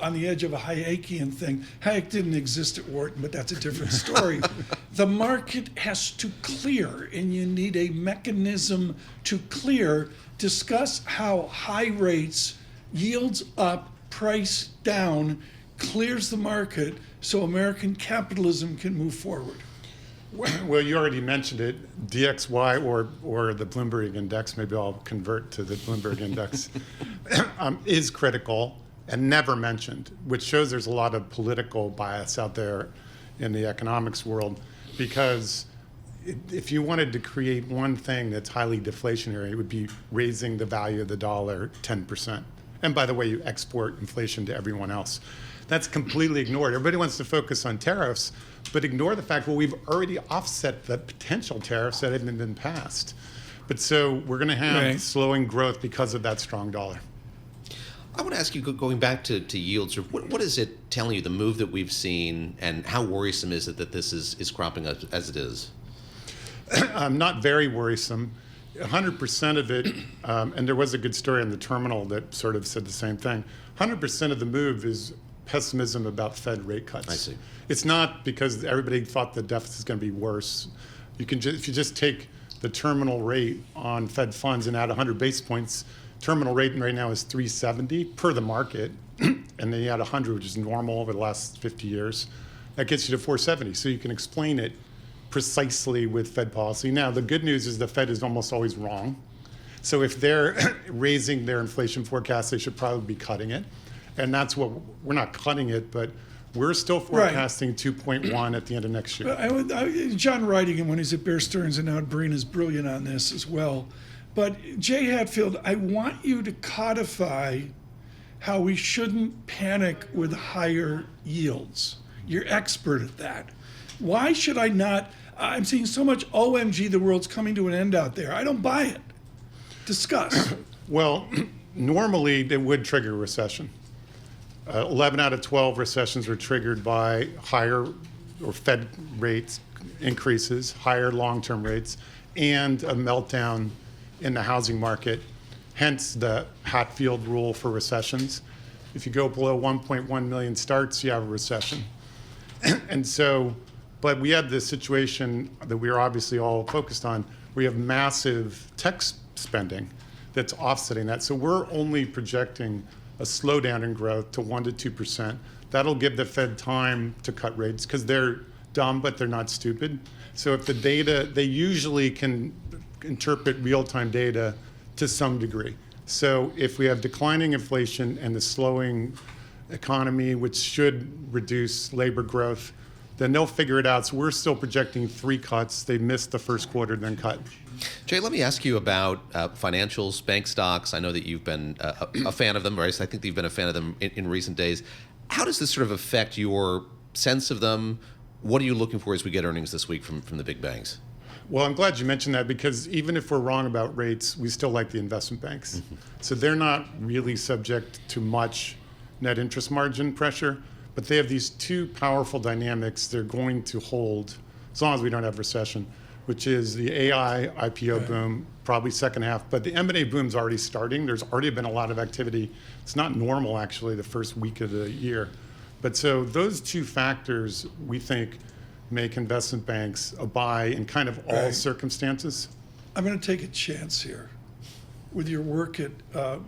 on the edge of a Hayekian thing. Hayek didn't exist at Wharton, but that's a different story. The market has to clear, and you need a mechanism to clear. Discuss how high rates, yields up, price down, clears the market so American capitalism can move forward. Well, you already mentioned it. DXY or the Bloomberg Index, maybe I'll convert to the Bloomberg Index, is critical. and never mentioned, which shows there's a lot of political bias out there in the economics world, because if you wanted to create one thing that's highly deflationary, it would be raising the value of the dollar 10%. And by the way, you export inflation to everyone else. That's completely ignored. Everybody wants to focus on tariffs, but ignore the fact, well, we've already offset the potential tariffs that haven't been passed. But so we're going to have slowing growth because of that strong dollar. I want to ask you, going back to yields, what is it telling you, the move that we've seen, and how worrisome is it that this is cropping up as it is? Not very worrisome. 100% of it, and there was a good story on the terminal that sort of said the same thing. 100% of the move is pessimism about Fed rate cuts. I see. It's not because everybody thought the deficit is going to be worse. You can if you just take the terminal rate on Fed funds and add 100 basis points, terminal rate right now is 370 per the market, and then you add 100, which is normal over the last 50 years. That gets you to 470. So you can explain it precisely with Fed policy. Now, the good news is the Fed is almost always wrong. So if they're raising their inflation forecast, they should probably be cutting it. And that's what, we're not cutting it, but we're still forecasting 2.1 at the end of next year. John Wrightingham, when he's at Bear Stearns and now at Breen, is brilliant on this as well. But Jay Hatfield, I want you to codify how we shouldn't panic with higher yields. You're expert at that. Why should I not? I'm seeing so much OMG, the world's coming to an end out there. I don't buy it. Discuss. Well, normally it would trigger a recession. 11 out of 12 recessions were triggered by higher or Fed rates increases, higher long-term rates, and a meltdown in the housing market, hence the Hatfield rule for recessions. If you go below 1.1 million starts, you have a recession. And so, but we had this situation that we are obviously all focused on. We have massive tech spending that's offsetting that. So we're only projecting a slowdown in growth to 1% to 2%. That'll give the Fed time to cut rates because they're dumb, but they're not stupid. So if the data, they usually can interpret real-time data to some degree. So if we have declining inflation and the slowing economy, which should reduce labor growth, then they'll figure it out. So we're still projecting 3 cuts. They missed the first quarter, then cut. Jay, let me ask you about financials, bank stocks. I know that you've been a fan of them, right? I think that you've been a fan of them in recent days. How does this sort of affect your sense of them? What are you looking for as we get earnings this week from the big banks? Well, I'm glad you mentioned that because even if we're wrong about rates, we still like the investment banks. Mm-hmm. So they're not really subject to much net interest margin pressure, but they have these two powerful dynamics they're going to hold as long as we don't have recession, which is the AI IPO boom, probably second half, but the M&A boom's already starting. There's already been a lot of activity. It's not normal, actually, the first week of the year. But so those two factors, we think, make investment banks a buy in kind of all circumstances. I'm going to take a chance here. With your work at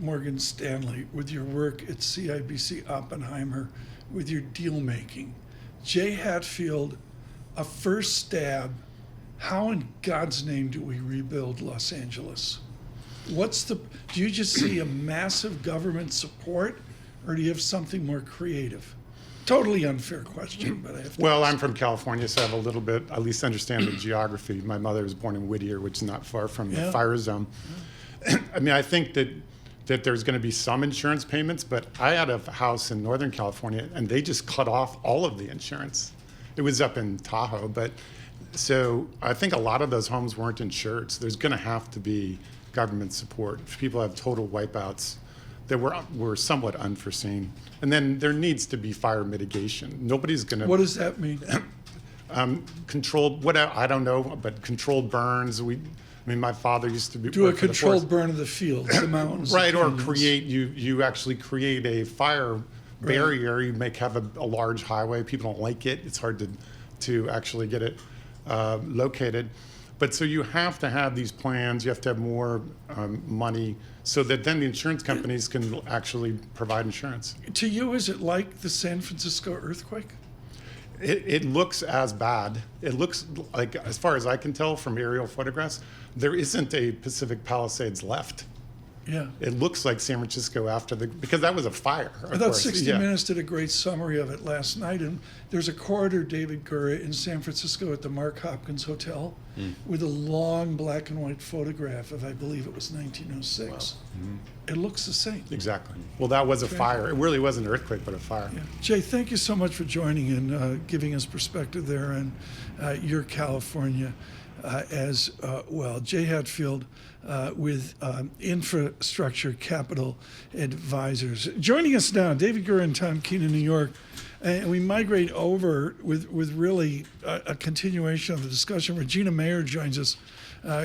Morgan Stanley, with your work at CIBC Oppenheimer, with your deal making, Jay Hatfield, a first stab, how in God's name do we rebuild Los Angeles? Do you just see a massive government support, or do you have something more creative? Totally unfair question, but I have to Well, I'm from California, so I have a little bit, at least understand the geography. My mother was born in Whittier, which is not far from the fire zone. I mean, I think that there's going to be some insurance payments, but I had a house in Northern California, and they just cut off all of the insurance. It was up in Tahoe, but so I think a lot of those homes weren't insured. So there's going to have to be government support. If people have total wipeouts that were somewhat unforeseen. And then there needs to be fire mitigation. Nobody's going to... What does that mean? Controlled, I don't know, but controlled burns. I mean, my father used to do a controlled burn of the fields, the mountains. Right, or you actually create a fire barrier. You have a large highway. People don't like it. It's hard to actually get it located. But so you have to have these plans. You have to have more money so that then the insurance companies can actually provide insurance. To you, is it like the San Francisco earthquake? It looks as bad. It looks like, as far as I can tell from aerial photographs, there isn't a Pacific Palisades left. Yeah. It looks like San Francisco because that was a fire. I thought 60 Minutes did a great summary of it last night. And there's a corridor, David Gura, in San Francisco at the Mark Hopkins Hotel with a long black and white photograph of, I believe it was 1906. Wow. It looks the same. Exactly. Well, that was a fire. It really wasn't an earthquake, but a fire. Yeah. Jay, thank you so much for joining and giving us perspective there on your California as well. Jay Hatfield with Infrastructure Capital Advisors. Joining us now, David Gura and Tom Keene in New York. And we migrate over with really a continuation of the discussion. Regina Mayor joins us,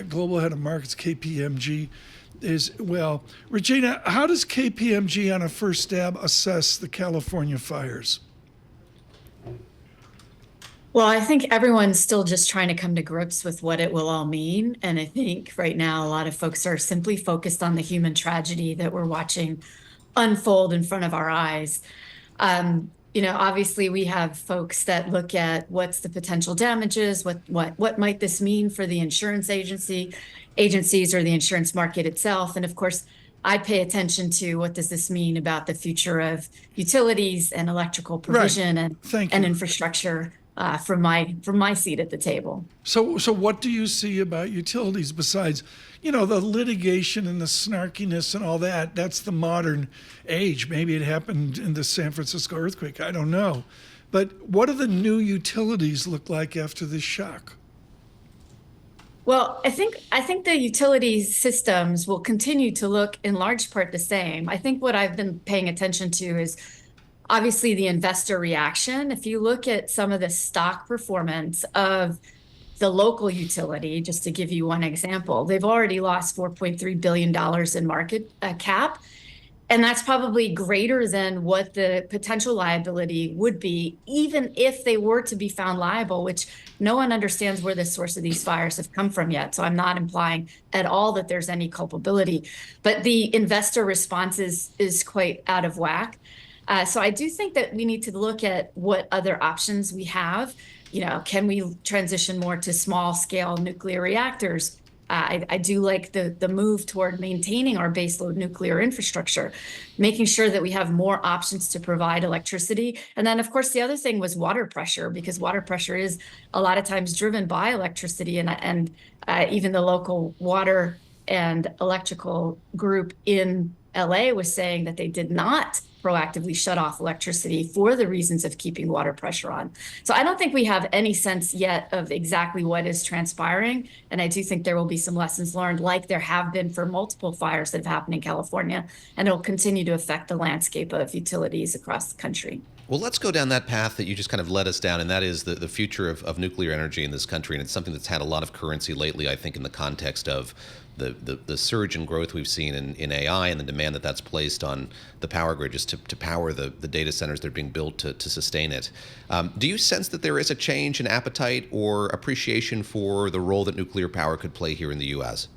Global Head of Markets, KPMG. Regina, how does KPMG on a first stab assess the California fires? Well, I think everyone's still just trying to come to grips with what it will all mean. And I think right now a lot of folks are simply focused on the human tragedy that we're watching unfold in front of our eyes. Obviously we have folks that look at what's the potential damages, what might this mean for the insurance agencies or the insurance market itself. And of course, I pay attention to what does this mean about the future of utilities and electrical provision and infrastructure from my seat at the table. So what do you see about utilities besides, the litigation and the snarkiness and all that? That's the modern age. Maybe it happened in the San Francisco earthquake. I don't know. But what do the new utilities look like after this shock? Well, I think the utility systems will continue to look in large part the same. I think what I've been paying attention to is obviously the investor reaction. If you look at some of the stock performance of the local utility, just to give you one example, they've already lost $4.3 billion in market cap. And that's probably greater than what the potential liability would be, even if they were to be found liable, which no one understands where the source of these fires have come from yet. So I'm not implying at all that there's any culpability. But the investor response is quite out of whack. So I do think that we need to look at what other options we have. Can we transition more to small scale nuclear reactors? I do like the move toward maintaining our baseload nuclear infrastructure, making sure that we have more options to provide electricity. And then, of course, the other thing was water pressure, because water pressure is a lot of times driven by electricity. And even the local water and electrical group in LA was saying that they did not proactively shut off electricity for the reasons of keeping water pressure on. So I don't think we have any sense yet of exactly what is transpiring. And I do think there will be some lessons learned, like there have been for multiple fires that have happened in California, and it'll continue to affect the landscape of utilities across the country. Well, let's go down that path that you just kind of led us down, and that is the future of nuclear energy in this country. And it's something that's had a lot of currency lately, I think, in the context of the surge in growth we've seen in AI and the demand that's placed on the power grid just to power the data centers that are being built to sustain it. Do you sense that there is a change in appetite or appreciation for the role that nuclear power could play here in the U.S.?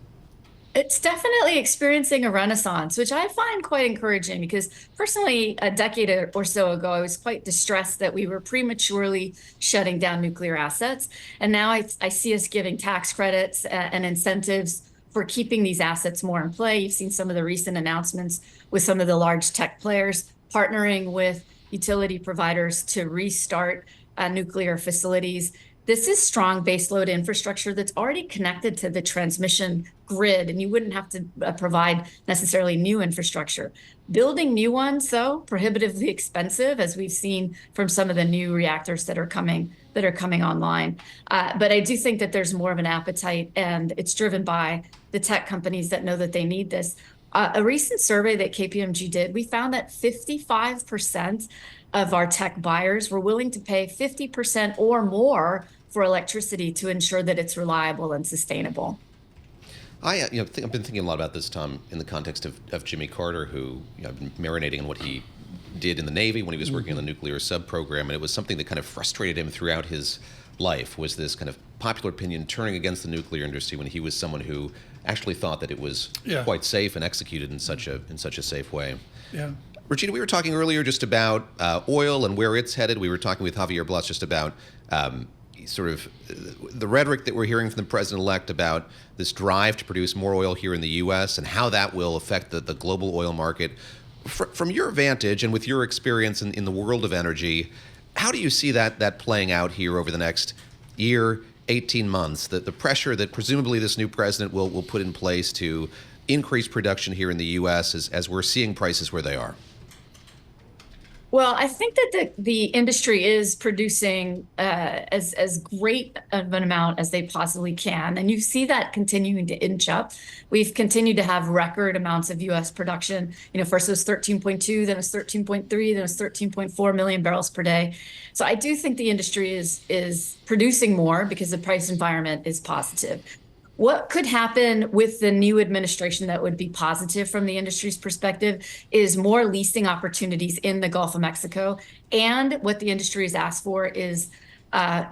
It's definitely experiencing a renaissance, which I find quite encouraging, because personally, a decade or so ago, I was quite distressed that we were prematurely shutting down nuclear assets. And now I see us giving tax credits and incentives for keeping these assets more in play. You've seen some of the recent announcements with some of the large tech players partnering with utility providers to restart nuclear facilities. This is strong baseload infrastructure that's already connected to the transmission grid, and you wouldn't have to provide necessarily new infrastructure. Building new ones, though, prohibitively expensive, as we've seen from some of the new reactors that are coming online. But I do think that there's more of an appetite, and it's driven by the tech companies that know that they need this. A recent survey that KPMG did, we found that 55% of our tech buyers were willing to pay 50% or more for electricity to ensure that it's reliable and sustainable. I've been thinking a lot about this, Tom, in the context of Jimmy Carter, who I've been marinating on what he did in the Navy when he was working on the nuclear sub program, and it was something that kind of frustrated him throughout his life, was this kind of popular opinion turning against the nuclear industry when he was someone who actually thought that it was quite safe and executed in such a safe way. Yeah. Regina, we were talking earlier just about oil and where it's headed. We were talking with Javier Blas just about sort of the rhetoric that we're hearing from the president-elect about this drive to produce more oil here in the U.S. and how that will affect the global oil market. From your vantage and with your experience in the world of energy, how do you see that playing out here over the next year, 18 months, the pressure that presumably this new president will put in place to increase production here in the U.S. as we're seeing prices where they are? Well, I think that the industry is producing as great of an amount as they possibly can. And you see that continuing to inch up. We've continued to have record amounts of U.S. production. First it was 13.2, then it was 13.3, then it was 13.4 million barrels per day. So I do think the industry is producing more because the price environment is positive. What could happen with the new administration that would be positive from the industry's perspective is more leasing opportunities in the Gulf of Mexico. And what the industry has asked for is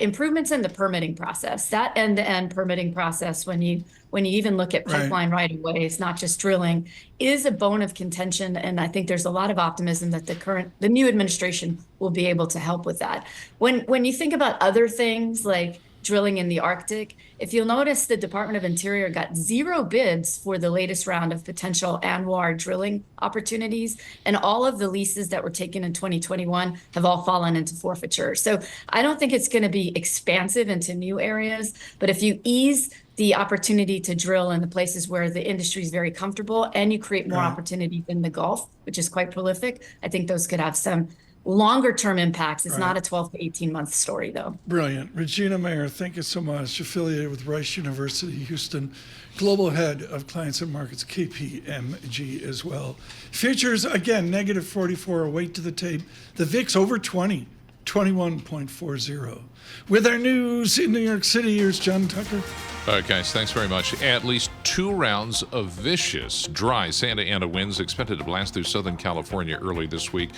improvements in the permitting process. That end-to-end permitting process, when you even look at pipeline right-of-ways, not just drilling, is a bone of contention. And I think there's a lot of optimism that the new administration will be able to help with that. When you think about other things like drilling in the Arctic, if you'll notice, the Department of Interior got 0 bids for the latest round of potential ANWR drilling opportunities, and all of the leases that were taken in 2021 have all fallen into forfeiture. So I don't think it's going to be expansive into new areas, but if you ease the opportunity to drill in the places where the industry is very comfortable and you create more opportunities in the Gulf, which is quite prolific, I think those could have some longer term impacts. It's not a 12 to 18 month story, though. Brilliant. Regina Mayor, thank you so much. Affiliated with Rice University, Houston, Global Head of Clients and Markets, KPMG as well. Futures, again, negative 44, a weight to the tape. The VIX over 20, 21.40. With our news in New York City, here's John Tucker. All right, guys, thanks very much. At least 2 rounds of vicious, dry Santa Ana winds expected to blast through Southern California early this week,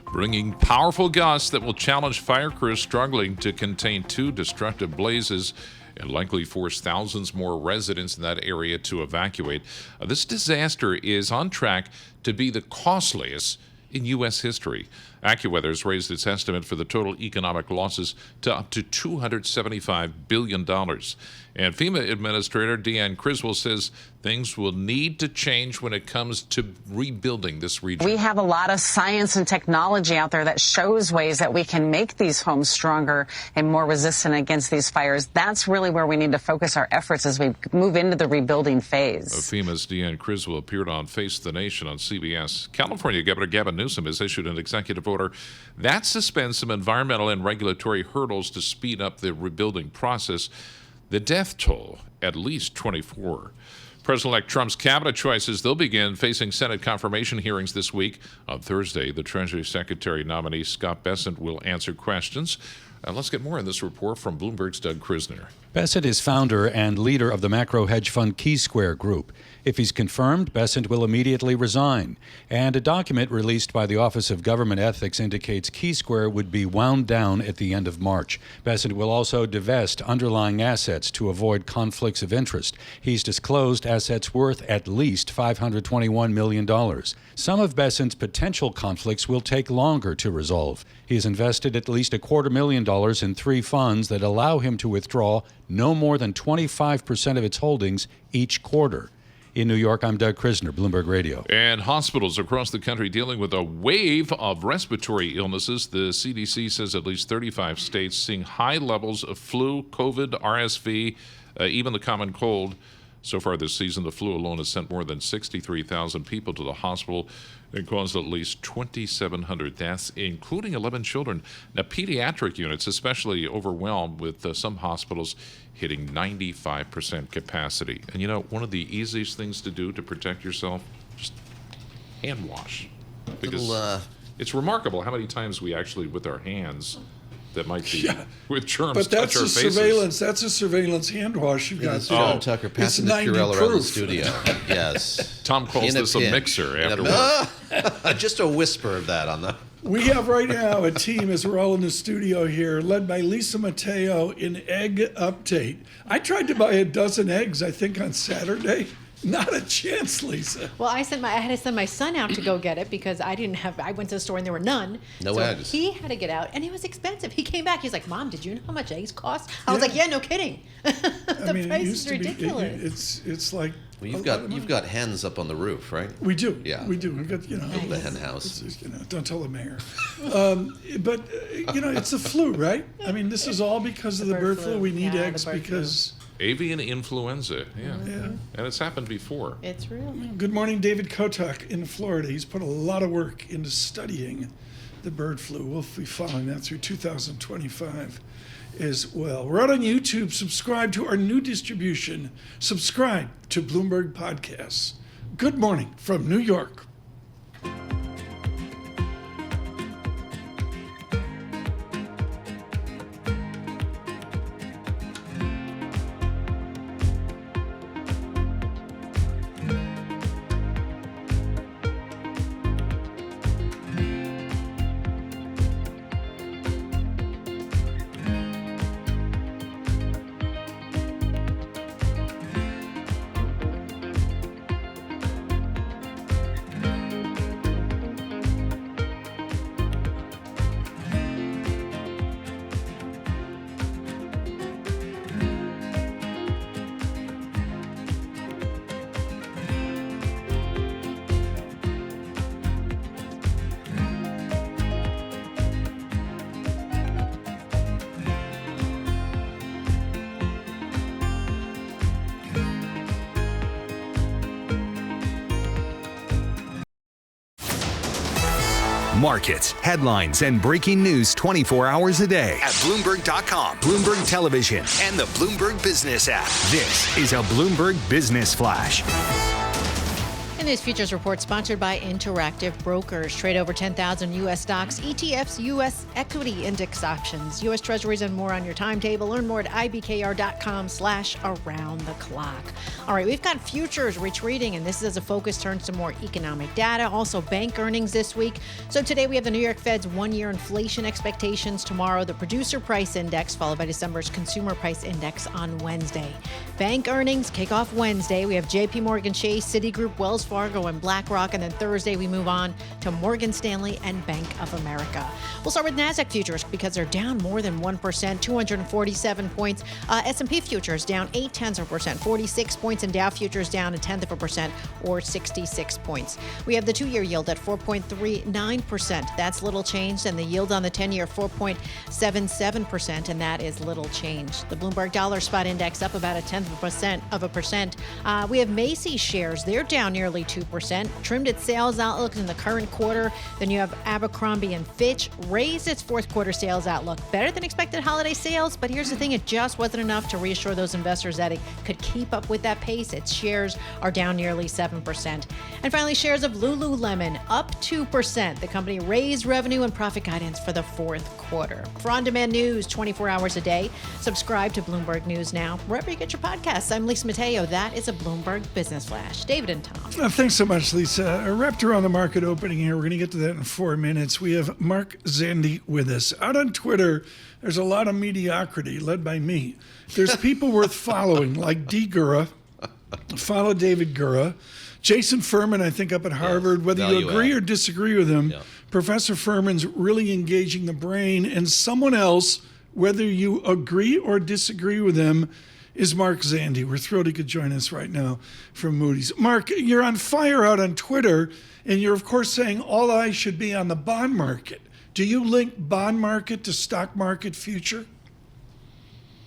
bringing powerful gusts that will challenge fire crews struggling to contain 2 destructive blazes and likely force thousands more residents in that area to evacuate. This disaster is on track to be the costliest in U.S. history. AccuWeather has raised its estimate for the total economic losses to up to $275 billion. And FEMA Administrator Deanne Criswell says things will need to change when it comes to rebuilding this region. We have a lot of science and technology out there that shows ways that we can make these homes stronger and more resistant against these fires. That's really where we need to focus our efforts as we move into the rebuilding phase. FEMA's Deanne Criswell appeared on Face the Nation on CBS. California Governor Gavin Newsom has issued an executive order that suspends some environmental and regulatory hurdles to speed up the rebuilding process. The death toll, at least 24. President-elect Trump's cabinet choices, they'll begin facing Senate confirmation hearings this week. On Thursday, the Treasury Secretary nominee Scott Bessent will answer questions. Let's get more in this report from Bloomberg's Doug Krisner. Bessent is founder and leader of the macro hedge fund Key Square Group. If he's confirmed, Bessent will immediately resign. And a document released by the Office of Government Ethics indicates Key Square would be wound down at the end of March. Bessent will also divest underlying assets to avoid conflicts of interest. He's disclosed assets worth at least $521 million. Some of Bessent's potential conflicts will take longer to resolve. He has invested at least $250,000 in 3 funds that allow him to withdraw no more than 25% of its holdings each quarter. In New York, I'm Doug Krisner, Bloomberg Radio. And hospitals across the country dealing with a wave of respiratory illnesses. The CDC says at least 35 states seeing high levels of flu, COVID, RSV, even the common cold. So far this season, the flu alone has sent more than 63,000 people to the hospital and caused at least 2,700 deaths, including 11 children. Now, pediatric units especially overwhelmed, with some hospitals hitting 95% capacity. And you know, one of the easiest things to do to protect yourself, just hand wash. Because it's remarkable how many times we actually, with our hands, that might be with germs, but that's touch our faces. Surveillance. That's a surveillance hand wash you've got. John Tucker passing the Purell around the studio. Yes. Tom calls this a mixer after work. Just a whisper of that on the. We have right now a team, as we're all in the studio here, led by Lisa Mateo in Egg Update. I tried to buy a dozen eggs, I think, on Saturday. Not a chance, Lisa. Well, I had to send my son out to go get it because I went to the store and there were none. No so eggs. He had to get out, and it was expensive. He came back. He's like, "Mom, did you know how much eggs cost?" I was like, "Yeah, no kidding." The price is ridiculous. It's like. Well, you've got hens up on the roof, right? We do. Yeah. We do. We've got the hen house. Don't tell the mayor. But it's the flu, right? I mean, this is all because of the bird flu. We need eggs because. Avian influenza, yeah. And it's happened before. It's real. Good morning, David Kotak in Florida. He's put a lot of work into studying the bird flu. We'll be following that through 2025 as well. We're out on YouTube. Subscribe to our new distribution. Subscribe to Bloomberg Podcasts. Good morning from New York. Markets, headlines, and breaking news 24 hours a day at Bloomberg.com, Bloomberg Television, and the Bloomberg Business app. This is a Bloomberg Business Flash. And this futures report sponsored by Interactive Brokers. Trade over 10,000 U.S. stocks, ETFs, U.S. equity index options, U.S. treasuries, and more on your timetable. Learn more at ibkr.com/around the clock. All right, we've got futures retreating, and this is as a focus turns to more economic data. Also, bank earnings this week. So today we have the New York Fed's one-year inflation expectations. Tomorrow, the producer price index, followed by December's consumer price index on Wednesday. Bank earnings kick off Wednesday. We have J.P. Morgan Chase, Citigroup, Wells Fargo, and BlackRock. And then Thursday, we move on to Morgan Stanley and Bank of America. We'll start with NASDAQ futures because they're down more than 1%, 247 points. S&P futures down 0.8%, 46 points, and Dow futures down 0.1%, or 66 points. We have the two-year yield at 4.39%. That's little changed, and the yield on the 10-year 4.77%, and that is little changed. The Bloomberg Dollar Spot Index up about 0.1%. We have Macy's shares. They're down nearly 2%. Trimmed its sales outlook in the current quarter. Then you have Abercrombie & Fitch raised its fourth quarter sales outlook. Better than expected holiday sales, but here's the thing, it just wasn't enough to reassure those investors that it could keep up with that pace. Its shares are down nearly 7%. And finally, shares of Lululemon up 2%. The company raised revenue and profit guidance for the fourth quarter. For on-demand news 24 hours a day, subscribe to Bloomberg News Now, wherever you get your podcasts. I'm Lisa Mateo. That is a Bloomberg Business Flash. David and Tom. Thanks so much, Lisa. Wrapped around the market opening here. We're going to get to that in 4 minutes. We have Mark Zandi with us. Out on Twitter, there's a lot of mediocrity led by me. There's people worth following, like D. Gura. Follow David Gura. Jason Furman, I think, up at Harvard. Whether you agree or disagree with him, Professor Furman's really engaging the brain. And someone else, whether you agree or disagree with him, is Mark Zandi. We're thrilled he could join us right now from Moody's. Mark, you're on fire out on Twitter, and you're, of course, saying all eyes should be on the bond market. Do you link bond market to stock market future?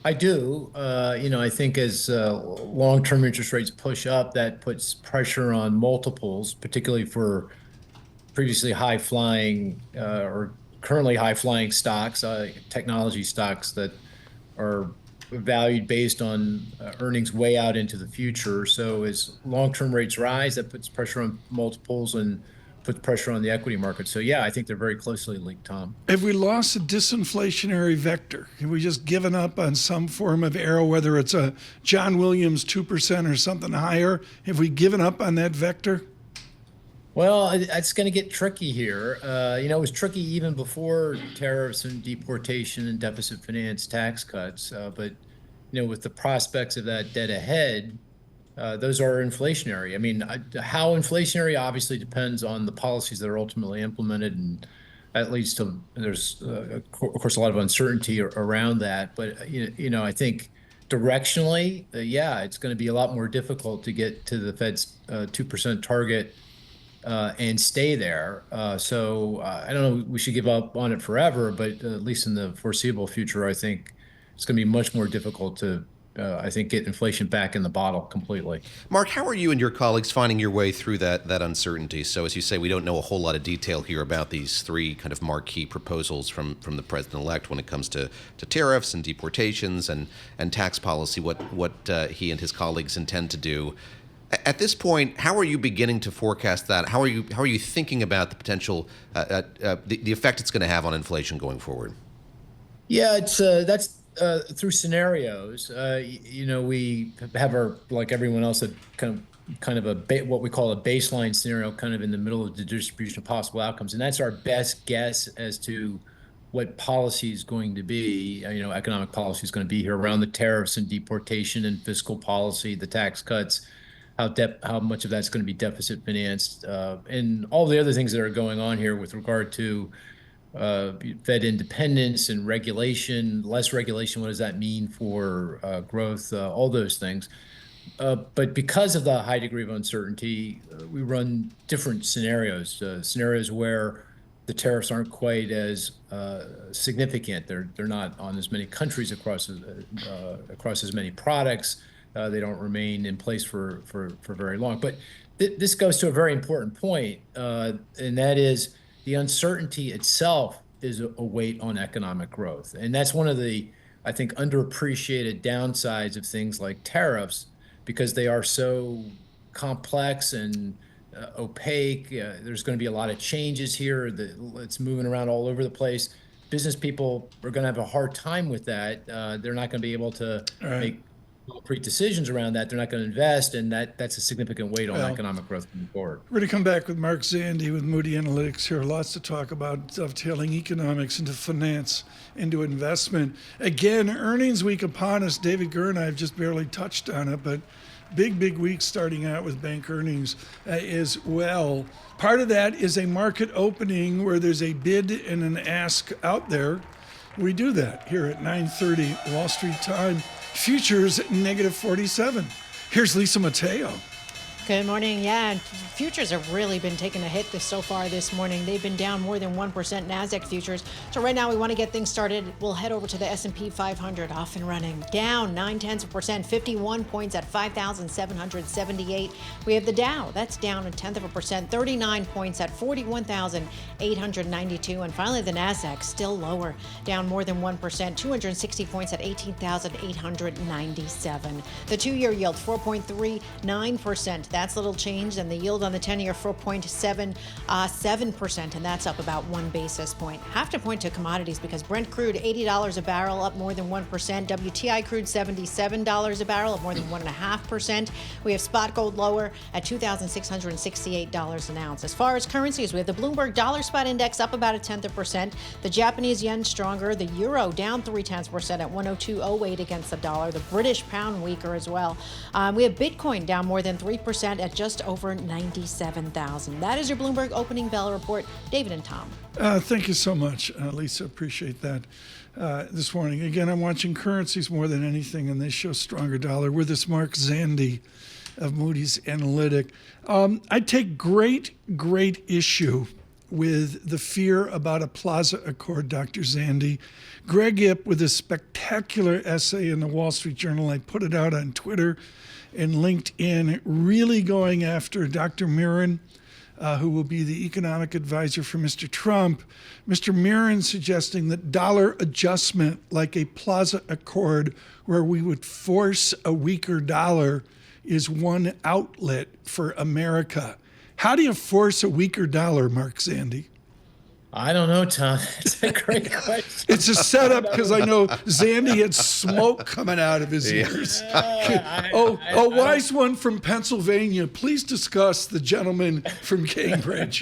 I do. I think as long-term interest rates push up, that puts pressure on multiples, particularly for previously high-flying or currently high-flying stocks, technology stocks that are valued based on earnings way out into the future. So as long-term rates rise, that puts pressure on multiples and puts pressure on the equity market. So yeah, I think they're very closely linked, Tom. Have we lost a disinflationary vector? Have we just given up on some form of arrow, whether it's a John Williams 2% or something higher? Have we given up on that vector? Well, it's going to get tricky here. It was tricky even before tariffs and deportation and deficit finance tax cuts. But with the prospects of that dead ahead, those are inflationary. I mean, how inflationary obviously depends on the policies that are ultimately implemented, and that leads to there's of course a lot of uncertainty around that. But I think directionally, yeah, it's going to be a lot more difficult to get to the Fed's 2% target and stay there. So I don't know, we should give up on it forever, but at least in the foreseeable future, I think it's going to be much more difficult to, I think, get inflation back in the bottle completely. Mark, how are you and your colleagues finding your way through that uncertainty? So as you say, we don't know a whole lot of detail here about these three kind of marquee proposals from the president-elect when it comes to tariffs and deportations and tax policy, what he and his colleagues intend to do. At this point, how are you beginning to forecast that? How are you thinking about the potential, the effect it's going to have on inflation going forward? Yeah, that's through scenarios. We have our, like everyone else, a kind of what we call a baseline scenario, kind of in the middle of the distribution of possible outcomes, and that's our best guess as to what policy is going to be. Economic policy is going to be here around the tariffs and deportation and fiscal policy, the tax cuts. How much of that's going to be deficit financed, and all the other things that are going on here with regard to Fed independence and regulation, less regulation. What does that mean for growth? All those things. But because of the high degree of uncertainty, we run different scenarios. Scenarios where the tariffs aren't quite as significant. They're not on as many countries across as many products. They don't remain in place for very long. But this goes to a very important point, and that is the uncertainty itself is a weight on economic growth. And that's one of the, I think, underappreciated downsides of things like tariffs, because they are so complex and opaque. There's going to be a lot of changes here. It's moving around all over the place. Business people are going to have a hard time with that. They're not going to be able to make concrete decisions around that. They're not going to invest, and that's a significant weight on economic growth moving forward. We're going to come back with Mark Zandi with Moody Analytics here. Lots to talk about, dovetailing economics into finance, into investment. Again, earnings week upon us. David Gura and I have just barely touched on it, but big week starting out with bank earnings as well. Part of that is a market opening where there's a bid and an ask out there. We do that here at 9:30 Wall Street time. Futures -47. Here's Lisa Mateo. Good morning. Yeah, futures have really been taking a hit so far this morning. They've been down more than 1%, NASDAQ futures. So right now we want to get things started. We'll head over to the S&P 500, off and running. Down 0.9%, 51 points at 5,778. We have the Dow. That's down 0.1%, 39 points at 41,892. And finally, the NASDAQ, still lower, down more than 1%, 260 points at 18,897. The two-year yield, 4.39%. That's little change, and the yield on the 10-year 4.77%, and that's up about 1 basis point. Have to point to commodities because Brent crude $80 a barrel, up more than 1%. WTI crude $77 a barrel, up more than 1.5%. We have spot gold lower at $2,668 an ounce. As far as currencies, we have the Bloomberg dollar spot index up about 0.1%. The Japanese yen stronger. The euro down 0.3% at 102.08 against the dollar. The British pound weaker as well. We have Bitcoin down more than 3%. At just over 97,000. That is your Bloomberg opening bell report. David and Tom. Thank you so much, Lisa. Appreciate that this morning. Again, I'm watching currencies more than anything, and they show stronger dollar. With us, Mark Zandi of Moody's Analytic. I take great issue with the fear about a Plaza Accord, Dr. Zandi. Greg Ip, with a spectacular essay in the Wall Street Journal, I put it out on Twitter and LinkedIn, really going after Dr. Mirren, who will be the economic advisor for Mr. Trump. Mr. Mirren suggesting that dollar adjustment, like a Plaza Accord, where we would force a weaker dollar, is one outlet for America. How do you force a weaker dollar, Mark Zandi? I don't know, Tom. It's a great question. It's a setup because I know Zandi had smoke coming out of his ears. A wise one from Pennsylvania. Please discuss the gentleman from Cambridge.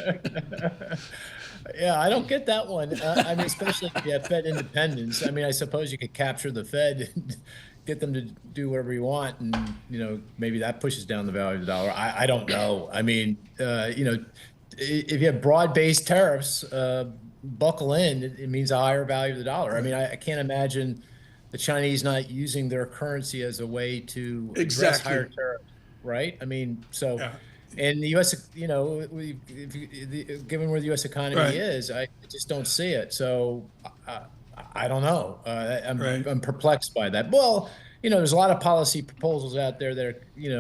Yeah, I don't get that one. I mean, especially if you have Fed independence. I mean, I suppose you could capture the Fed and get them to do whatever you want, and maybe that pushes down the value of the dollar. I don't know. I mean, if you have broad-based tariffs, buckle in. It means a higher value of the dollar. I mean, I can't imagine the Chinese not using their currency as a way to address higher tariffs, right? I mean, so. Yeah. And the U.S., given where the U.S. economy is, I just don't see it. So I don't know. I'm perplexed by that. Well, there's a lot of policy proposals out there that are,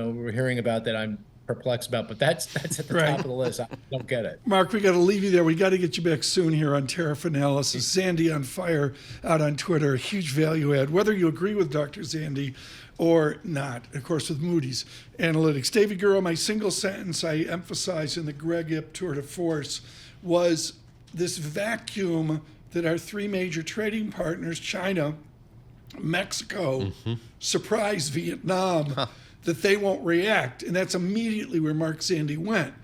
we're hearing about that I'm perplexed about, but that's at the top of the list. I don't get it. Mark, we got to leave you there. We got to get you back soon here on tariff analysis. Zandi on fire out on Twitter, huge value add. Whether you agree with Dr. Zandi or not, of course, with Moody's Analytics. David Gura, my single sentence I emphasized in the Greg Ip tour de force was this vacuum that our three major trading partners, China, Mexico, surprise Vietnam, that they won't react. And that's immediately where Mark Zandi went.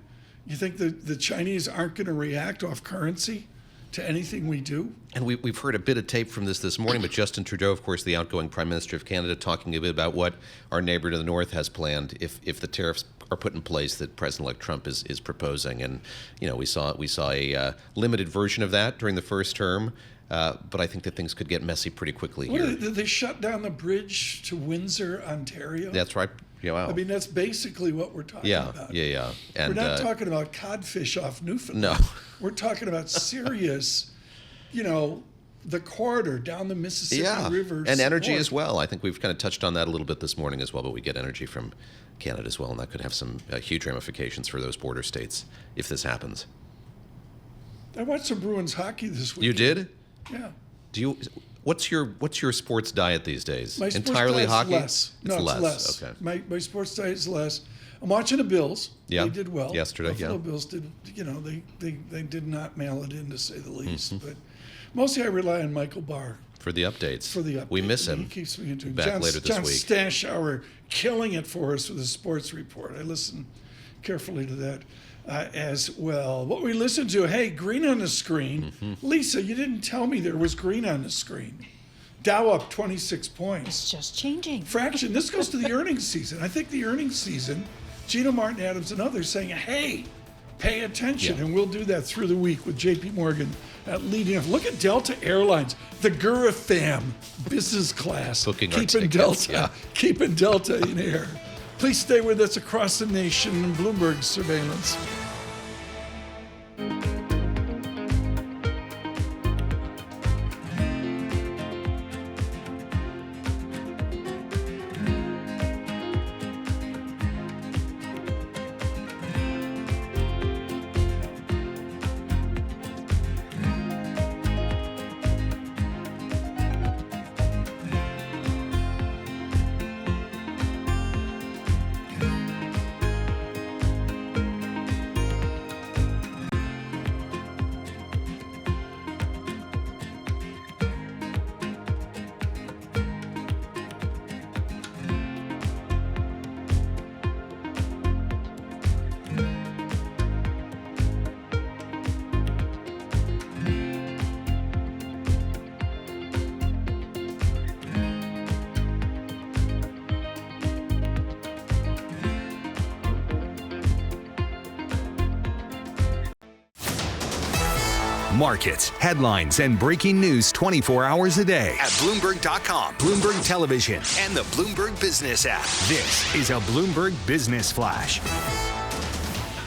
You think the Chinese aren't going to react off currency to anything we do? And we've heard a bit of tape from this morning, but Justin Trudeau, of course, the outgoing Prime Minister of Canada, talking a bit about what our neighbor to the north has planned if the tariffs are put in place that President-elect Trump is proposing. And, we saw a limited version of that during the first term. But I think that things could get messy pretty quickly here. Did they shut down the bridge to Windsor, Ontario? That's right. Yeah, wow. I mean, that's basically what we're talking about. Yeah. And, we're not talking about codfish off Newfoundland. No. We're talking about serious, the corridor down the Mississippi River. And energy as well. I think we've kind of touched on that a little bit this morning as well, but we get energy from Canada as well, and that could have some huge ramifications for those border states if this happens. I watched some Bruins hockey this week. You did? Yeah. What's your sports diet these days? My sports Entirely diet's hockey? Less. It's less. Less. Okay. My sports diet is less. I'm watching the Bills. Yeah. They did well. Yesterday, Buffalo Bills did, they did not mail it in, to say the least. But mostly I rely on Michael Barr. For the updates. For the updates. We miss him. He keeps me into back later this John week. Stashower killing it for us with his sports report. I listen carefully to that as well. What we listened to, hey, green on the screen. Lisa, you didn't tell me there was green on the screen. Dow up 26 points. It's just changing. Fraction. This goes to the earnings season. I think the earnings season, Gino Martin Adams and others saying, hey, pay attention. And we'll do that through the week with JP Morgan leading off. Look at Delta Airlines, the Gura fam, business class. Booking our keeping tickets, Delta, keeping Delta in air. Please stay with us across the nation in Bloomberg surveillance. Markets, headlines, and breaking news 24 hours a day at Bloomberg.com, Bloomberg Television, and the Bloomberg Business app. This is a Bloomberg Business Flash.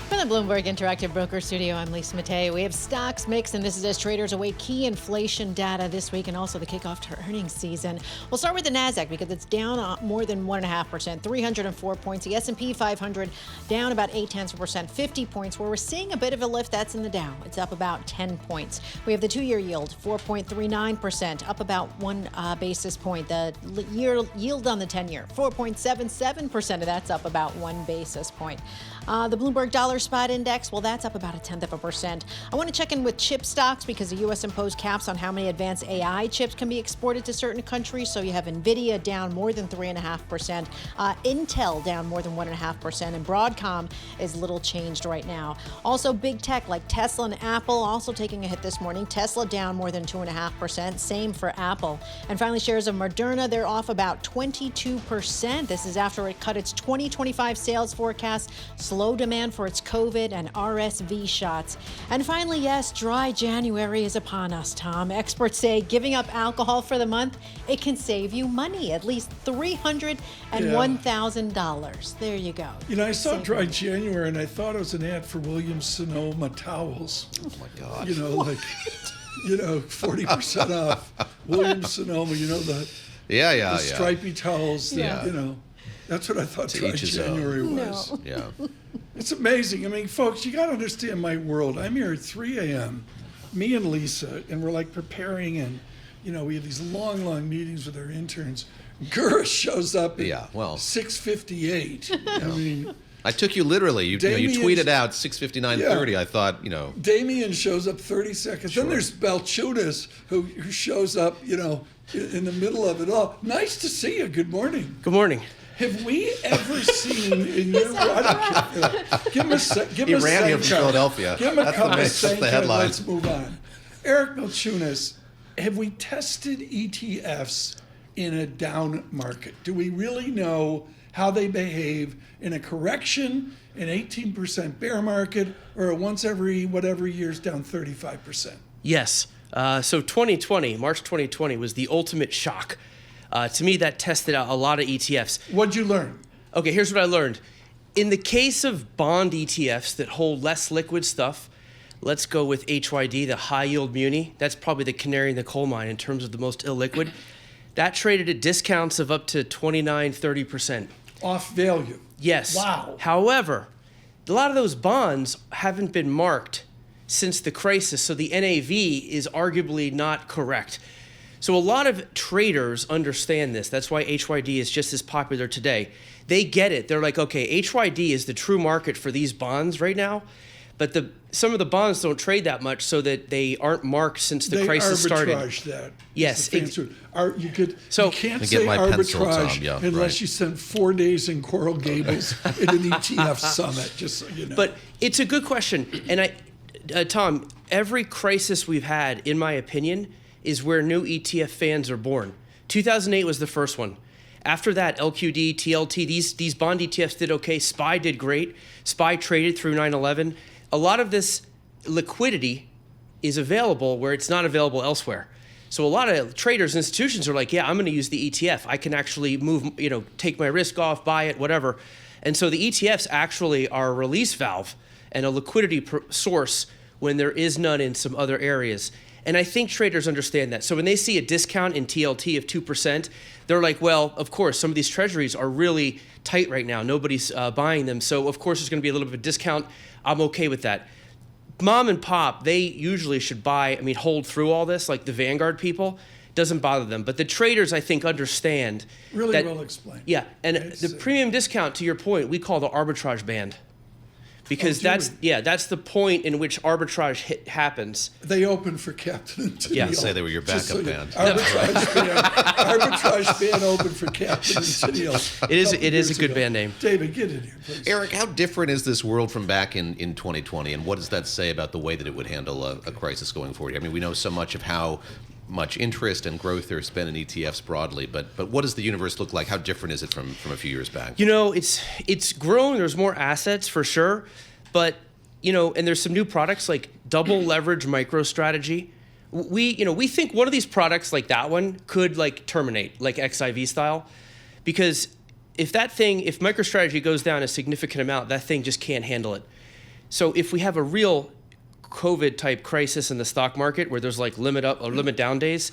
From the Bloomberg Interactive Broker Studio, I'm Lisa Matei. We have stocks mix, and this is as traders await key inflation data this week and also the kickoff to earnings season. We'll start with the NASDAQ because it's down more than 1.5%, 304 points. The S&P 500 down about 0.8%, 50 points. Where we're seeing a bit of a lift, that's in the Dow. It's up about 10 points. We have the two-year yield, 4.39%, up about 1 basis point. The yield on the 10-year, 4.77% of that's up about 1 basis point. The Bloomberg Dollar spot index, well, that's up about 0.1%. I want to check in with chip stocks because the U.S. imposed caps on how many advanced AI chips can be exported to certain countries. So you have NVIDIA down more than 3.5%, Intel down more than 1.5%, and Broadcom is little changed right now. Also, big tech like Tesla and Apple also taking a hit this morning. Tesla down more than 2.5%, same for Apple. And finally, shares of Moderna, they're off about 22%. This is after it cut its 2025 sales forecast, slow demand for its COVID and RSV shots. And finally, yes, dry January is upon us, Tom. Experts say giving up alcohol for the month, it can save you money, at least $301,000. There you go. You know, I saw Dry January and I thought it was an ad for Williams-Sonoma towels. Oh my God. You know, like, 40% off. Williams-Sonoma, the stripy towels. Yeah. That's what I thought To Dry each his own. January was. No. Yeah. It's amazing. I mean, folks, you got to understand my world. I'm here at 3 a.m., me and Lisa, and we're like preparing, and, we have these long, long meetings with our interns. Gura shows up at 6:58. I mean, I took you literally. You tweeted out 6:59:30. I thought, Damien shows up 30 seconds. Sure. Then there's Balchunas who shows up, in the middle of it all. Nice to see you. Good morning. Good morning. Have we ever seen in your... I don't care. Give him a second. He ran here from Philadelphia. Give him a couple of That's the headline. Let's move on. Eric Balchunas, have we tested ETFs in a down market? Do we really know how they behave in a correction, an 18% bear market, or a once every whatever years down 35%? Yes. So 2020, March 2020, was the ultimate shock. To me, that tested out a lot of ETFs. What'd you learn? Okay, here's what I learned. In the case of bond ETFs that hold less liquid stuff, let's go with HYD, the high yield muni. That's probably the canary in the coal mine in terms of the most illiquid. That traded at discounts of up to 29-30%. Off value. Yes. Wow. However, a lot of those bonds haven't been marked since the crisis, so the NAV is arguably not correct. So a lot of traders understand this. That's why HYD is just as popular today. They get it. They're like, okay, HYD is the true market for these bonds right now, but some of the bonds don't trade that much, so that they aren't marked since the crisis started. They arbitrage that. Yes. You can't say arbitrage unless you spent 4 days in Coral Gables at an ETF summit, just so you know. But it's a good question. And Tom, every crisis we've had, in my opinion, is where new ETF fans are born. 2008 was the first one. After that, LQD, TLT, these bond ETFs did okay. SPY did great. SPY traded through 9/11. A lot of this liquidity is available where it's not available elsewhere. So a lot of traders, institutions are like, yeah, I'm going to use the ETF. I can actually move, take my risk off, buy it, whatever. And so the ETFs actually are a release valve and a liquidity source when there is none in some other areas. And I think traders understand that. So when they see a discount in TLT of 2%, they're like, well, of course, some of these treasuries are really tight right now. Nobody's buying them. So, of course, there's going to be a little bit of a discount. I'm okay with that. Mom and pop, they usually should hold through all this, like the Vanguard people. Doesn't bother them. But the traders, I think, understand. Really that, well explained. Yeah. And the premium discount, to your point, we call the arbitrage band. Because that's the point in which arbitrage happens. They open for Captain and Tennille. Yeah, say they were your backup band. Arbitrage band open for Captain and Tennille. It is a good band name. David, get in here, please. Eric, how different is this world from back in 2020, and what does that say about the way that it would handle a crisis going forward? I mean, we know so much of how much interest and growth there's been in ETFs broadly, but what does the universe look like? How different is it from a few years back? It's grown. There's more assets for sure, but and there's some new products like double leverage MicroStrategy. We think one of these products like that one could terminate like XIV style, because if MicroStrategy goes down a significant amount, that thing just can't handle it. So if we have a real COVID type crisis in the stock market where there's limit up or limit down days,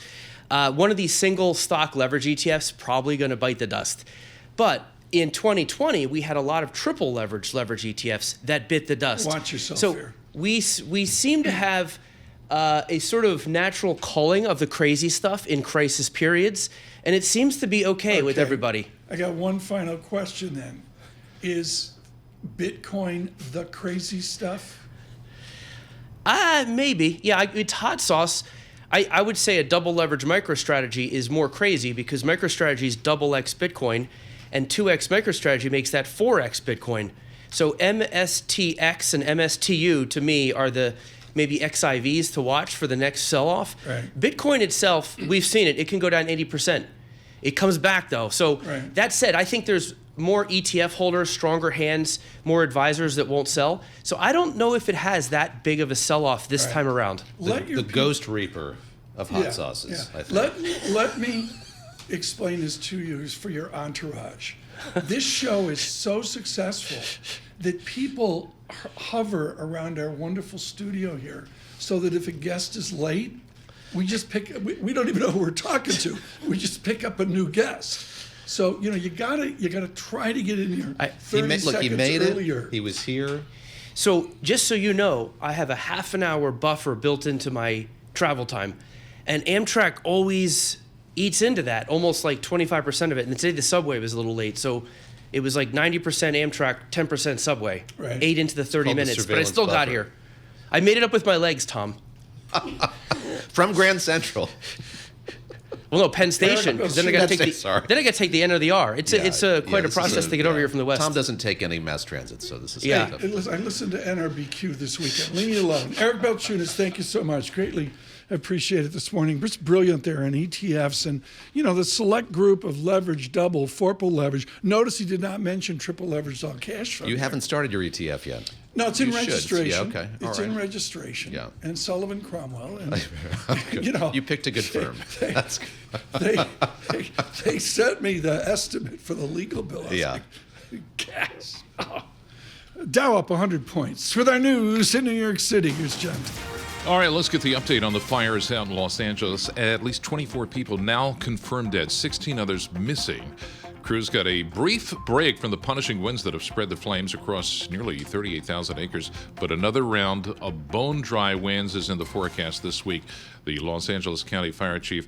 one of these single stock leverage ETFs probably going to bite the dust. But in 2020, we had a lot of triple leverage ETFs that bit the dust. Watch yourself So here. we seem to have a sort of natural culling of the crazy stuff in crisis periods, and it seems to be okay with everybody. I got one final question then. Is Bitcoin the crazy stuff? Maybe. Yeah, it's hot sauce. I would say a double leverage MicroStrategy is more crazy because MicroStrategy is double X Bitcoin, and 2X MicroStrategy makes that 4X Bitcoin. So MSTX and MSTU to me are the maybe XIVs to watch for the next sell-off. Right. Bitcoin itself, we've seen it. It can go down 80%. It comes back though. So that said, I think there's more ETF holders, stronger hands, more advisors that won't sell. So I don't know if it has that big of a sell-off this time around. The Ghost Reaper of hot sauces, I think. Let me explain this to you for your entourage. This show is so successful that people hover around our wonderful studio here so that if a guest is late, we just we don't even know who we're talking to. We just pick up a new guest. So, you gotta try to get in here 30 seconds he made earlier. it. He was here. So just so you know, I have a half an hour buffer built into my travel time. And Amtrak always eats into that, almost like 25% of it. And today the subway was a little late. So it was like 90% Amtrak, 10% subway. Right. Ate into the 30 minutes, but I surveillance still got buffer. here. I made it up with my legs, Tom. From Grand Central. Well, no, Penn Station, because then I got to take the NRDR. It's quite a process to get over here from the west. Tom doesn't take any mass transit, so this is Hey, I listened to NRBQ this weekend. Leave me alone. Eric Belchunas, thank you so much. Greatly appreciate it this morning. It's brilliant there in ETFs and, the select group of leverage, double, forple leverage. Notice he did not mention triple leverage all cash fund. You haven't started your ETF yet. No, it's in You should. registration. Yeah, okay. It's All in right. registration. Yeah. And Sullivan Cromwell. And, Good. You picked a good firm. That's good. They sent me the estimate for the legal bill. I was Yeah. like, gas. Oh. Dow up 100 points. With our news in New York City, here's John. All right, let's get the update on the fires out in Los Angeles. At least 24 people now confirmed dead, 16 others missing. Crews got a brief break from the punishing winds that have spread the flames across nearly 38,000 acres, but another round of bone-dry winds is in the forecast this week. The Los Angeles County Fire Chief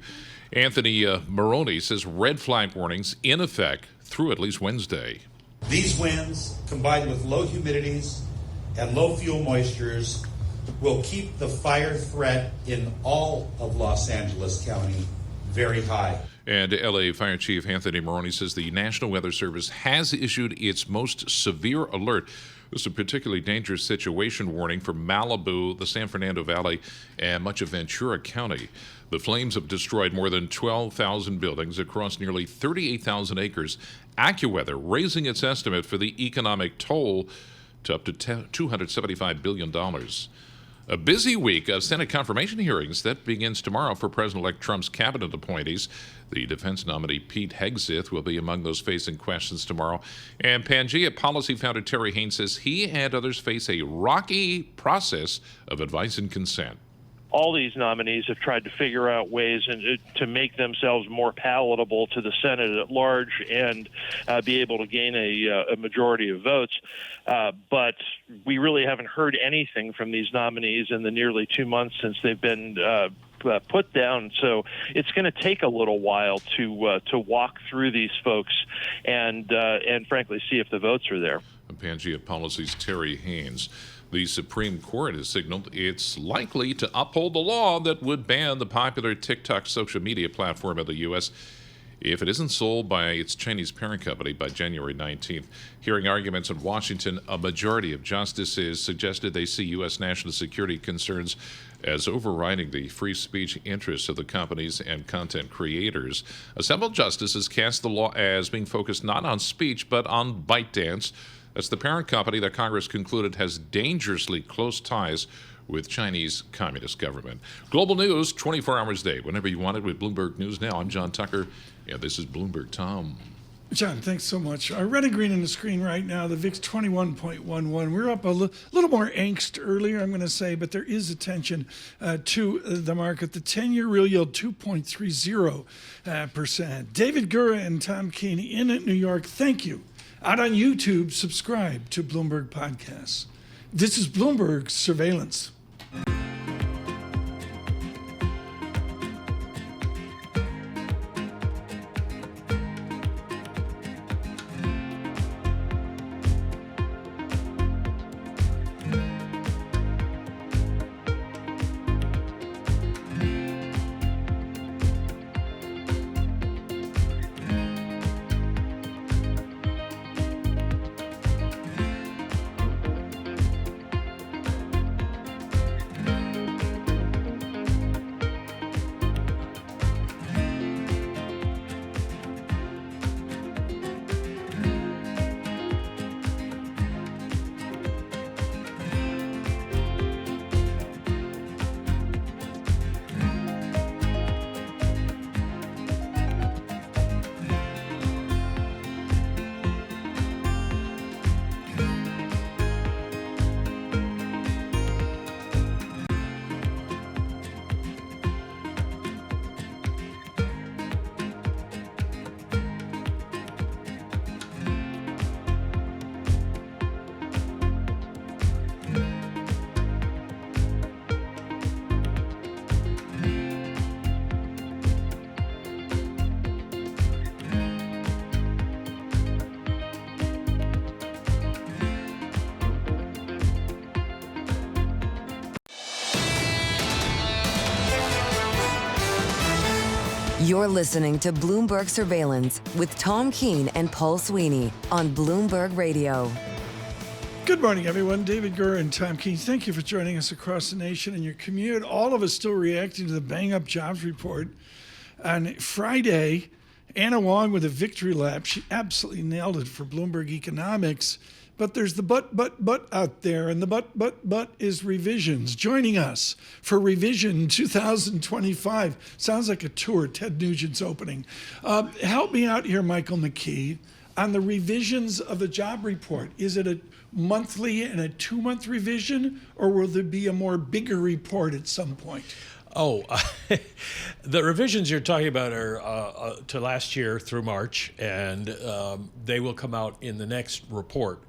Anthony Maroney says red flag warnings in effect through at least Wednesday. These winds, combined with low humidities and low fuel moistures, will keep the fire threat in all of Los Angeles County very high. And LA Fire Chief Anthony Maroney says the National Weather Service has issued its most severe alert. This is a particularly dangerous situation warning for Malibu, the San Fernando Valley, and much of Ventura County. The flames have destroyed more than 12,000 buildings across nearly 38,000 acres. AccuWeather raising its estimate for the economic toll to up to $275 billion. A busy week of Senate confirmation hearings that begins tomorrow for President-elect Trump's cabinet appointees. The defense nominee Pete Hegseth will be among those facing questions tomorrow. And Pangea policy founder Terry Haynes says he and others face a rocky process of advice and consent. All these nominees have tried to figure out ways to make themselves more palatable to the Senate at large and be able to gain a majority of votes. But we really haven't heard anything from these nominees in the nearly 2 months since they've been put down. So it's going to take a little while to walk through these folks and frankly see if the votes are there. Pangea Policy's Terry Haynes. The Supreme Court has signaled it's likely to uphold the law that would ban the popular TikTok social media platform in the U.S. if it isn't sold by its Chinese parent company by January 19th. Hearing arguments in Washington, a majority of justices suggested they see U.S. national security concerns as overriding the free speech interests of the companies and content creators. Assembled justices cast the law as being focused not on speech but on ByteDance. That's the parent company that Congress concluded has dangerously close ties with Chinese Communist government. Global news, 24 hours a day, whenever you want it with Bloomberg News Now. I'm John Tucker, and this is Bloomberg Tom. John, thanks so much. Red and green on the screen right now. The VIX 21.11. We're up a little more angst earlier, I'm going to say, but there is attention to the market. The 10-year real yield, 2.30%. David Gura and Tom Keene in at New York. Thank you. Out on YouTube, subscribe to Bloomberg Podcasts. This is Bloomberg Surveillance. You're listening to Bloomberg Surveillance with Tom Keene and Paul Sweeney on Bloomberg Radio. Good morning, everyone. David Gura and Tom Keene. Thank you for joining us across the nation and your commute. All of us still reacting to the bang-up jobs report. On Friday, Anna Wong with a victory lap. She absolutely nailed it for Bloomberg Economics. But there's the but out there, and the but is revisions. Joining us for Revision 2025. Sounds like a tour, Ted Nugent's opening. Help me out here, Michael McKee, on the revisions of the job report. Is it a monthly and a 2-month revision, or will there be a more bigger report at some point? Oh, the revisions you're talking about are to last year through March, and they will come out in the next report,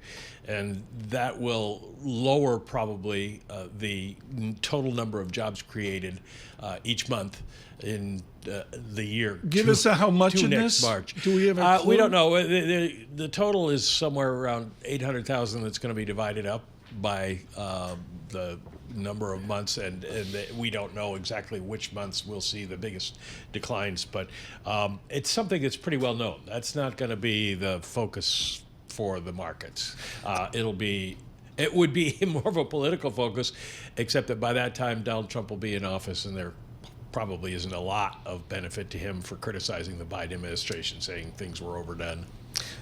and that will lower probably the total number of jobs created each month in the year. Give us how much in this? March. Do we have a clue? We don't know. The total is somewhere around 800,000 that's going to be divided up by the number of months, and we don't know exactly which months we'll see the biggest declines, but it's something that's pretty well known. That's not going to be the focus for the markets. It would be more of a political focus, except that by that time Donald Trump will be in office, and there probably isn't a lot of benefit to him for criticizing the Biden administration, saying things were overdone.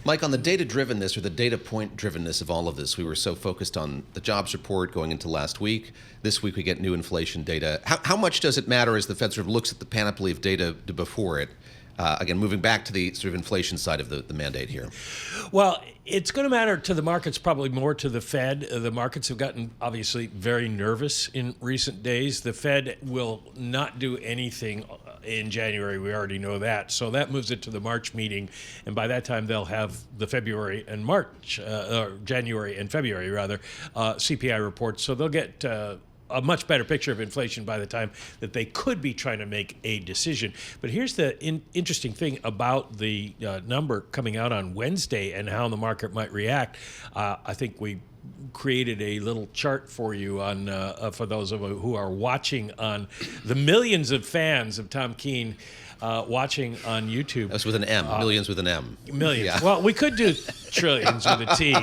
Mike, on the data-drivenness or the data point-drivenness of all of this, we were so focused on the jobs report going into last week. This week we get new inflation data. How much does it matter as the Fed sort of looks at the panoply of data before it? Again, moving back to the sort of inflation side of the mandate here. Well, it's going to matter to the markets, probably more to the Fed. The markets have gotten obviously very nervous in recent days. The Fed will not do anything in January. We already know that. So that moves it to the March meeting. And by that time, they'll have the February and March, or January and February rather, CPI reports. So they'll get a much better picture of inflation by the time that they could be trying to make a decision. But here's the interesting thing about the number coming out on Wednesday and how the market might react. I think we created a little chart for you on for those of you who are watching on the millions of fans of Tom Keene watching on YouTube. That's with an M, millions with an M. Millions. Yeah. Well, we could do trillions with a T.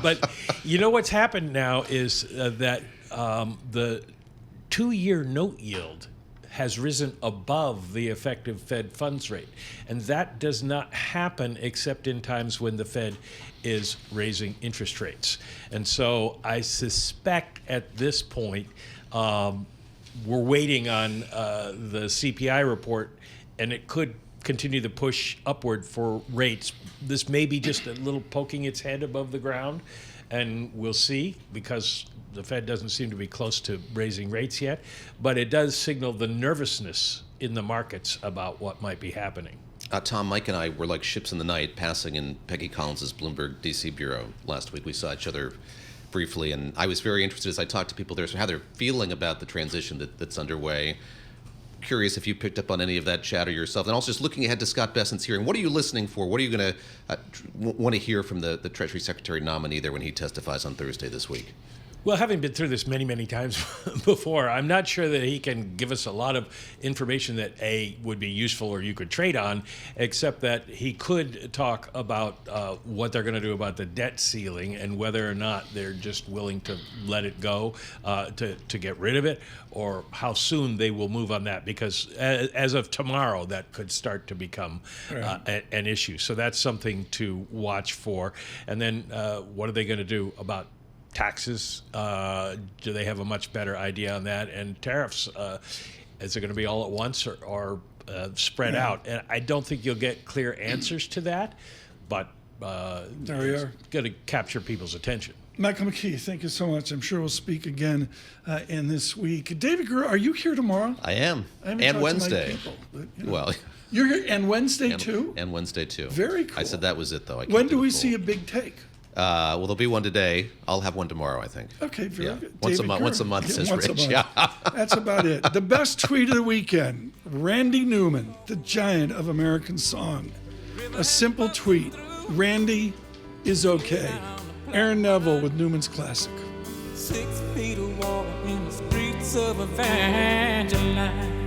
But you know what's happened now is that the 2-year note yield has risen above the effective Fed funds rate. And that does not happen except in times when the Fed is raising interest rates. And so I suspect at this point, we're waiting on the CPI report, and it could continue to push upward for rates. This may be just a little poking its head above the ground, and we'll see, because the Fed doesn't seem to be close to raising rates yet, but it does signal the nervousness in the markets about what might be happening. Tom, Mike and I were like ships in the night passing in Peggy Collins's Bloomberg DC bureau last week. We saw each other briefly, and I was very interested as I talked to people there, so how they're feeling about the transition that's underway. Curious if you picked up on any of that chatter yourself. And also just looking ahead to Scott Bessent's hearing, what are you listening for? What are you going to want to hear from the Treasury Secretary nominee there when he testifies on Thursday this week? Well, having been through this many, many times before, I'm not sure that he can give us a lot of information that, A, would be useful or you could trade on, except that he could talk about what they're going to do about the debt ceiling and whether or not they're just willing to let it go, to get rid of it, or how soon they will move on that, because as of tomorrow, that could start to become an issue. So that's something to watch for. And then what are they going to do about taxes? Do they have a much better idea on that? And tariffs, is it going to be all at once or spread out? And I don't think you'll get clear answers to that, but there we are. Going to capture people's attention. Michael McKee, thank you so much. I'm sure we'll speak again in this week. David Gura, are you here tomorrow? I am. And Wednesday. People, but, you know. Well, you're here, and Wednesday too? And Wednesday too. Very cool. I said that was it, though. When do we see a big take? Well, there'll be one today. I'll have one tomorrow, I think. Okay, very good. Once David Gura. Once a month, says once Rich. A month. Yeah. That's about it. The best tweet of the weekend, Randy Newman, the giant of American song. A simple tweet, Randy is okay. Aaron Neville with Newman's Classic. 6 feet of water in the streets of Evangeline.